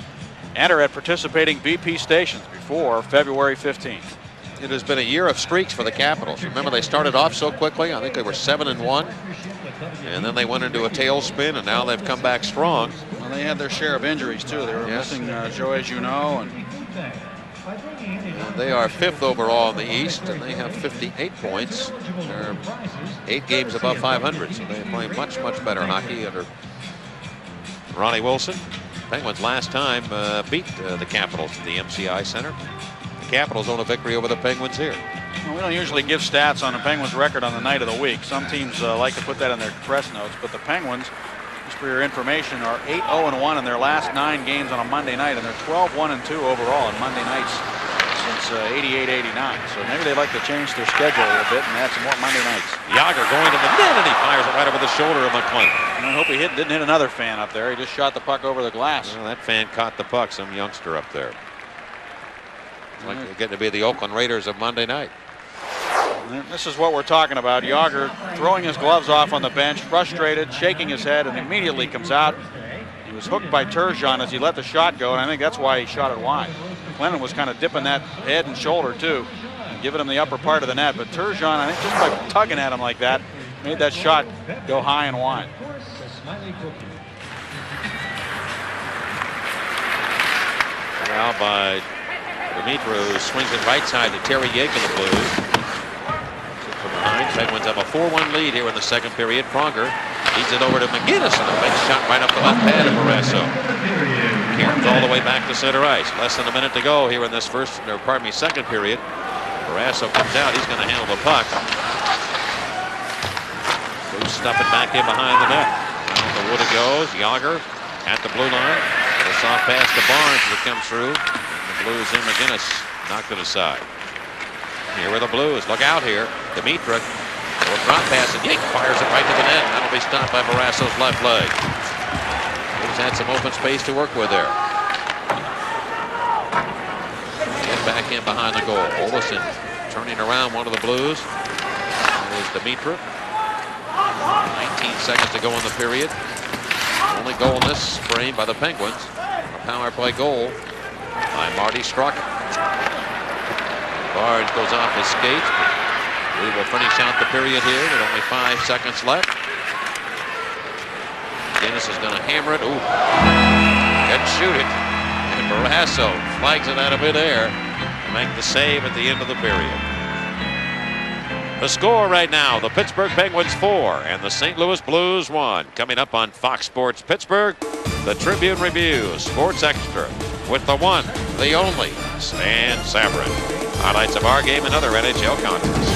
Enter at participating BP stations before February 15th. It has been a year of streaks for the Capitals. Remember, they started off so quickly. I think they were 7-1. And then they went into a tailspin, and now they've come back strong. Well, they had their share of injuries, too. They were missing Joe Juneau. And they are 5th overall in the East, and they have 58 points. They're 8 games above 500, so they play much, much better hockey under Ronnie Wilson. Penguins last time beat the Capitals at the MCI Center. The Capitals own a victory over the Penguins here. Well, we don't usually give stats on the Penguins' record on the night of the week. Some teams like to put that in their press notes, but the Penguins, just for your information, are 8-0-1 in their last 9 games on a Monday night, and they're 12-1-2 overall on Monday nights since 88-89. So maybe they like to change their schedule a little bit and add some more Monday nights. Jagr going to the net, and he fires it right over the shoulder of McClellan. And I hope he didn't hit another fan up there. He just shot the puck over the glass. Well, that fan caught the puck, some youngster up there. It's like they're getting to be the Oakland Raiders of Monday night. This is what we're talking about. Jagr throwing his gloves off on the bench, frustrated, shaking his head, and immediately comes out. He was hooked by Turgeon as he let the shot go, and I think that's why he shot it wide. Clennon was kind of dipping that head and shoulder, too, and giving him the upper part of the net. But Turgeon, I think just by tugging at him like that, made that shot go high and wide. Now by Dimitru, who swings it right side to Terry Yake of the Blues. From behind, Penguins have a 4-1 lead here in the second period. Pronger feeds it over to McGinnis, and a big shot right up the left pad of Barrasso. Cairns all the way back to center ice. Less than a minute to go here in this second period. Barrasso comes out. He's going to handle the puck. Blues stuff it back in behind the net. Down the wood it goes. Jagr at the blue line. A soft pass to Barnes as it comes through. Blues in. McGinnis knocked it aside. Here are the Blues. Look out here. Dimitri. Little drop pass, and Yake fires it right to the net. That'll be stopped by Barrasso's left leg. Blues had some open space to work with there. Get back in behind the goal. Olesen turning around one of the Blues. There's Dimitri. 19 seconds to go in the period. Only goal in this frame by the Penguins. A power play goal by Marty Straka. Barge goes off his skate. We will finish out the period here with only 5 seconds left. Dennis is going to hammer it. Ooh. Couldn't shoot it. And Barrasso flags it out of midair to make the save at the end of the period. The score right now, the Pittsburgh Penguins 4 and the St. Louis Blues 1. Coming up on Fox Sports Pittsburgh, the Tribune Review, Sports Extra, with the one, the only, Stan Savran. Highlights of our game and other NHL contests.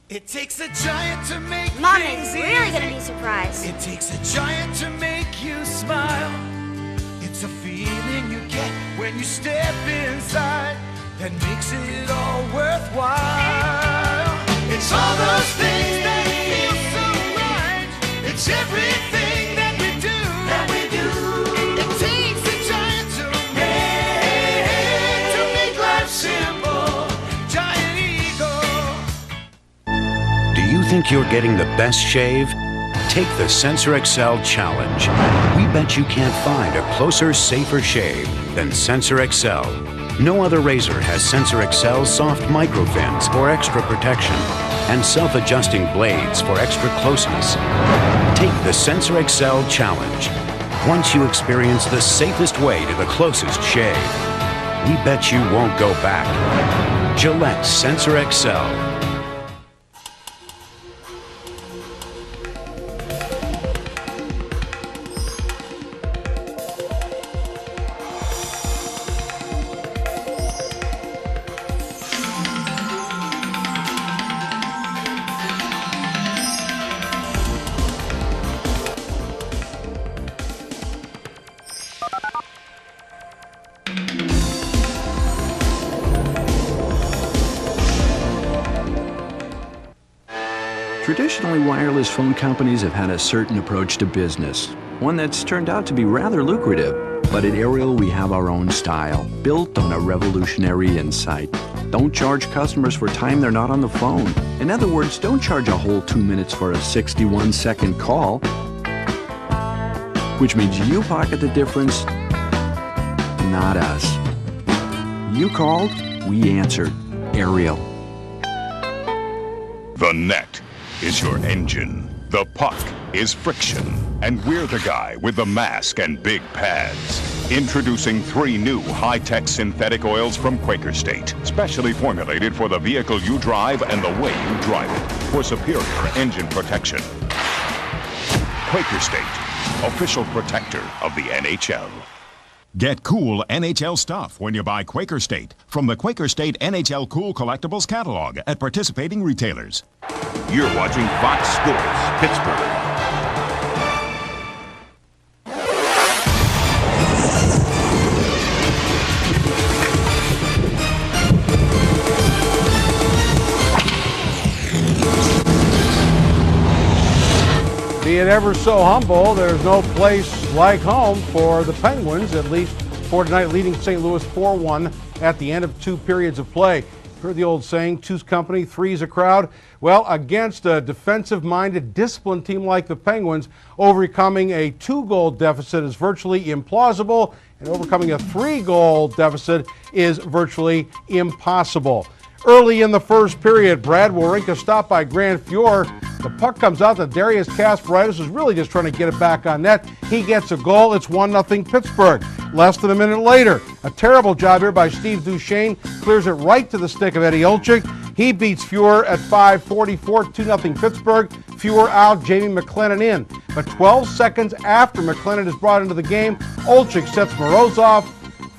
It takes a giant to make Mom things is really easy. gonna be surprised. It takes a giant to make you smile. It's a feeling you get when you step inside that makes it all worthwhile. It's all those things that feel so right. It's everything that we do. It takes a giant to make life simple. Giant Eagle. think you're getting the best shave? Take the Sensor XL Challenge. We bet you can't find a closer, safer shave than Sensor XL. No other razor has Sensor XL soft microfins for extra protection and self-adjusting blades for extra closeness. Take the Sensor XL Challenge. Once you experience the safest way to the closest shave, we bet you won't go back. Gillette Sensor XL. Traditionally, wireless phone companies have had a certain approach to business, one that's turned out to be rather lucrative. But at Ariel, we have our own style, built on a revolutionary insight. Don't charge customers for time they're not on the phone. In other words, don't charge a whole 2 minutes for a 61-second call, which means you pocket the difference, not us. You called, we answered. Ariel. The net is your engine. The puck is friction. And we're the guy with the mask and big pads. Introducing 3 new high-tech synthetic oils from Quaker State. Specially formulated for the vehicle you drive and the way you drive it. For superior engine protection. Quaker State, official protector of the NHL. Get cool NHL stuff when you buy Quaker State from the Quaker State NHL Cool Collectibles catalog at participating retailers. You're watching Fox Sports Pittsburgh. Be it ever so humble, there's no place like home for the Penguins, at least for tonight, leading St. Louis 4-1 at the end of 2 periods of play. Heard the old saying, two's company, three's a crowd. Well, against a defensive-minded, disciplined team like the Penguins, overcoming a 2-goal deficit is virtually implausible, and overcoming a 3-goal deficit is virtually impossible. Early in the first period, Brad Wawrinka stopped by Grant Fuhr. The puck comes out to Darius Kasparaitis, who's really just trying to get it back on net. He gets a goal. It's 1-0 Pittsburgh. Less than a minute later, a terrible job here by Steve Duchesne. Clears it right to the stick of Eddie Olczyk. He beats Fuhr at 5:44, 2-0 Pittsburgh. Fuhr out, Jamie McLennan in. But 12 seconds after McLennan is brought into the game, Olczyk sets Morozov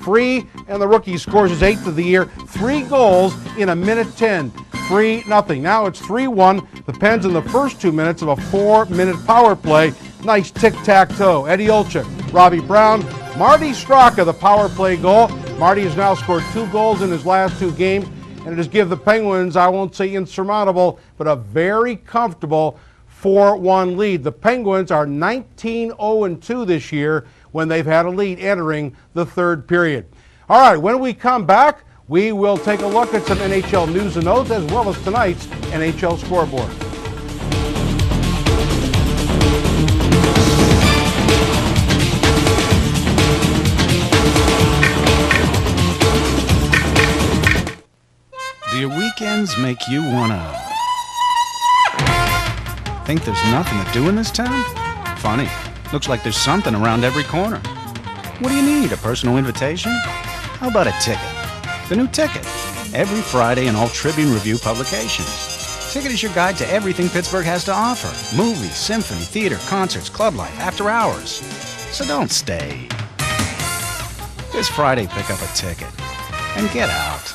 free, and the rookie scores his 8th of the year. 3 goals in a minute 10. 3-0. Now it's 3-1. The Pens in the first 2 minutes of a 4-minute power play. Nice tic-tac-toe. Eddie Olczyk, Robbie Brown, Marty Straka, the power play goal. Marty has now scored 2 goals in his last 2 games, and it has given the Penguins, I won't say insurmountable, but a very comfortable 4-1 lead. The Penguins are 19-0-2 this year when they've had a lead entering the 3rd period. All right, when we come back, we will take a look at some NHL news and notes as well as tonight's NHL scoreboard. Do your weekends make you wanna think there's nothing to do in this town? Funny. Looks like there's something around every corner. What do you need? A personal invitation? How about a ticket? The new Ticket. Every Friday in all Tribune Review publications. Ticket is your guide to everything Pittsburgh has to offer. Movies, symphony, theater, concerts, club life, after hours. So don't stay. This Friday, pick up a ticket and get out.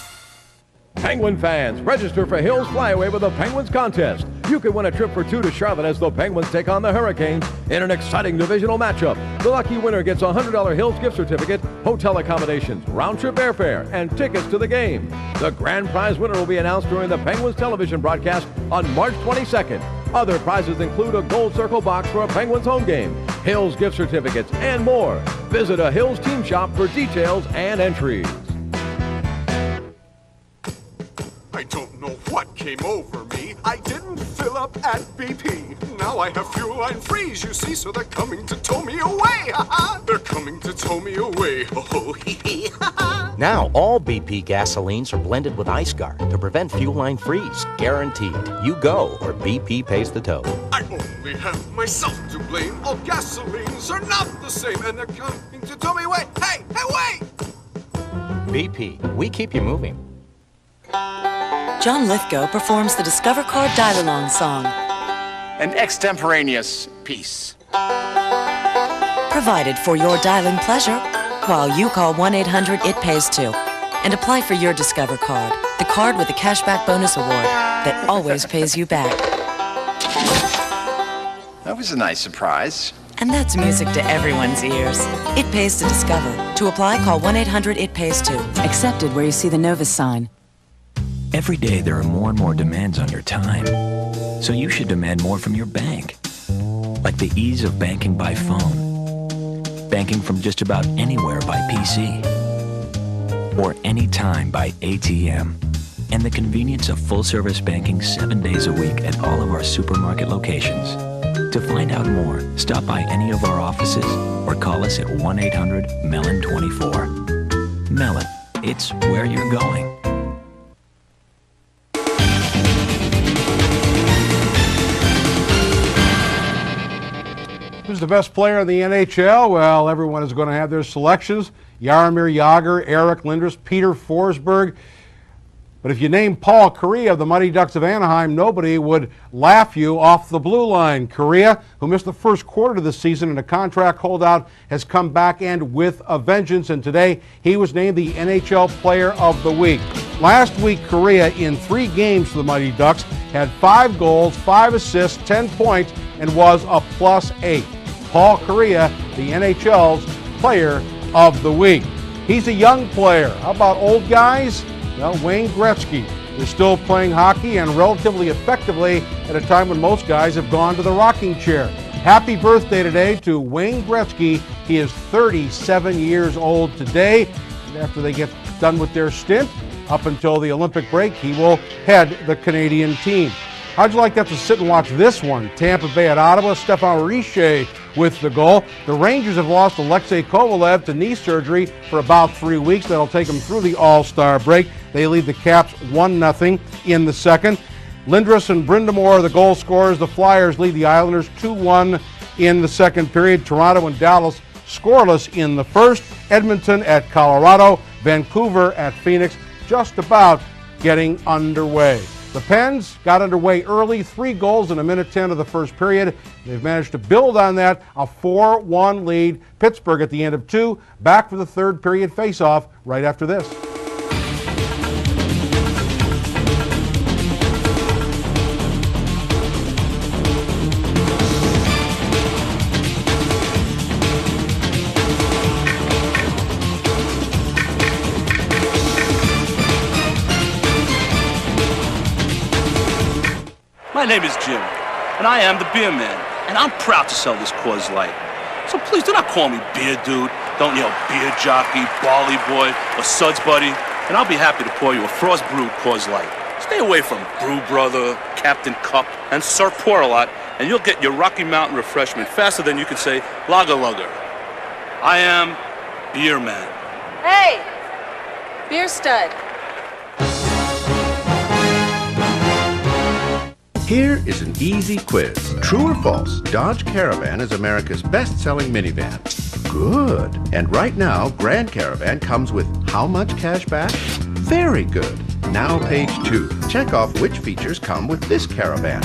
Penguin fans, register for Hills Flyaway with the Penguins contest. You can win a trip for 2 to Charlotte as the Penguins take on the Hurricanes in an exciting divisional matchup. The lucky winner gets a $100 Hills gift certificate, hotel accommodations, round-trip airfare, and tickets to the game. The grand prize winner will be announced during the Penguins television broadcast on March 22nd. Other prizes include a Gold Circle box for a Penguins home game, Hills gift certificates, and more. Visit a Hills team shop for details and entries. I don't know what came over me. I didn't fill up at BP. Now I have fuel line freeze, you see, so they're coming to tow me away. They're coming to tow me away. Oh, hee hee. Now all BP gasolines are blended with Ice Guard to prevent fuel line freeze. Guaranteed. You go, or BP pays the tow. I only have myself to blame. All gasolines are not the same, and they're coming to tow me away. Hey, wait! BP, we keep you moving. John Lithgow performs the Discover Card Dial-Along song. An extemporaneous piece. Provided for your dialing pleasure while you call 1-800-IT-PAYS-2 and apply for your Discover Card, the card with the cashback bonus award that always pays you back. That was a nice surprise. And that's music to everyone's ears. It pays to Discover. To apply, call 1-800-IT-PAYS-2. Accepted where you see the Novus sign. Every day there are more and more demands on your time. So you should demand more from your bank. Like the ease of banking by phone. Banking from just about anywhere by PC. Or anytime by ATM. And the convenience of full-service banking 7 days a week at all of our supermarket locations. To find out more, stop by any of our offices or call us at 1-800-MELON24. Melon, it's where you're going. Who's the best player in the NHL? Well, everyone is going to have their selections. Jaromir Jagr, Eric Lindros, Peter Forsberg. But if you name Paul Kariya of the Mighty Ducks of Anaheim, nobody would laugh you off the blue line. Kariya, who missed the first quarter of the season in a contract holdout, has come back and with a vengeance, and today he was named the NHL Player of the Week. Last week, Kariya, in 3 games for the Mighty Ducks, had 5 goals, 5 assists, 10 points, and was a +8. Paul Kariya, the NHL's Player of the Week. He's a young player. How about old guys? Well, Wayne Gretzky is still playing hockey and relatively effectively at a time when most guys have gone to the rocking chair. Happy birthday today to Wayne Gretzky. He is 37 years old today. And after they get done with their stint, up until the Olympic break, he will head the Canadian team. How'd you like that to sit and watch this one? Tampa Bay at Ottawa, Stéphane Richer with the goal. The Rangers have lost Alexei Kovalev to knee surgery for about 3 weeks. That'll take them through the All-Star break. They lead the Caps 1-0 in the second. Lindros and Brindamore are the goal scorers. The Flyers lead the Islanders 2-1 in the second period. Toronto and Dallas scoreless in the first. Edmonton at Colorado. Vancouver at Phoenix. Just about getting underway. The Pens got underway early, 3 goals in 1:10 of the first period. They've managed to build on that, a 4-1 lead. Pittsburgh at the end of 2, back for the third period face-off right after this. My name is Jim, and I am the beer man, and I'm proud to sell this Coors Light. So please do not call me beer dude. Don't yell beer jockey, barley boy, or suds buddy, and I'll be happy to pour you a frost brewed Coors Light. Stay away from Brew Brother, Captain Cup, and Sir Pour-A-Lot, and you'll get your Rocky Mountain refreshment faster than you can say Lager Lugger. I am Beer Man. Hey, beer stud. Here is an easy quiz. True or false? Dodge Caravan is America's best-selling minivan. Good. And right now, Grand Caravan comes with how much cash back? Very good. Now page 2. Check off which features come with this Caravan.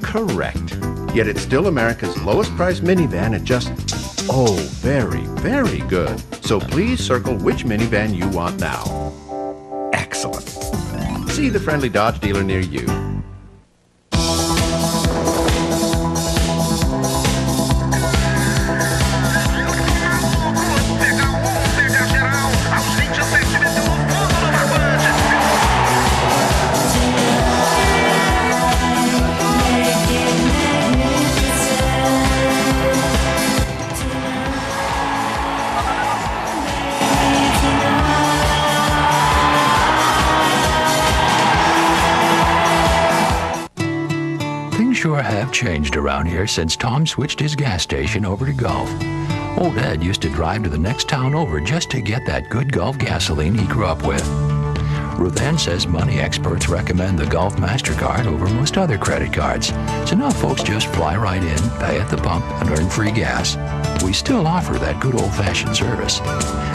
Correct. Yet it's still America's lowest price minivan at just, oh, very, very good. So please circle which minivan you want now. Excellent. See the friendly Dodge dealer near you. sure have changed around here since Tom switched his gas station over to Gulf. Old Ed used to drive to the next town over just to get that good Gulf gasoline he grew up with. Ruth Ann says money experts recommend the Gulf MasterCard over most other credit cards. So now folks just fly right in, pay at the pump, and earn free gas. We still offer that good old-fashioned service.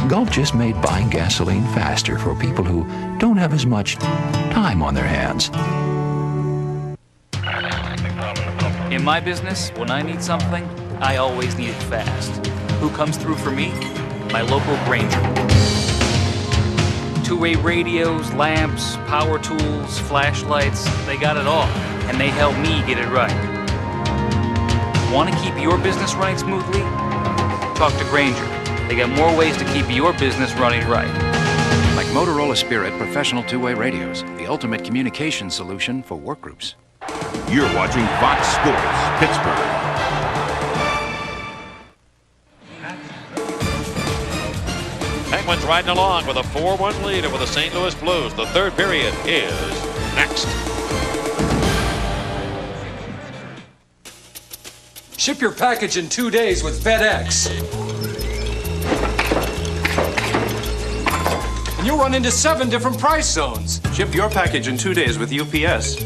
Gulf just made buying gasoline faster for people who don't have as much time on their hands. In my business, when I need something, I always need it fast. Who comes through for me? My local Granger. Two-way radios, lamps, power tools, flashlights, they got it all, and they help me get it right. Want to keep your business running smoothly? Talk to Granger. They got more ways to keep your business running right. Like Motorola Spirit professional two-way radios, the ultimate communication solution for work groups. You're watching Fox Sports Pittsburgh. Penguins riding along with a 4-1 lead over the St. Louis Blues. The third period is next. Ship your package in 2 days with FedEx. And you'll run into 7 different price zones. Ship your package in 2 days with UPS.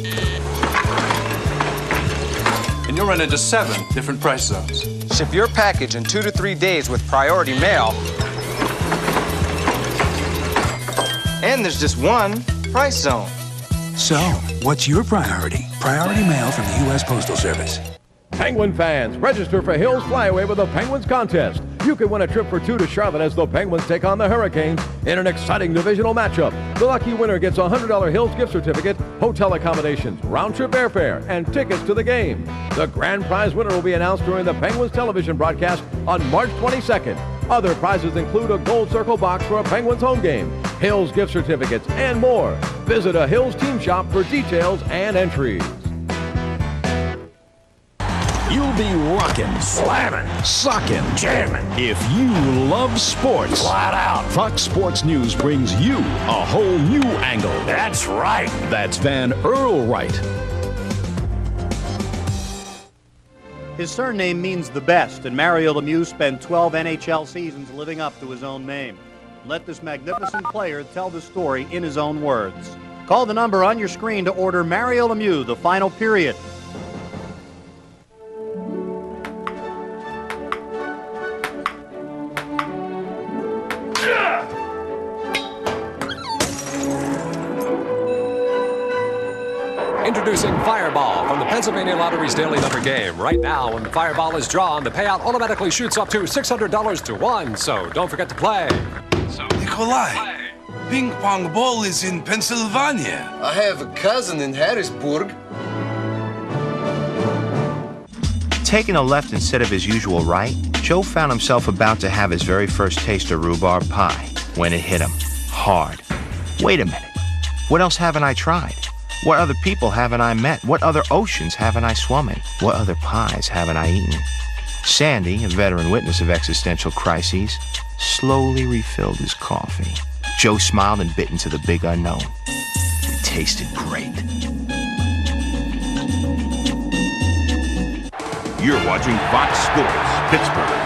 And you'll run into 7 different price zones. Ship your package in 2 to 3 days with Priority Mail. And there's just one price zone. So, what's your priority? Priority Mail from the U.S. Postal Service. Penguin fans, register for Hills Flyaway with the Penguins contest. You can win a trip for 2 to Charlotte as the Penguins take on the Hurricanes in an exciting divisional matchup. The lucky winner gets a $100 Hills gift certificate, hotel accommodations, round-trip airfare, and tickets to the game. The grand prize winner will be announced during the Penguins television broadcast on March 22nd. Other prizes include a Gold Circle box for a Penguins home game, Hills gift certificates, and more. Visit a Hills team shop for details and entries. You'll be rocking, slamming, sucking, jamming. If you love sports, flat out, Fox Sports News brings you a whole new angle. That's right. That's Van Earl Wright. His surname means the best, and Mario Lemieux spent 12 NHL seasons living up to his own name. Let this magnificent player tell the story in his own words. Call the number on your screen to order Mario Lemieux, The Final Period. Introducing Fireball from the Pennsylvania Lottery's daily number game. Right now, when Fireball is drawn, the payout automatically shoots up to $600 to 1, so don't forget to play. Nikolai, ping pong ball is in Pennsylvania. I have a cousin in Harrisburg. Taking a left instead of his usual right, Joe found himself about to have his very first taste of rhubarb pie when it hit him hard. Wait a minute. What else haven't I tried? What other people haven't I met? What other oceans haven't I swum in? What other pies haven't I eaten? Sandy, a veteran witness of existential crises, slowly refilled his coffee. Joe smiled and bit into the big unknown. It tasted great. You're watching Fox Sports Pittsburgh.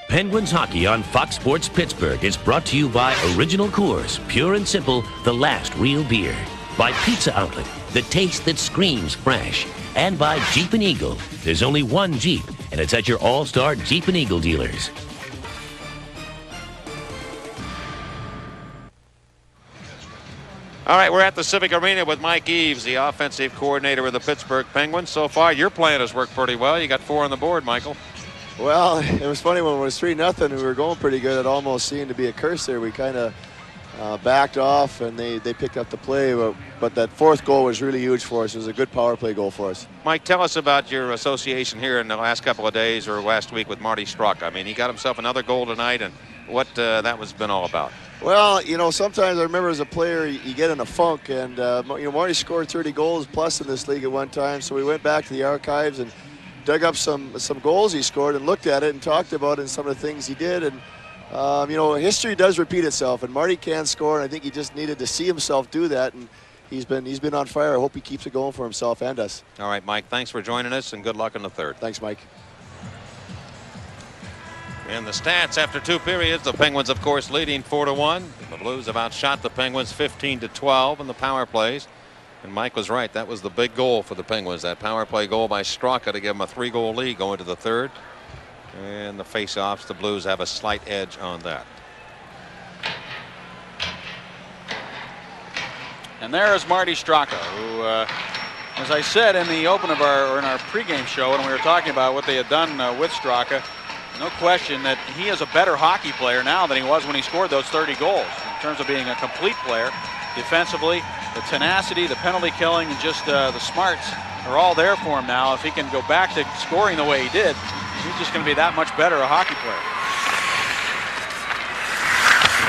Penguins hockey on Fox Sports Pittsburgh is brought to you by Original Coors, pure and simple, the last real beer. By Pizza Outlet, the taste that screams fresh. And by Jeep and Eagle. There's only one Jeep, and it's at your all-star Jeep and Eagle dealers. All right, we're at the Civic Arena with Mike Eaves, the offensive coordinator of the Pittsburgh Penguins. So far, your plan has worked pretty well. You got 4 on the board, Michael. Well, it was funny when it was 3-0 and we were going pretty good. It almost seemed to be a curse there. We kind of backed off and they picked up the play, but that fourth goal was really huge for us. It was a good power play goal for us. Mike, tell us about your association here in the last couple of days or last week with Marty Struck. I mean, he got himself another goal tonight, and what that was been all about. Well, you know, sometimes I remember as a player, you get in a funk, and you know, Marty scored 30 goals plus in this league at one time, so we went back to the archives and dug up some goals he scored and looked at it and talked about it and some of the things he did. And you know, history does repeat itself, and Marty can score, and I think he just needed to see himself do that. And he's been on fire. I hope he keeps it going for himself and us. All right, Mike, thanks for joining us, and good luck in the third. Thanks, Mike. In the stats after 2 periods, the Penguins, of course, leading 4-1. The Blues have outshot the Penguins 15-12 in the power plays. And Mike was right. That was the big goal for the Penguins. That power play goal by Straka to give them a 3-goal lead going to the third. And the face-offs, the Blues have a slight edge on that. And there is Marty Straka, who, as I said in the open of in our pregame show, when we were talking about what they had done with Straka, no question that he is a better hockey player now than he was when he scored those 30 goals. In terms of being a complete player, defensively, the tenacity, the penalty killing, and just the smarts are all there for him now. If he can go back to scoring the way he did, he's just going to be that much better a hockey player.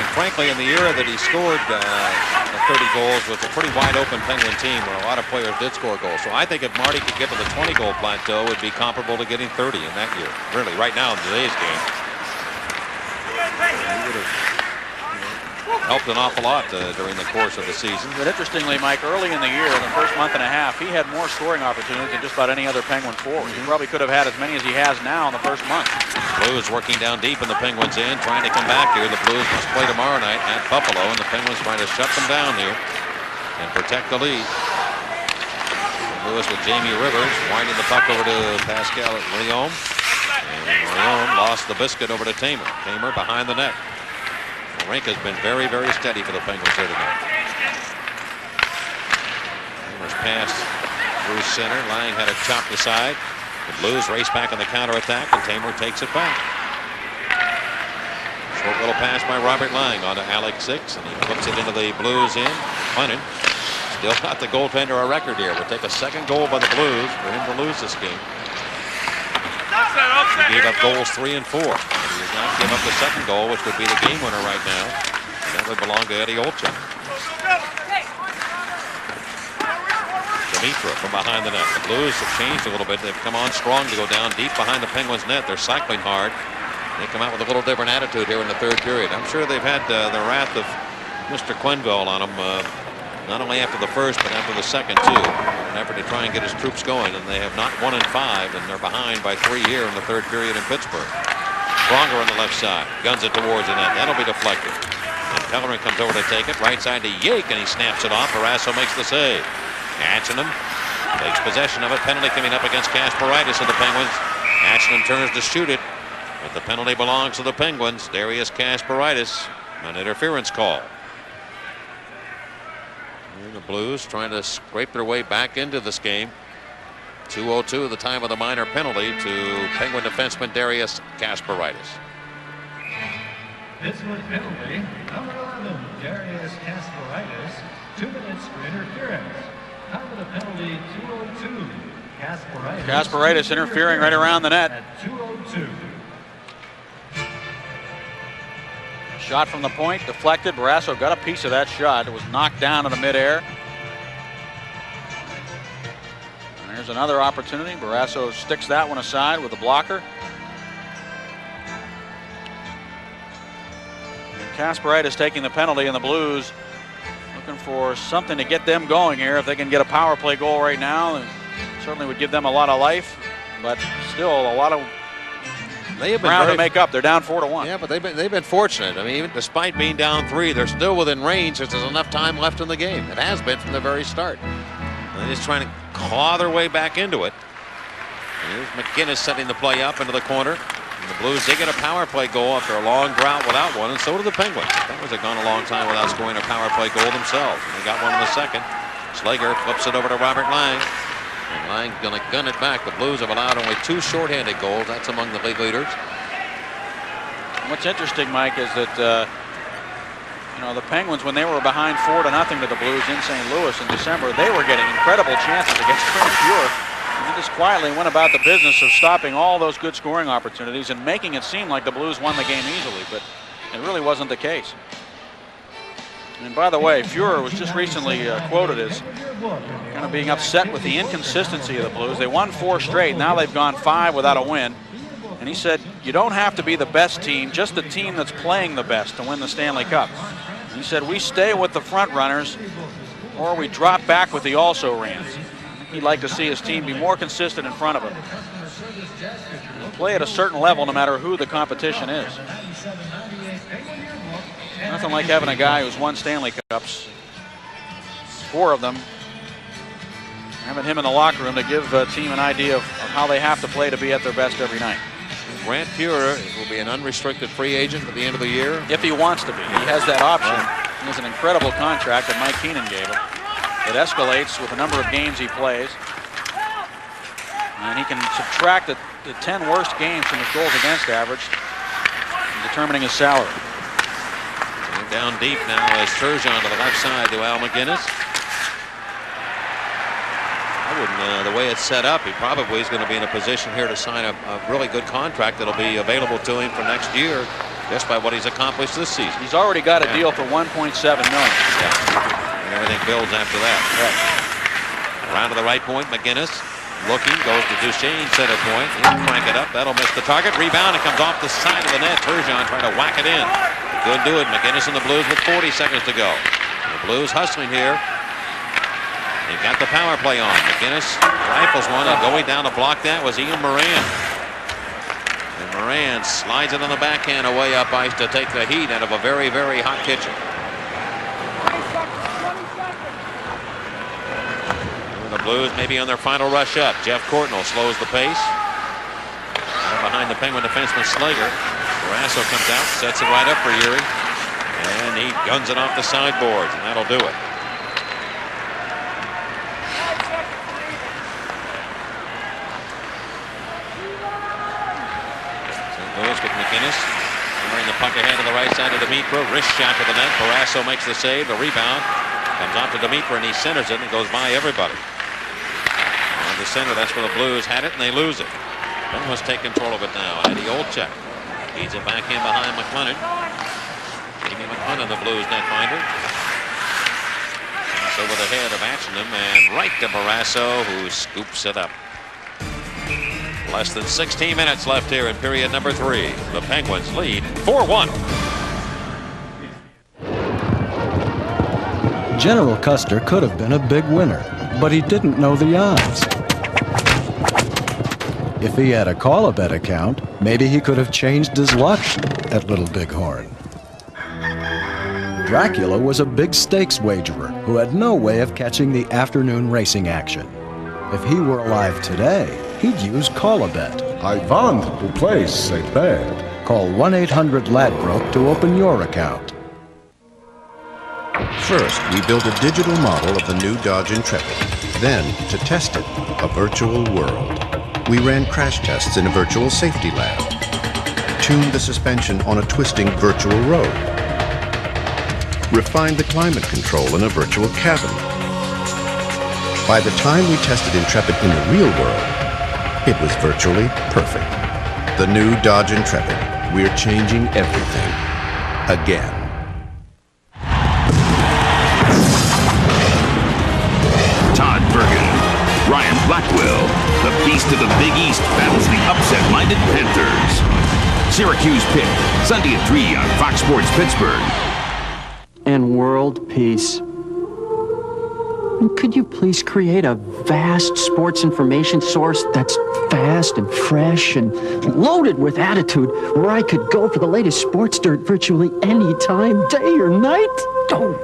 And frankly, in the era that he scored 30 goals with a pretty wide open Penguin team where a lot of players did score goals. So I think if Marty could get to the 20-goal plateau, it would be comparable to getting 30 in that year. Really, right now in today's game. He would have helped an awful lot during the course of the season. But interestingly, Mike, early in the year, in the first month and a half, he had more scoring opportunities than just about any other Penguin forward. He probably could have had as many as he has now in the first month. Blues working down deep in the Penguins end, trying to come back here. The Blues must play tomorrow night at Buffalo, and the Penguins trying to shut them down here and protect the lead. Lewis with Jamie Rivers winding the puck over to Pascal Riom. And Riom lost the biscuit over to Tamer. Tamer behind the net. The rink has been very, very steady for the Penguins here tonight. Tamer's pass through center. Lang had it chopped aside. The Blues race back in the counterattack, and Tamer takes it back. Short little pass by Robert Lang onto Alex Six, and he flips it into the Blues end. Hunted. Still got the goaltender a record here. Will take a second goal by the Blues for him to lose this game. He gave up goals 3 and 4. But he did not give up the second goal, which would be the game winner right now. And that would belong to Eddie Olczyk. Dimitra from behind the net. The Blues have changed a little bit. They've come on strong to go down deep behind the Penguins' net. They're cycling hard. They come out with a little different attitude here in the third period. I'm sure they've had the wrath of Mr. Quenneville on them, not only after the first, but after the second, too. In an effort to try and get his troops going, and they have not won in 5, and they're behind by 3 here in the third period in Pittsburgh. Pronger on the left side. Guns it towards the net. That'll be deflected. And Pellerin comes over to take it. Right side to Yake, and he snaps it off. Barrasso makes the save. Atchingham takes possession of it. Penalty coming up against Kasparaitis of the Penguins. Atchingham turns to shoot it, but the penalty belongs to the Penguins. Darius Kasparaitis, an interference call. And the Blues trying to scrape their way back into this game. 2:02 at the time of the minor penalty to Penguin defenseman Darius Kasparaitis. Pittsburgh penalty, number 11, Darius Kasparaitis, 2 minutes for interference. Time of the penalty, 2:02. Kasparaitis interfering right around the net. At 2:02. Shot from the point, deflected. Barrasso got a piece of that shot. It was knocked down in the midair. And there's another opportunity. Barrasso sticks that one aside with a blocker. And Kasparaitis taking the penalty, and the Blues looking for something to get them going here. If they can get a power play goal right now, it certainly would give them a lot of life, but still a lot of ground to make up. They're down 4-1. Yeah, but they've been fortunate. I mean, even despite being down 3, they're still within range. There's enough time left in the game. It has been from the very start. And they're just trying to claw their way back into it. And here's McGinnis setting the play up into the corner. And the Blues, they get a power play goal after a long drought without one, and so do the Penguins. The Penguins have gone a long time without scoring a power play goal themselves. And they got one in the second. Slager flips it over to Robert Lang. And Lang's going to gun it back. The Blues have allowed only 2 shorthanded goals. That's among the league leaders. What's interesting, Mike, is that the Penguins, when they were behind 4-0 to the Blues in St. Louis in December, they were getting incredible chances against Prince Pure. And they just quietly went about the business of stopping all those good scoring opportunities and making it seem like the Blues won the game easily, but it really wasn't the case. And by the way, Fuhrer was just recently quoted as kind of being upset with the inconsistency of the Blues. They won 4 straight. Now they've gone 5 without a win. And he said, you don't have to be the best team, just the team that's playing the best to win the Stanley Cup. And he said, we stay with the front runners or we drop back with the also-rans. He'd like to see his team be more consistent in front of him. Play at a certain level no matter who the competition is. Nothing like having a guy who's won Stanley Cups, 4 of them, having him in the locker room to give the team an idea of how they have to play to be at their best every night. Grant Fuhrer will be an unrestricted free agent at the end of the year. If he wants to be. He has that option. He has an incredible contract that Mike Keenan gave him. It escalates with the number of games he plays. And he can subtract the 10 worst games from his goals against average in determining his salary. Down deep now as Turgeon to the left side to Al McGinnis. I wouldn't, the way it's set up, he probably is going to be in a position here to sign a really good contract that'll be available to him for next year just by what he's accomplished this season. He's already got a deal for $1.7 million. Yeah. And everything builds after that. Right. Around to the right point, McGinnis looking, goes to Duchesne, center point. He'll crank it up. That'll miss the target. Rebound. It comes off the side of the net. Turgeon trying to whack it in. Couldn't do it. McGinnis and the Blues with 40 seconds to go. The Blues hustling here. They've got the power play on. McGinnis rifles one, and going down to block that was Ian Moran. And Moran slides it on the backhand away up ice to take the heat out of a very, very hot kitchen. The Blues maybe on their final rush up. Jeff Courtnall slows the pace. Behind the Penguin defenseman Slager. Barrasso comes out, sets it right up for Erie. And he guns it off the sideboards, and that'll do it. Lewis with McGinnis. Bring the puck ahead to the right side of Demitra. Wrist shot to the net. Barrasso makes the save. The rebound comes off to Demitra, and he centers it and goes by everybody. And the center, that's where the Blues had it, and they lose it. Penguins take control of it now. Eddie Olczyk feeds it back in behind McLennan. Jamie McLennan, the Blues netminder. It's over the head of Atchingham and right to Barrasso, who scoops it up. Less than 16 minutes left here in period number 3. The Penguins lead 4-1. General Custer could have been a big winner, but he didn't know the odds. If he had a call-a-bet account, maybe he could have changed his luck at Little Bighorn. Dracula was a big stakes wagerer who had no way of catching the afternoon racing action. If he were alive today, he'd use call-a-bet. I want to place a bet. Call 1-800-LADBROKE to open your account. First, we built a digital model of the new Dodge Intrepid. Then, to test it, a virtual world. We ran crash tests in a virtual safety lab. Tuned the suspension on a twisting virtual road. Refined the climate control in a virtual cabin. By the time we tested Intrepid in the real world, it was virtually perfect. The new Dodge Intrepid. We're changing everything. Again. Todd Bergen, Ryan Blackwell, the beast of the Big East battles the upset-minded Panthers. Syracuse Pitt, Sunday at 3 on Fox Sports Pittsburgh. And world peace. And could you please create a vast sports information source that's fast and fresh and loaded with attitude, where I could go for the latest sports dirt virtually any time, day or night? Oh,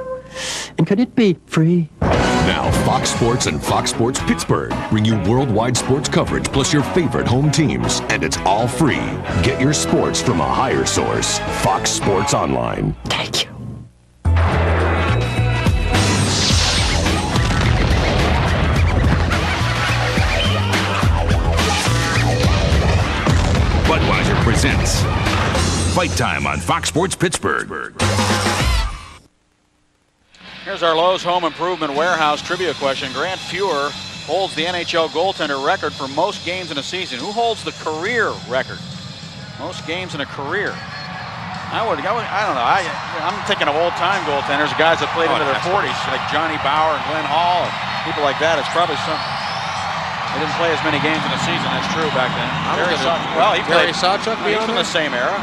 and could it be free? Now, Fox Sports and Fox Sports Pittsburgh bring you worldwide sports coverage plus your favorite home teams, and it's all free. Get your sports from a higher source. Fox Sports Online. Thank you. Budweiser presents Fight Time on Fox Sports Pittsburgh. Here's our Lowe's Home Improvement Warehouse trivia question. Grant Fuhrer holds the NHL goaltender record for most games in a season. Who holds the career record? Most games in a career. I don't know. I'm thinking of old-time goaltenders, guys that played into their 40s, like Johnny Bauer and Glenn Hall, and people like that. It's probably some. They didn't play as many games in a season. That's true back then. Well, he played. Terry Sawchuk. He's from the same era.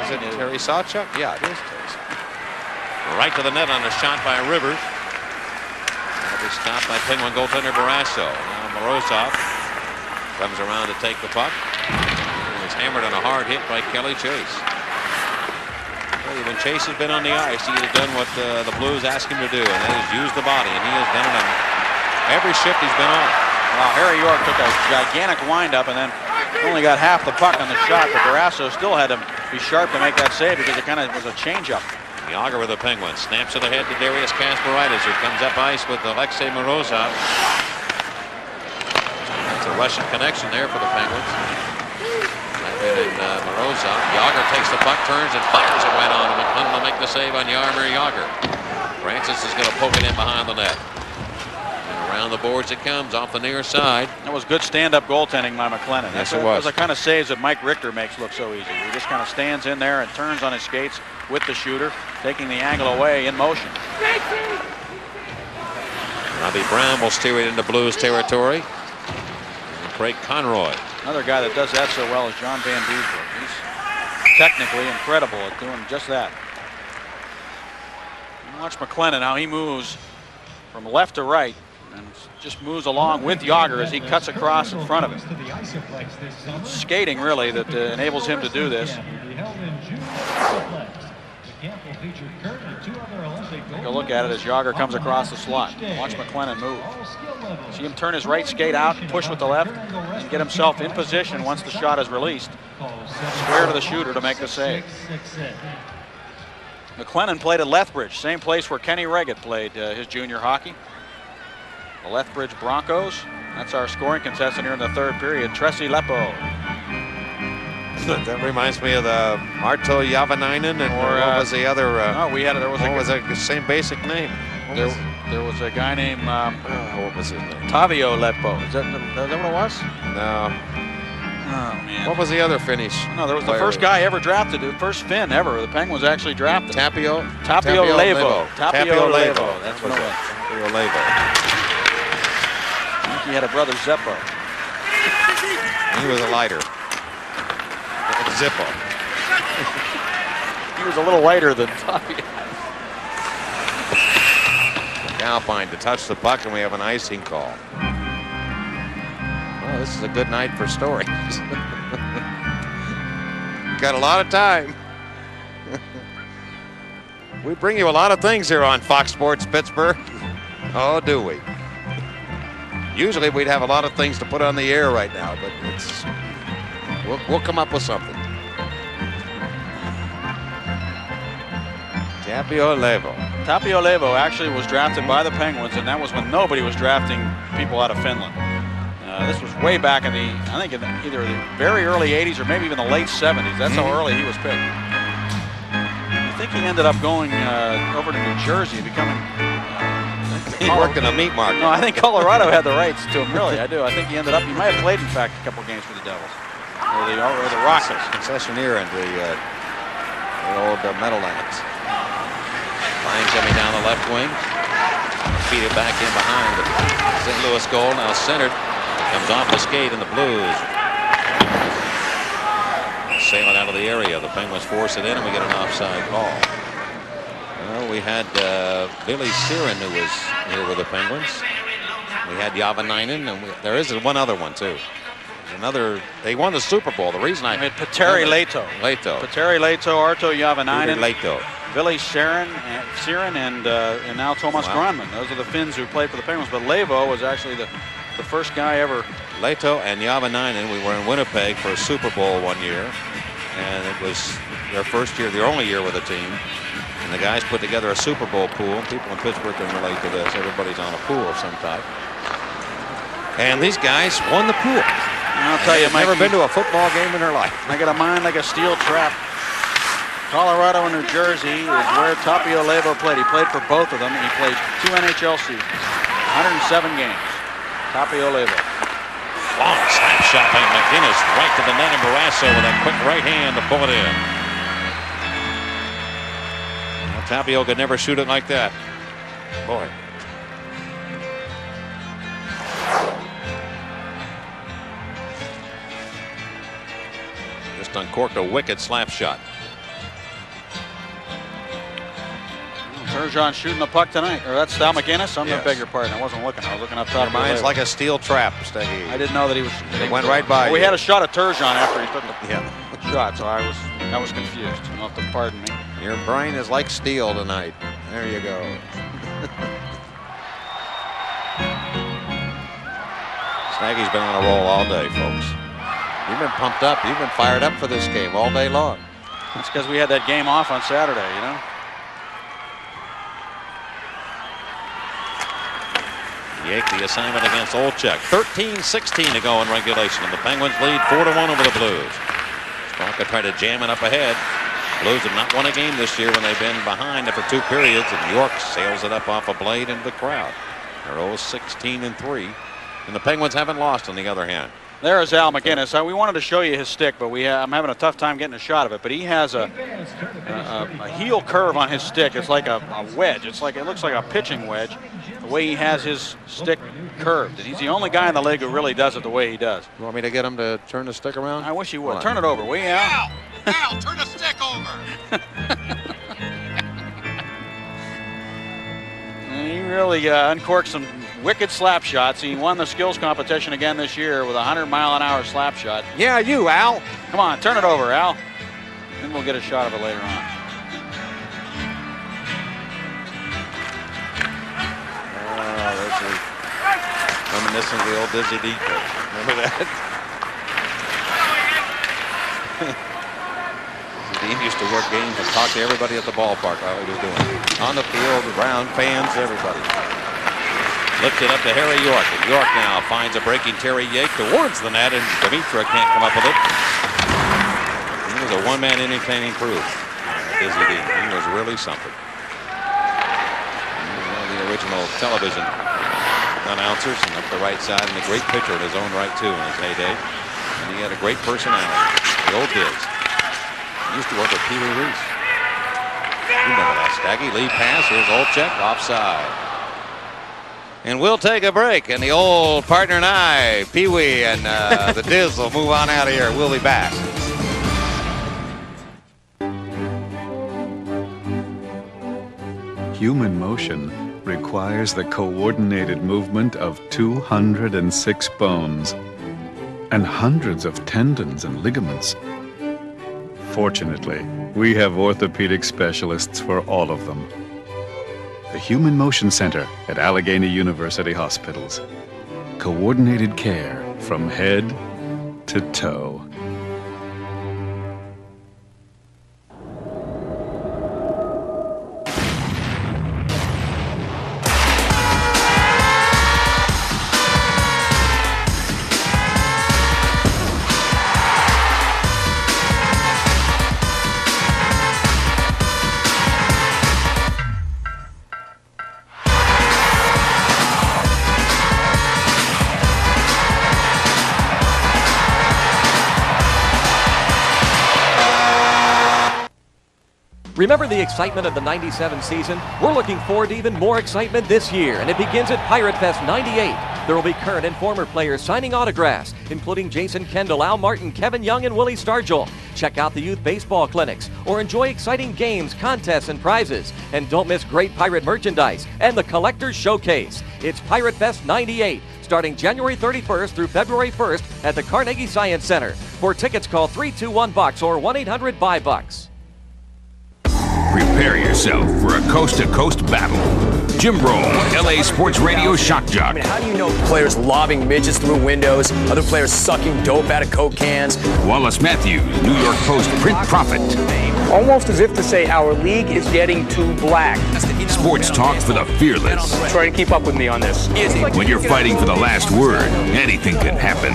Is it Terry Sawchuk? Yeah, it is Terry Sawchuk. Right to the net on a shot by Rivers. Stopped by Penguin goaltender Barrasso. Now Morozov comes around to take the puck. He's hammered on a hard hit by Kelly Chase. Well, when Chase has been on the ice, he has done what the Blues ask him to do, and that is use the body, and he has done it on every shift he's been on. Well, Harry York took a gigantic windup and then only got half the puck on the shot, but Barrasso still had to be sharp to make that save because it kind of was a changeup. Jagr with the Penguins. Snaps it ahead to Darius Kasparaitis, who comes up ice with Alexei Morozov. That's a Russian connection there for the Penguins. And Morozov. Jagr takes the puck, turns, and fires it right on him. And Hunt will make the save on Jaromir Jagr. Francis is going to poke it in behind the net. And around the boards it comes off the near side. That was good stand-up goaltending by McLennan. Yes, it was. Those are the kind of saves that Mike Richter makes look so easy. He just kind of stands in there and turns on his skates with the shooter, taking the angle away in motion. Robbie Brown will steer it into Blues territory. And Craig Conroy. Another guy that does that so well is John Van Beesbrook. He's technically incredible at doing just that. And watch McLennan, how he moves from left to right and just moves along with Jagr as he cuts across in front of him. Skating, really, that enables him to do this. Take a look at it as Jagr comes across the slot. Watch McLennan move. See him turn his right skate out, push with the left, and get himself in position once the shot is released. Square to the shooter to make the save. McLennan played at Lethbridge, same place where Kenny Reggett played his junior hockey. The Lethbridge Broncos. That's our scoring contestant here in the third period, Tressi Leppo. That reminds me of the Marto Javanainen, and what was the other? No, we had there was the same basic name. There was a guy named what was his name? Tavio Leppo. Is that what it was? No. Oh man. What was the other Finnish? No, there was the first guy ever drafted, the first Finn ever. The Penguins actually drafted. Tapio Levo. Tapio Levo. That's what it was. Tapio Levo. I think he had a brother Zeppo. He was a lighter. Zippo. He was a little lighter than Tapio. Alpine to touch the puck, and we have an icing call. Well, this is a good night for stories. Got a lot of time. We bring you a lot of things here on Fox Sports Pittsburgh. Oh, do we? Usually we'd have a lot of things to put on the air right now, but we'll come up with something. Tapio Levo. Tapio Levo actually was drafted by the Penguins, and that was when nobody was drafting people out of Finland. This was way back in the, I think, in either the very early 80s or maybe even the late 70s. That's how early he was picked. I think he ended up going over to New Jersey, becoming... He worked in a meat market. No, I think Colorado had the rights to him, really. I do. I think he ended up, he might have played, in fact, a couple games for the Devils. Or the Rockets. Concessionaire in the old Meadowlands. Finds Jimmy down the left wing. Feed it back in behind the St. Louis goal. Now centered. Comes off the skate in the Blues. Sailing out of the area. The Penguins force it in, and we get an offside call. Well, we had Billy Siren, who was here with the Penguins. We had Javanainen, and there is one other one, too. Another, they won the Super Bowl. The reason I had Petteri Leito. Petteri Leito, Arto Javanainen. Leito. Billy Siren, and now Thomas Granlund. Those are the Finns who played for the Penguins. But Levo was actually the first guy ever. Leito and Javanainen. We were in Winnipeg for a Super Bowl one year, and it was their first year, their only year with the team. And the guys put together a Super Bowl pool. People in Pittsburgh can relate to this. Everybody's on a pool of some type. And these guys won the pool. I'll tell you, Mike, never been to a football game in their life. I got a mind like a steel trap. Colorado and New Jersey is where Tapio Levo played. He played for both of them, and he played 2 NHL seasons, 107 games. Tapio Levo. Long slap shot by McGinnis right to the net, and Barrasso with a quick right hand to pull it in. Well, Tapio could never shoot it like that. Boy. Just uncorked a wicked slap shot. Turgeon shooting the puck tonight. Or that's Al McGinnis? I beg your pardon. I wasn't looking. I was looking up top. Mine's like a steel trap, Steggy. I didn't know that he was. It went right by. Well, we you. had a shot at Turgeon after he took the shot, so I was confused. You'll have to pardon me. Your brain is like steel tonight. There you go. Snaggy's been on a roll all day, folks. You've been pumped up. You've been fired up for this game all day long. That's because we had that game off on Saturday, you know. Yake the assignment against Olchek. 13-16 to go in regulation, and the Penguins lead 4-1 over the Blues. Straka tried to jam it up ahead. Blues have not won a game this year when they've been behind after 2 periods, and York sails it up off a blade into the crowd. They're 0-16-3, and the Penguins haven't lost on the other hand. There is Al McGinnis. We wanted to show you his stick, but I'm having a tough time getting a shot of it. But he has a heel curve on his stick. It's like a wedge. It looks like a pitching wedge. The way he has his stick curved, and he's the only guy in the league who really does it the way he does. You want me to get him to turn the stick around? I wish he would. Turn it over, will you, Al? Al, turn the stick over. He really uncorked some wicked slap shots. He won the skills competition again this year with a 100-mile-an-hour slap shot. Yeah, you, Al. Come on, turn it over, Al. Then we'll get a shot of it later on. Oh, this is reminiscent of the old Dizzy D pitch. Remember that? Dean used to work games and talk to everybody at the ballpark while he was doing it. On the field, around fans, everybody. Lifted up to Harry York, and York now finds a breaking Terry Yake towards the net, and Dimitra can't come up with it. He was a one-man entertaining crew. Dizzy D. He was really something. He was one of the original television announcers, and up the right side, and a great pitcher in his own right, too, in his heyday. And he had a great personality. The old Diz. He used to work with Pee Wee Reese. You remember that, Staggy. Lead pass. Here's Olchek. Offside. And we'll take a break. And the old partner and I, Pee Wee and the Diz, will move on out of here. We'll be back. Human motion requires the coordinated movement of 206 bones and hundreds of tendons and ligaments. Fortunately, we have orthopedic specialists for all of them. The Human Motion Center at Allegheny University Hospitals. Coordinated care from head to toe. Remember the excitement of the '97 season? We're looking forward to even more excitement this year, and it begins at Pirate Fest '98. There will be current and former players signing autographs, including Jason Kendall, Al Martin, Kevin Young, and Willie Stargell. Check out the youth baseball clinics, or enjoy exciting games, contests, and prizes. And don't miss great Pirate merchandise and the Collector's Showcase. It's Pirate Fest '98, starting January 31st through February 1st at the Carnegie Science Center. For tickets, call 321-BUCKS or 1-800-BUY-BUCKS. Prepare yourself for a coast-to-coast battle. Jim Rome, LA Sports Radio shock jock. I mean, how do you know players lobbing midgets through windows, other players sucking dope out of Coke cans? Wallace Matthews, New York Post print prophet. Almost as if to say our league is getting too black. Sports talk for the fearless. Try to keep up with me on this. When you're fighting for the last word, anything can happen.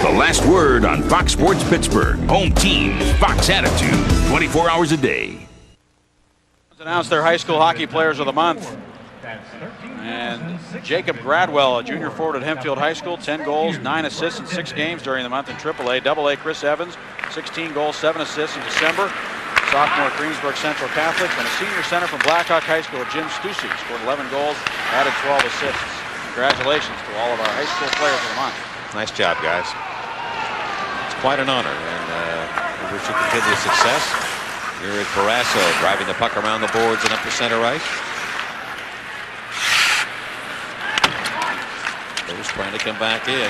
The Last Word on Fox Sports Pittsburgh. Home teams, Fox attitude, 24 hours a day. Announced their high school hockey players of the month. And Jacob Gradwell, a junior forward at Hempfield High School, 10 goals, 9 assists in 6 games during the month in AAA. AA Chris Evans, 16 goals, 7 assists in December. Sophomore at Greensburg Central Catholic, and a senior center from Blackhawk High School, Jim Stussy, scored 11 goals, added 12 assists. Congratulations to all of our high school players of the month. Nice job, guys. It's quite an honor, and we wish you continued success. Here is Barrasso driving the puck around the boards and up to center ice. Blues trying to come back in.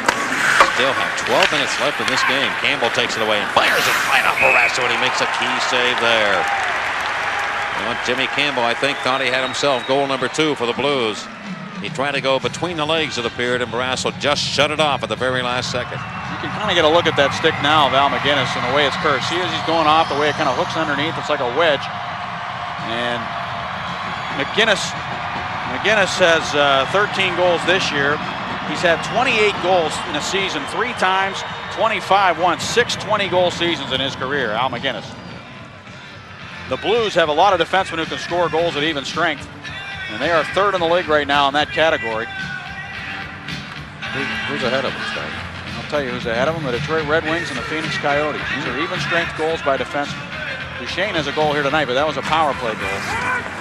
Still have 12 minutes left in this game. Campbell takes it away and fires it right off Barrasso, and he makes a key save there. Jimmy Campbell, I think, thought he had himself goal number 2 for the Blues. He tried to go between the legs, it appeared, and Barrasso just shut it off at the very last second. You can kind of get a look at that stick now of Al McGinnis and the way it's curved. See, as he's going off, the way it kind of hooks underneath, it's like a wedge. And McGinnis has 13 goals this year. He's had 28 goals in a season 3 times, 25 once, 6 20-goal seasons in his career, Al McGinnis. The Blues have a lot of defensemen who can score goals at even strength, and they are 3rd in the league right now in that category. Who's ahead of them, Stan? I'll tell you who's ahead of them, the Detroit Red Wings and the Phoenix Coyotes. These are even strength goals by defensemen. Duchesne has a goal here tonight, but that was a power play goal.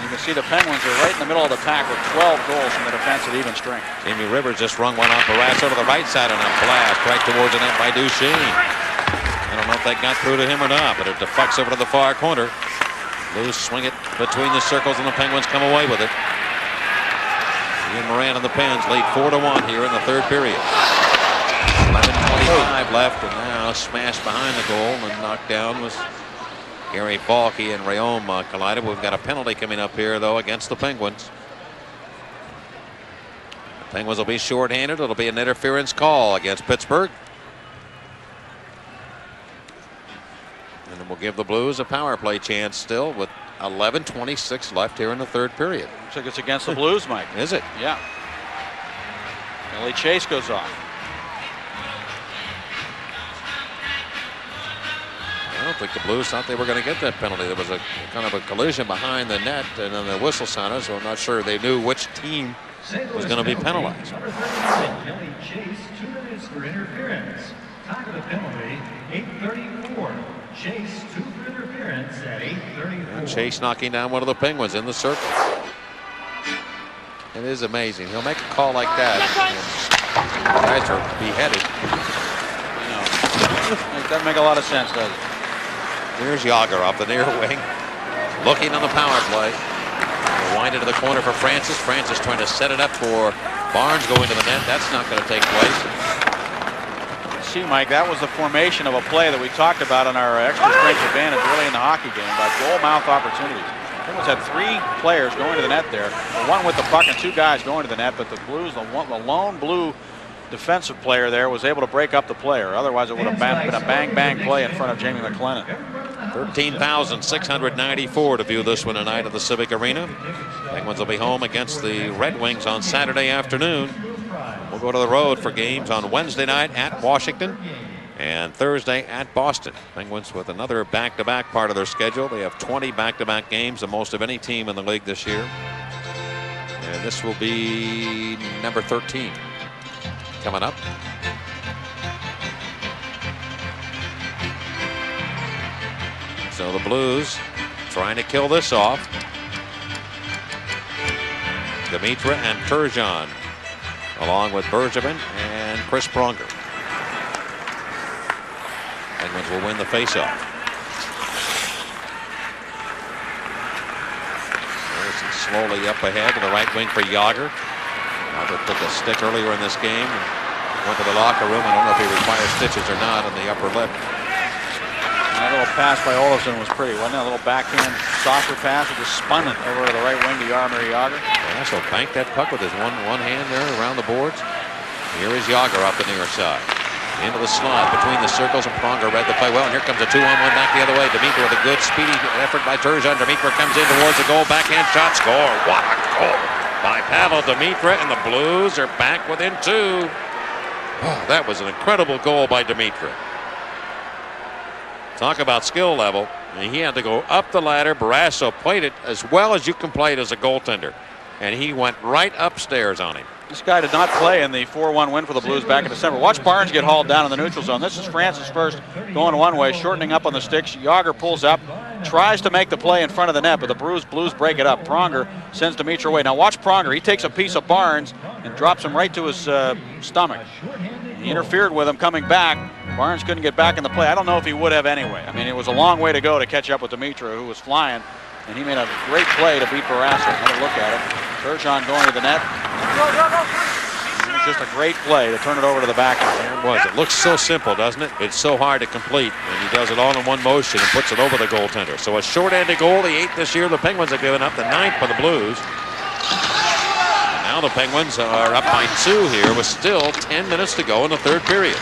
You can see the Penguins are right in the middle of the pack with 12 goals from the defense at even strength. Jamie Rivers just rung one off Barrasso to the right side on a blast right towards the net by Duchesne. I don't know if that got through to him or not, but it deflects over to the far corner. Blues swing it between the circles, and the Penguins come away with it. Ian Moran and the Pens lead 4-1 here in the 3rd period. 11:25 left, and now smashed behind the goal and knocked down was Gary Balke, and Rayom collided. We've got a penalty coming up here, though, against the Penguins. The Penguins will be shorthanded. It'll be an interference call against Pittsburgh. And then we'll give the Blues a power play chance still with 11:26 left here in the 3rd period. Looks like it's against the Blues, Mike. Is it? Yeah. Billy Chase goes off. I don't think the Blues thought they were going to get that penalty. There was a kind of a collision behind the net, and then the whistle sounded, so I'm not sure they knew which team was going to be penalized. Number 39, Billy Chase, 2 minutes for interference. Time of the penalty, 8:34. Chase, 2 for interference at 8:34. Chase knocking down one of the Penguins in the circle. It is amazing. He'll make a call like that. Guys are beheaded. It doesn't make a lot of sense, does it? Here's Jagr off the near wing, looking on the power play. They'll wind it to the corner for Francis. Francis trying to set it up for Barnes going to the net. That's not going to take place. See, Mike, that was the formation of a play that we talked about on our extra strength advantage early in the hockey game about goal mouth opportunities. Penguins had 3 players going to the net there, one with the puck and 2 guys going to the net, but the Blues, the lone Blue defensive player there was able to break up the player. Otherwise, it would have been a bang-bang play in front of Jamie McLennan. 13,694 to view this one tonight at the Civic Arena. Penguins will be home against the Red Wings on Saturday afternoon. We'll go to the road for games on Wednesday night at Washington and Thursday at Boston. Penguins with another back-to-back part of their schedule. They have 20 back-to-back games, the most of any team in the league this year. And this will be number 13 coming up. So the Blues trying to kill this off. Dimitra and Turgeon, along with Bergevin and Chris Pronger. Penguins will win the faceoff. Slowly up ahead to the right wing for Jagr. Jagr took a stick earlier in this game and went to the locker room. I don't know if he requires stitches or not on the upper lip. That little pass by Olofsson was pretty, wasn't it? A little backhand soccer pass. It just spun it over to the right wing to Jaromir Jagr. Yeah, so banked that puck with his one hand there around the boards. Here is Jagr off the near side. Into the slot between the circles, and Pronger read the play well. And here comes a 2-on-1 back the other way. Dimitra with a good speedy effort by Turgeon. Dimitra comes in towards the goal. Backhand shot, score. What a goal by Pavel Dimitra, and the Blues are back within 2. Oh, that was an incredible goal by Dimitra. Talk about skill level. And he had to go up the ladder. Barrasso played it as well as you can play it as a goaltender. And he went right upstairs on him. This guy did not play in the 4-1 win for the Blues back in December. Watch Barnes get hauled down in the neutral zone. This is Francis first going one way, shortening up on the sticks. Jagr pulls up, tries to make the play in front of the net, but the Blues break it up. Pronger sends Dimitra away. Now watch Pronger. He takes a piece of Barnes and drops him right to his stomach. He interfered with him coming back. Barnes couldn't get back in the play. I don't know if he would have anyway. I mean, it was a long way to go to catch up with Dimitra, who was flying, and he made a great play to beat Barrasso. Have a look at it. Turgeon going to the net. just a great play to turn it over to the backhand. There it was. It looks so simple, doesn't it? It's so hard to complete, and he does it all in one motion and puts it over the goaltender. So a short-handed goal, the 8th this year. The Penguins have given up the 9th for the Blues. And now the Penguins are up by 2 here with still 10 minutes to go in the 3rd period.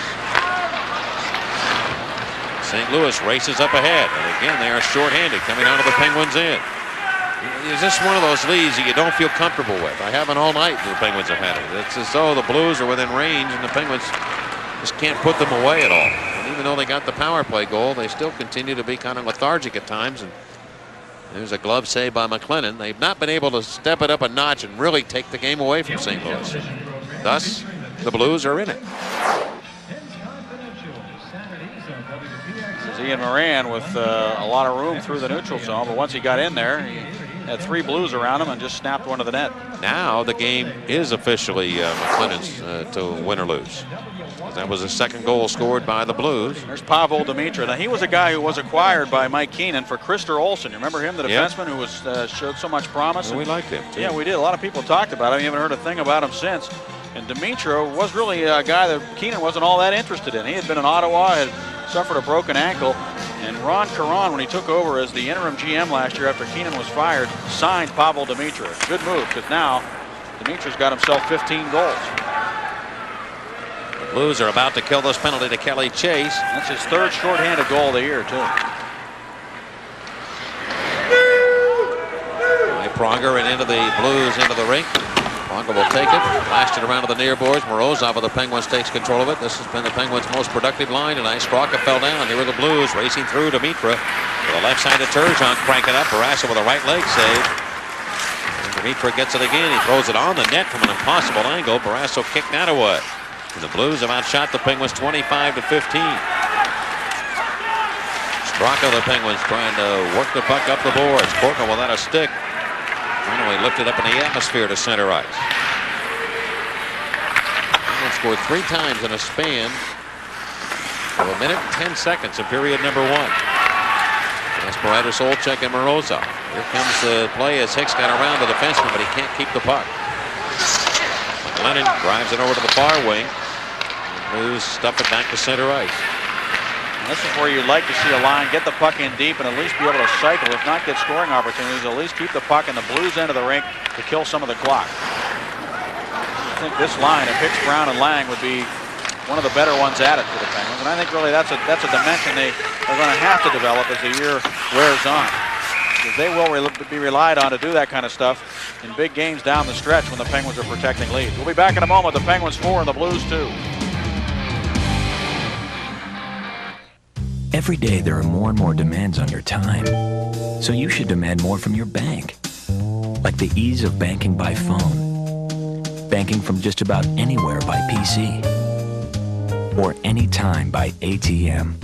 St. Louis races up ahead, and again they are short-handed coming out of the Penguins' end. Is this one of those leads that you don't feel comfortable with? I haven't all night. The Penguins have had it. It's as though the Blues are within range, and the Penguins just can't put them away at all. And even though they got the power play goal, they still continue to be kind of lethargic at times. And there's a glove save by McLennan. They've not been able to step it up a notch and really take the game away from St. Louis. Thus, the Blues are in it. Ian Moran with a lot of room through the neutral zone, but once he got in there, he had 3 Blues around him and just snapped one to the net. Now the game is officially McLennan's to win or lose. That was the 2nd goal scored by the Blues. There's Pavel Demitra. Now he was a guy who was acquired by Mike Keenan for Krister Olsson. You remember him, the defenseman who was showed so much promise? And we liked him too. Yeah, we did. A lot of people talked about him. You haven't heard a thing about him since. And Demitra was really a guy that Keenan wasn't all that interested in. He had been in Ottawa, had suffered a broken ankle, and Ron Caron, when he took over as the interim GM last year after Keenan was fired, signed Pavel Demitra. Good move, because now Dimitra's got himself 15 goals. The Blues are about to kill this penalty to Kelly Chase. That's his 3rd shorthanded goal of the year, too. By Pronger and into the Blues into the rink. Pronger will take it, flashed it around to the near boards. Morozov of the Penguins takes control of it. This has been the Penguins' most productive line tonight. Straka fell down. Here are the Blues racing through Demitra. To the left side of Turgeon, cranking up. Barrasso with a right leg save. And Demitra gets it again. He throws it on the net from an impossible angle. Barrasso kicked that away. And the Blues have outshot the Penguins 25-15. Straka of the Penguins trying to work the puck up the boards. Corker without a stick. Finally lifted up in the atmosphere to center ice. Penguins scored 3 times in a span of 1 minute and 10 seconds in period number 1. Esperatus, Olchek, and Morozov. Here comes the play as Hicks got around the defenseman, but he can't keep the puck. McLennan drives it over to the far wing. Blues stuff it back to center ice. And this is where you'd like to see a line get the puck in deep and at least be able to cycle, if not get scoring opportunities, at least keep the puck in the Blues end of the rink to kill some of the clock. I think this line of Hicks, Brown, and Lang would be one of the better ones at it for the Penguins. And I think really that's a dimension they are going to have to develop as the year wears on. Because they will be relied on to do that kind of stuff in big games down the stretch when the Penguins are protecting leads. We'll be back in a moment. The Penguins 4 and the Blues 2. Every day there are more and more demands on your time. So you should demand more from your bank. Like the ease of banking by phone. Banking from just about anywhere by PC. Or anytime by ATM.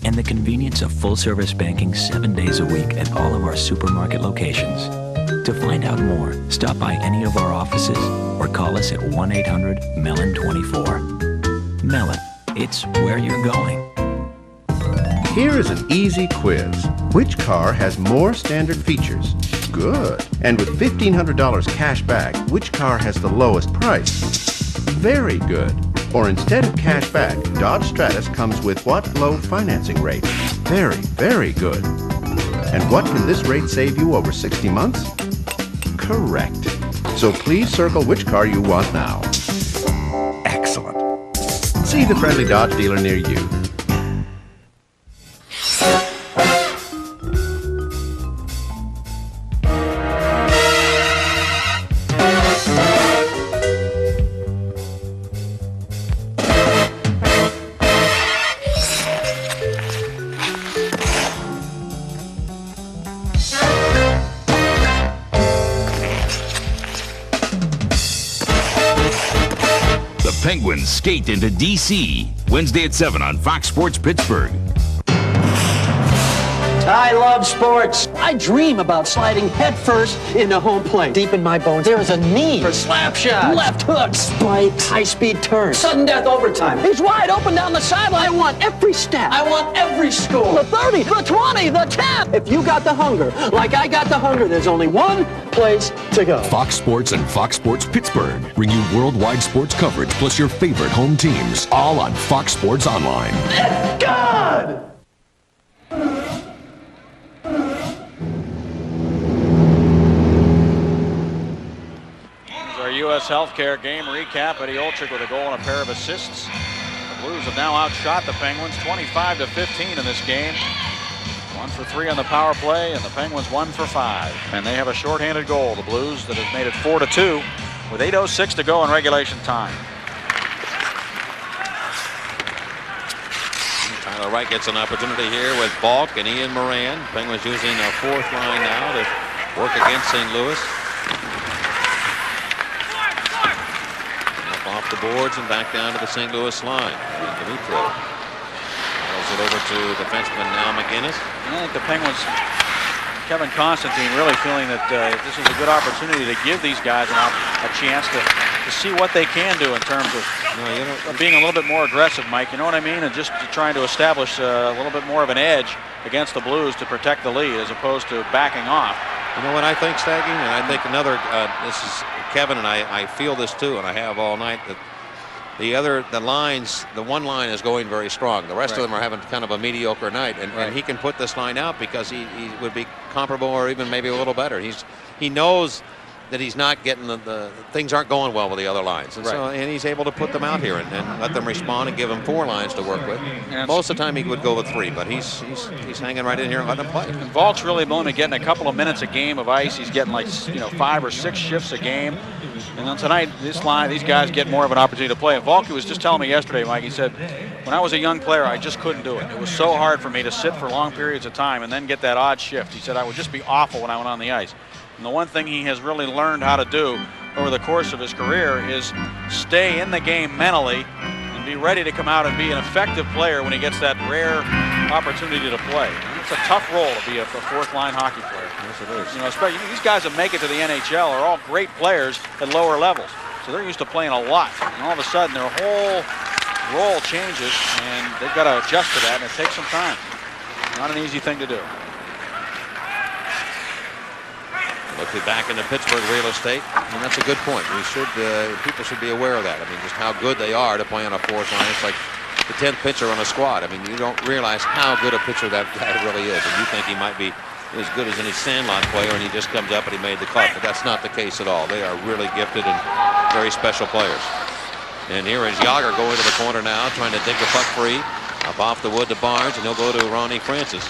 And the convenience of full-service banking 7 days a week at all of our supermarket locations. To find out more, stop by any of our offices or call us at 1-800-MELON24. Mellon, it's where you're going. Here is an easy quiz. Which car has more standard features? Good. And with $1,500 cash back, which car has the lowest price? Very good. Or instead of cash back, Dodge Stratus comes with what low financing rate? Very, very good. And what can this rate save you over 60 months? Correct. So please circle which car you want now. Excellent. See the friendly Dodge dealer near you. Penguins skate into D.C. Wednesday at 7 on Fox Sports Pittsburgh. I love sports. I dream about sliding headfirst into home plate. Deep in my bones, there is a need for slap shots, left hooks, spikes, high-speed turns, sudden death overtime. He's wide open down the sideline. I want every step. I want every score. The 30, the 20, the 10. If you got the hunger, like I got the hunger, there's only one place to go. Fox Sports and Fox Sports Pittsburgh bring you worldwide sports coverage plus your favorite home teams, all on Fox Sports Online. It's good! Our U.S. Healthcare game recap. Eddie Olczyk with a goal and a pair of assists. The Blues have now outshot the Penguins 25-15 in this game. 1 for 3 on the power play, and the Penguins 1 for 5. And they have a shorthanded goal, the Blues, that has made it 4-2 with 8:06 to go in regulation time. Tyler Wright gets an opportunity here with Balk and Ian Moran. Penguins using a fourth line now to work against St. Louis. Off the boards and back down to the St. Louis line. Dimitro rolls it over to defenseman now McGinnis. And I think the Penguins, Kevin Constantine, really feeling that this is a good opportunity to give these guys a chance to see what they can do in terms of being a little bit more aggressive, Mike. You know what I mean? And just trying to establish a little bit more of an edge against the Blues to protect the lead as opposed to backing off. You know what I think, Staggy? And I think another, this is Kevin, and I feel this too, and I have all night, that the lines, the one line is going very strong. The rest of them are having kind of a mediocre night, and he can put this line out because he would be comparable or even maybe a little better. He knows that he's not getting the things aren't going well with the other lines, and so he's able to put them out here and let them respond and give them 4 lines to work with. Most of the time he would go with 3, but he's hanging right in here and letting them play. And Valk's really only getting a couple of minutes a game of ice. He's getting like 5 or 6 shifts a game. And then tonight, these guys get more of an opportunity to play. And Valky was just telling me yesterday, Mike, he said, when I was a young player, I just couldn't do it. It was so hard for me to sit for long periods of time and then get that odd shift. He said, I would just be awful when I went on the ice. And the one thing he has really learned how to do over the course of his career is stay in the game mentally and be ready to come out and be an effective player when he gets that rare opportunity to play. And it's a tough role to be a fourth-line hockey player. Yes, it is. You know, especially these guys that make it to the NHL are all great players at lower levels. So they're used to playing a lot. And all of a sudden, their whole role changes, and they've got to adjust to that, and it takes some time. Not an easy thing to do. Looking back into Pittsburgh real estate, and that's a good point. People should be aware of that. I mean, just how good they are to play on a fourth line. It's like the 10th pitcher on a squad. I mean, you don't realize how good a pitcher that guy really is. And you think he might be as good as any Sandlot player, and he just comes up and he made the cut. But that's not the case at all. They are really gifted and very special players. And here is Jagr going to the corner now, trying to dig the puck free. Up off the wood to Barnes, and he'll go to Ronnie Francis.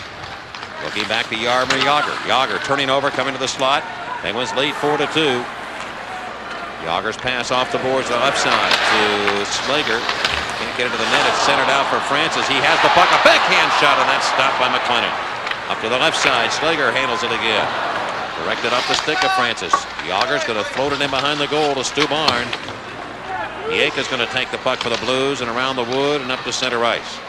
Looking back to Jaromir Jagr. Jagr turning over, coming to the slot. Penguins lead 4-2. Jagr's pass off the boards to the left side to Slager. Can't get into the net. It's centered out for Francis. He has the puck. A backhand shot, and that's stopped by McLennan. Up to the left side. Slager handles it again. Directed up the stick of Francis. Jagr's going to float it in behind the goal to Stu Barnes. Yake is going to take the puck for the Blues and around the wood and up to center ice.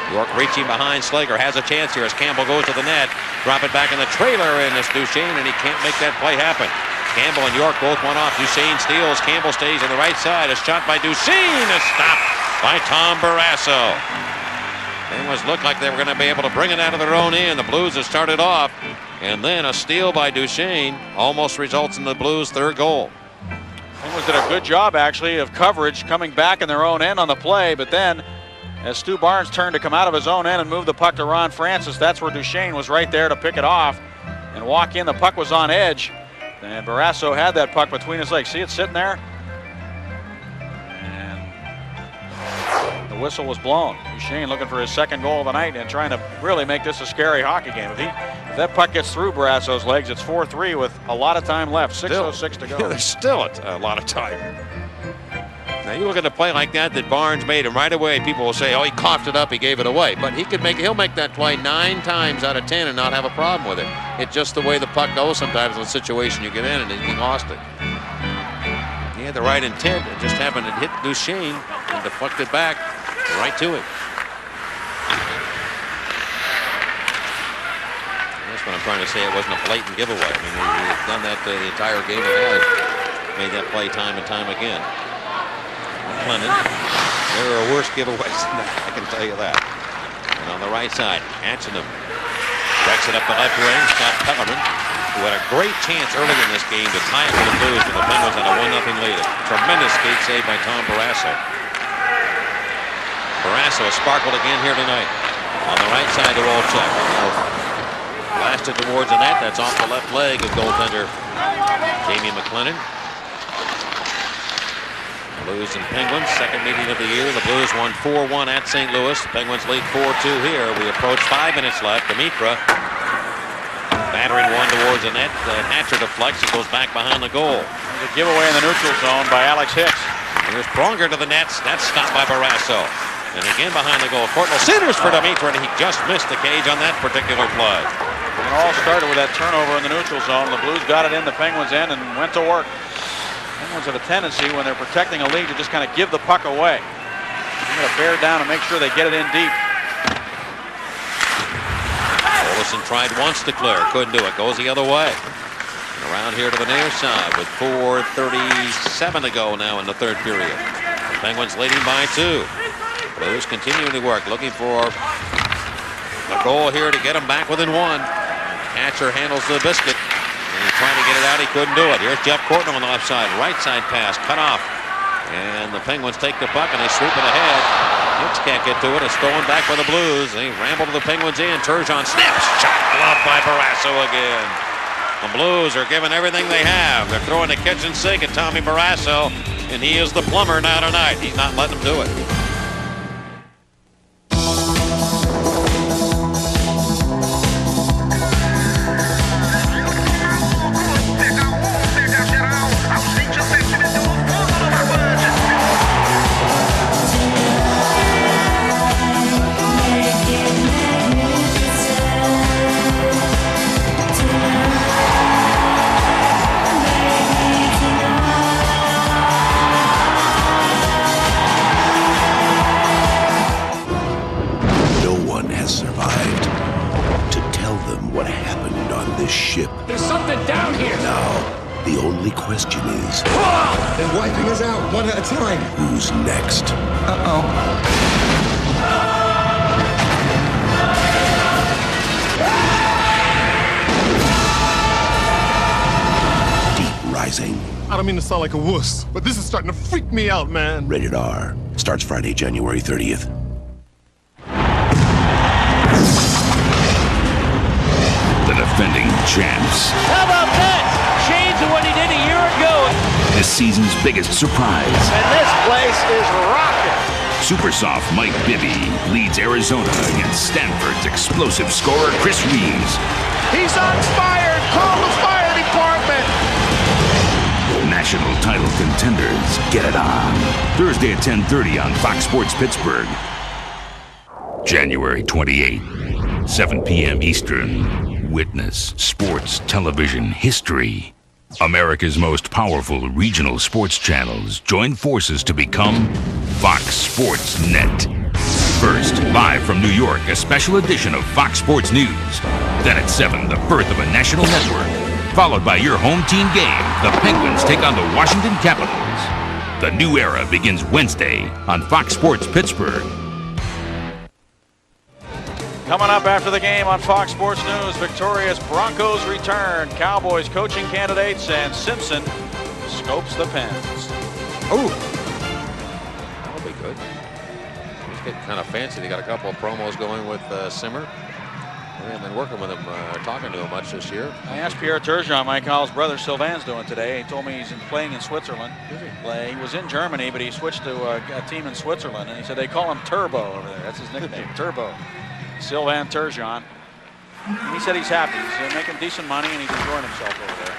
York reaching behind Slager, has a chance here as Campbell goes to the net. Drop it back in the trailer, and it's Duchesne, and he can't make that play happen. Campbell and York both went off. Duchesne steals. Campbell stays on the right side. A shot by Duchesne is stopped by Tom Barrasso. Penguins looked like they were going to be able to bring it out of their own end. The Blues have started off, and then a steal by Duchesne almost results in the Blues' 3rd goal. Penguins did a good job, actually, of coverage coming back in their own end on the play, but then as Stu Barnes turned to come out of his own end and move the puck to Ron Francis, that's where Duchesne was right there to pick it off and walk in. The puck was on edge, and Barrasso had that puck between his legs. See it sitting there? And the whistle was blown. Duchesne looking for his 2nd goal of the night and trying to really make this a scary hockey game. If that puck gets through Barrasso's legs, it's 4-3 with a lot of time left. 6:06 to go. Yeah, there's still a lot of time. Now you look at a play like that Barnes made, and right away people will say, oh, he coughed it up, he gave it away. But he'll make that play 9 times out of 10 and not have a problem with it. It's just the way the puck goes sometimes in the situation you get in, and he lost it. He had the right intent. It just happened to hit Duchesne and deflected back right to him. That's what I'm trying to say. It wasn't a blatant giveaway. I mean, he had done that the entire game and has made that play time and time again. McLennan. There are worse giveaways than that, I can tell you that. And on the right side, Antonym backs it up the left wing. Scott Pellerman, who had a great chance early in this game to tie it for the Blues, but the Penguins had a 1-0 lead. Tremendous skate save by Tom Barrasso. Barrasso has sparkled again here tonight. On the right side to Olchek. Blasted towards the net. That's off the left leg of goaltender Jamie McLennan. Blues and Penguins, second meeting of the year. The Blues won 4-1 at St. Louis. The Penguins lead 4-2 here. We approach 5 minutes left. Demitra battering one towards the net. Hatcher deflects. It goes back behind the goal. There's a giveaway in the neutral zone by Alex Hicks. Here's Pronger to the nets. That's stopped by Barrasso. And again behind the goal. Courtnall centers for Demitra, and he just missed the cage on that particular play. It all started with that turnover in the neutral zone. The Blues got it in the Penguins' end and went to work. Penguins have a tendency when they're protecting a lead to just kind of give the puck away. They're going to bear down and make sure they get it in deep. Olsen tried once to clear, couldn't do it. Goes the other way. And around here to the near side with 4:37 to go now in the third period. The Penguins leading by 2. Blues continuing to work, looking for a goal here to get them back within 1. Hatcher handles the biscuit. And he's trying to get it out. He couldn't do it. Here's Jeff Courtnall on the left side. Right side pass. Cut off. And the Penguins take the puck and they sweep it ahead. Hicks can't get to it. It's stolen back by the Blues. They ramble to the Penguins in. Turgeon snaps. Shot blocked by Barrasso again. The Blues are giving everything they have. They're throwing the kitchen sink at Tommy Barrasso. And he is the plumber now tonight. He's not letting them do it. There's something down here! Now, the only question is... They're wiping us out, one at a time. Who's next? Uh-oh. Deep Rising. I don't mean to sound like a wuss, but this is starting to freak me out, man. Rated R. Starts Friday, January 30th. The defending champs. How about that? Shades of what he did a year ago. This season's biggest surprise. And this place is rocking. Super soft Mike Bibby leads Arizona against Stanford's explosive scorer Chris Reeves. He's on fire. Call the fire department. National title contenders get it on. Thursday at 10:30 on Fox Sports Pittsburgh. January 28th, 7 p.m. Eastern. Witness sports television history. America's most powerful regional sports channels join forces to become Fox Sports Net. First, live from New York, a special edition of Fox Sports News. Then at 7, the birth of a national network. Followed by your home team game, the Penguins take on the Washington Capitals. The new era begins Wednesday on Fox Sports Pittsburgh. Coming up after the game on Fox Sports News, victorious Broncos return, Cowboys coaching candidates, and Simpson scopes the Pens. Oh, that'll be good. He's getting kind of fancy. They got a couple of promos going with Simmer. I haven't been working with him, talking to him much this year. I asked Pierre Turgeon, Mike Hall's brother, Sylvan's doing today. He told me he's playing in Switzerland. He was in Germany, but he switched to a team in Switzerland, and he said they call him Turbo over there. That's his nickname, Turbo. Sylvan Turgeon. He said he's happy. He's making decent money and he's enjoying himself over there.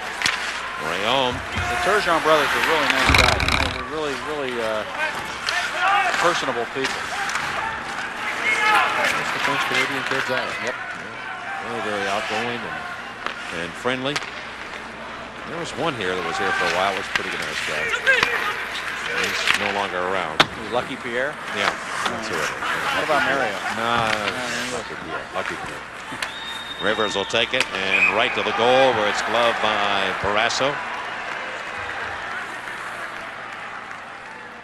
Rayom. The Turgeon brothers are really nice guys. They're really, really personable people. That's the French Canadian kids are. Yep. Very, very outgoing and friendly. There was one here that was here for a while. Was a pretty nice guy. He's no longer around. Lucky Pierre? Yeah, that's who it is. What about Mario? Nah, Lucky Pierre. Lucky Pierre. Rivers will take it and right to the goal where it's gloved by Barrasso.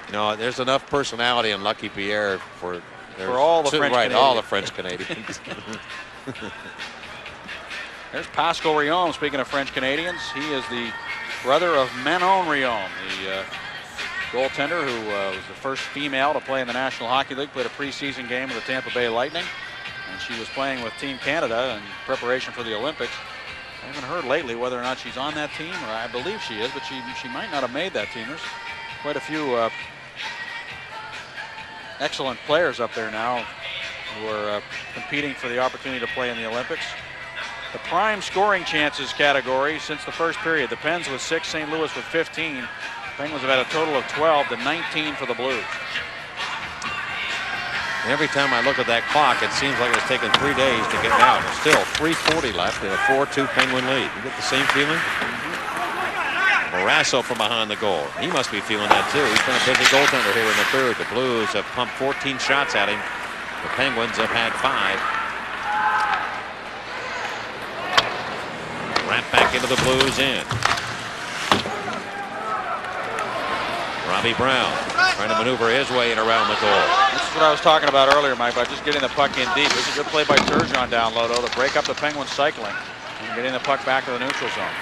You know, there's enough personality in Lucky Pierre for all the French Canadians. All the French Canadians. There's Pascal Riom. Speaking of French Canadians, he is the brother of Manon Riom, the goaltender who was the first female to play in the National Hockey League, played a preseason game with the Tampa Bay Lightning, and she was playing with Team Canada in preparation for the Olympics. I haven't heard lately whether or not she's on that team, or I believe she is, but she might not have made that team. There's quite a few excellent players up there now who are competing for the opportunity to play in the Olympics. The prime scoring chances category since the first period. The Pens with 6, St. Louis with 15. Penguins have had a total of 12 to 19 for the Blues. Every time I look at that clock, it seems like it's taken 3 days to get out. There's still 3:40 left in a 4-2 Penguin lead. You get the same feeling? Barrasso from behind the goal. He must be feeling that too. He's been a busy goaltender here in the third. The Blues have pumped 14 shots at him. The Penguins have had 5. Right back into the Blues end. Robbie Brown trying to maneuver his way in around the goal. This is what I was talking about earlier, Mike, by just getting the puck in deep. This is a good play by Turgeon down low, though, to break up the Penguins cycling and getting the puck back to the neutral zone.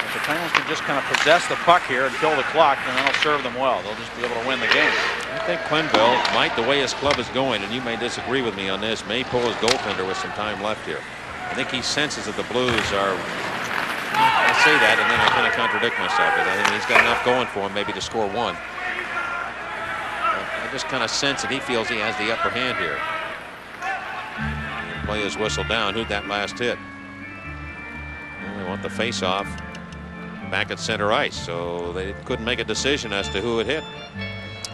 If the Penguins can just kind of possess the puck here and kill the clock, then that'll serve them well. They'll just be able to win the game. I think Quenneville might, the way his club is going, and you may disagree with me on this, may pull his goaltender with some time left here. I think he senses that the Blues are, I say that and then I kind of contradict myself. I think he's got enough going for him maybe to score one. I just kind of sense that he feels he has the upper hand here. Play his whistle down. Who'd that last hit? Well, they want the face-off back at center ice, so they couldn't make a decision as to who it hit.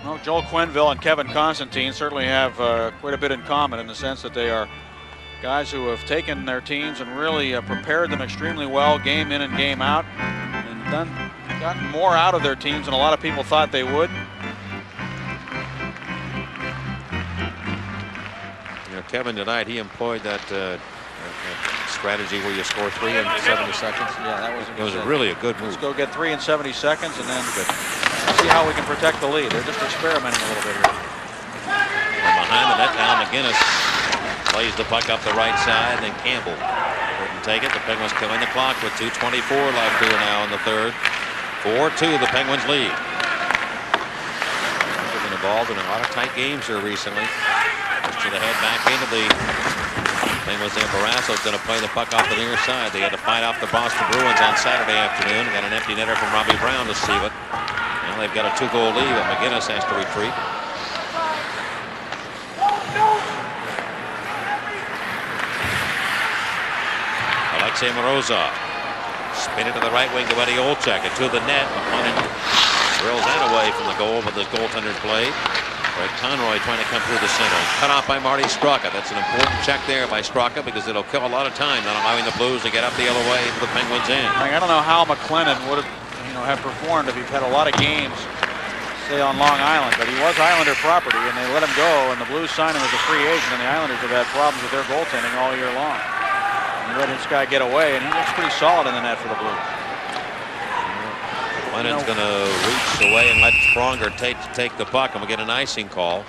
Well, Joel Quenneville and Kevin Constantine certainly have quite a bit in common in the sense that they are guys who have taken their teams and really prepared them extremely well, game in and game out, and gotten more out of their teams than a lot of people thought they would. You know, Kevin tonight, he employed that strategy where you score 3 in 70 seconds. Yeah, that was really a good move. Let's go get 3 in 70 seconds and then see how we can protect the lead. They're just experimenting a little bit here. From behind the net now, McGinnis plays the puck up the right side, and then Campbell couldn't take it. The Penguins killing the clock with 2:24 left here now in the third. 4-2, the Penguins lead. They've been involved in a lot of tight games here recently. Just to the head back into the Penguins there. Barrasso's going to play the puck off the near side. They had to fight off the Boston Bruins on Saturday afternoon. Got an empty netter from Robbie Brown to save it. Now they've got a 2-goal lead, but McGinnis has to retreat. Alexei Morozov. Spin it to the right wing to Eddie Olczyk and to the net. McLennan drills that away from the goal, but the goaltender's played. Greg Conroy trying to come through the center. Cut off by Marty Straka. That's an important check there by Straka because it'll kill a lot of time, not allowing the Blues to get up the other way for the Penguins in. I don't know how McLennan would have performed if he'd had a lot of games, say on Long Island, but he was Islander property and they let him go, and the Blues signed him as a free agent, and the Islanders have had problems with their goaltending all year long. And let this guy get away, and he looks pretty solid in the net for the Blues. Lennon's going to reach away and let Pronger take the puck, and we'll get an icing call.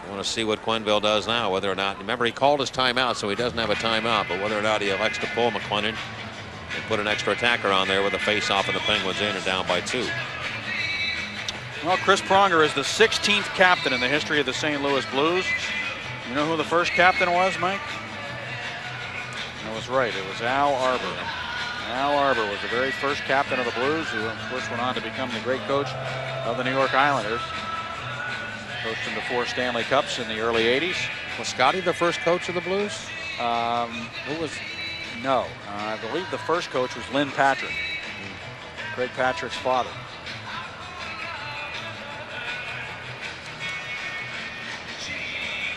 I want to see what Quenneville does now, whether or not, remember he called his timeout, so he doesn't have a timeout, but whether or not he elects to pull McLennan and put an extra attacker on there with a face-off and the Penguins in and down by 2. Well, Chris Pronger is the 16th captain in the history of the St. Louis Blues. You know who the first captain was, Mike? I was right. It was Al Arbour. Al Arbour was the very first captain of the Blues, who of course went on to become the great coach of the New York Islanders. Coached them to 4 Stanley Cups in the early 80s. Was Scotty the first coach of the Blues? Who was? No. I believe the first coach was Lynn Patrick, Craig Patrick's father.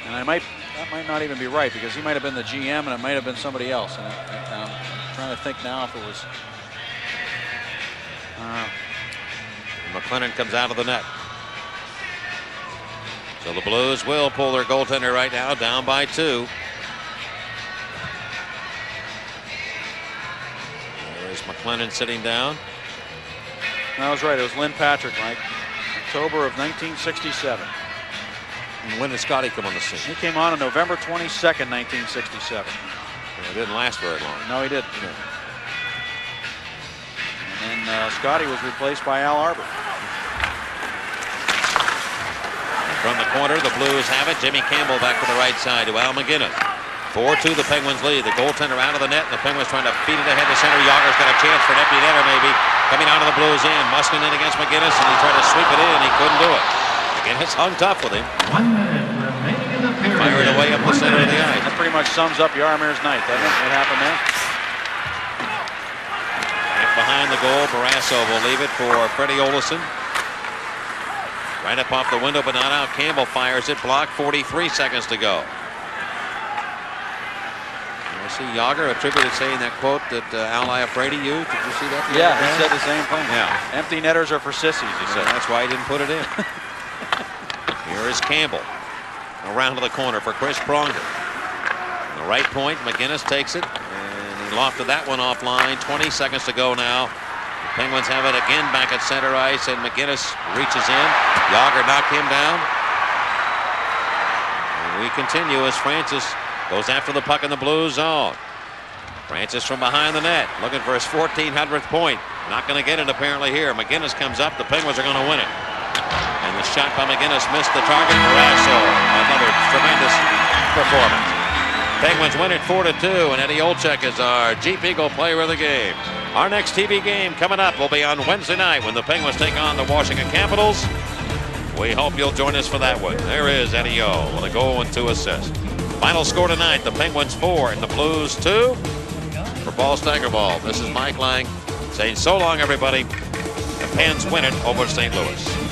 And that might not even be right, because he might have been the GM and it might have been somebody else. And I'm trying to think now if it was. McLennan comes out of the net. So the Blues will pull their goaltender right now, down by 2. There's McLennan sitting down. I was right. It was Lynn Patrick, Mike. October of 1967. And when did Scotty come on the scene? He came on November 22nd, 1967. It didn't last very long. No, he didn't. Yeah. And then Scotty was replaced by Al Arbor. From the corner, the Blues have it. Jimmy Campbell back to the right side to Al McGinnis. 4-2, the Penguins lead. The goaltender out of the net, and the Penguins trying to feed it ahead to center. Jagr's got a chance for an empty netter, maybe. Coming out of the Blues end. Muskin in against McGinnis, and he tried to sweep it in. He couldn't do it. McGinnis hung tough with him. 1 minute remaining in the period. Fired away up the center of the ice. That pretty much sums up Jaromir's night, doesn't it? What happened there? Back behind the goal, Barrasso will leave it for Freddie Olesen. Right up off the window, but not out. Campbell fires it. Blocked. 43 seconds to go. I see Jagr attributed saying that quote that Al Iafrate used. Did you see that? Yeah, he said the same thing. Yeah. Empty netters are for sissies, he said. That's why he didn't put it in. Here is Campbell. Around to the corner for Chris Pronger. On the right point, McGinnis takes it. And he lofted that one offline. 20 seconds to go now. The Penguins have it again back at center ice, and McGinnis reaches in. Jagr knocked him down. And we continue as Francis goes after the puck in the blue zone. Francis from behind the net, looking for his 1400th point. Not going to get it apparently here. McGinnis comes up. The Penguins are going to win it. And the shot by McGinnis missed the target. Barrasso, another tremendous performance. Penguins win it 4-2, and Eddie Olczyk is our Jeep Eagle player of the game. Our next TV game coming up will be on Wednesday night when the Penguins take on the Washington Capitals. We hope you'll join us for that one. There is Eddie O with a goal and 2 assists. Final score tonight, the Penguins 4 and the Blues 2. For Paul Steigerwald, this is Mike Lang saying so long, everybody. The Pens win it over St. Louis.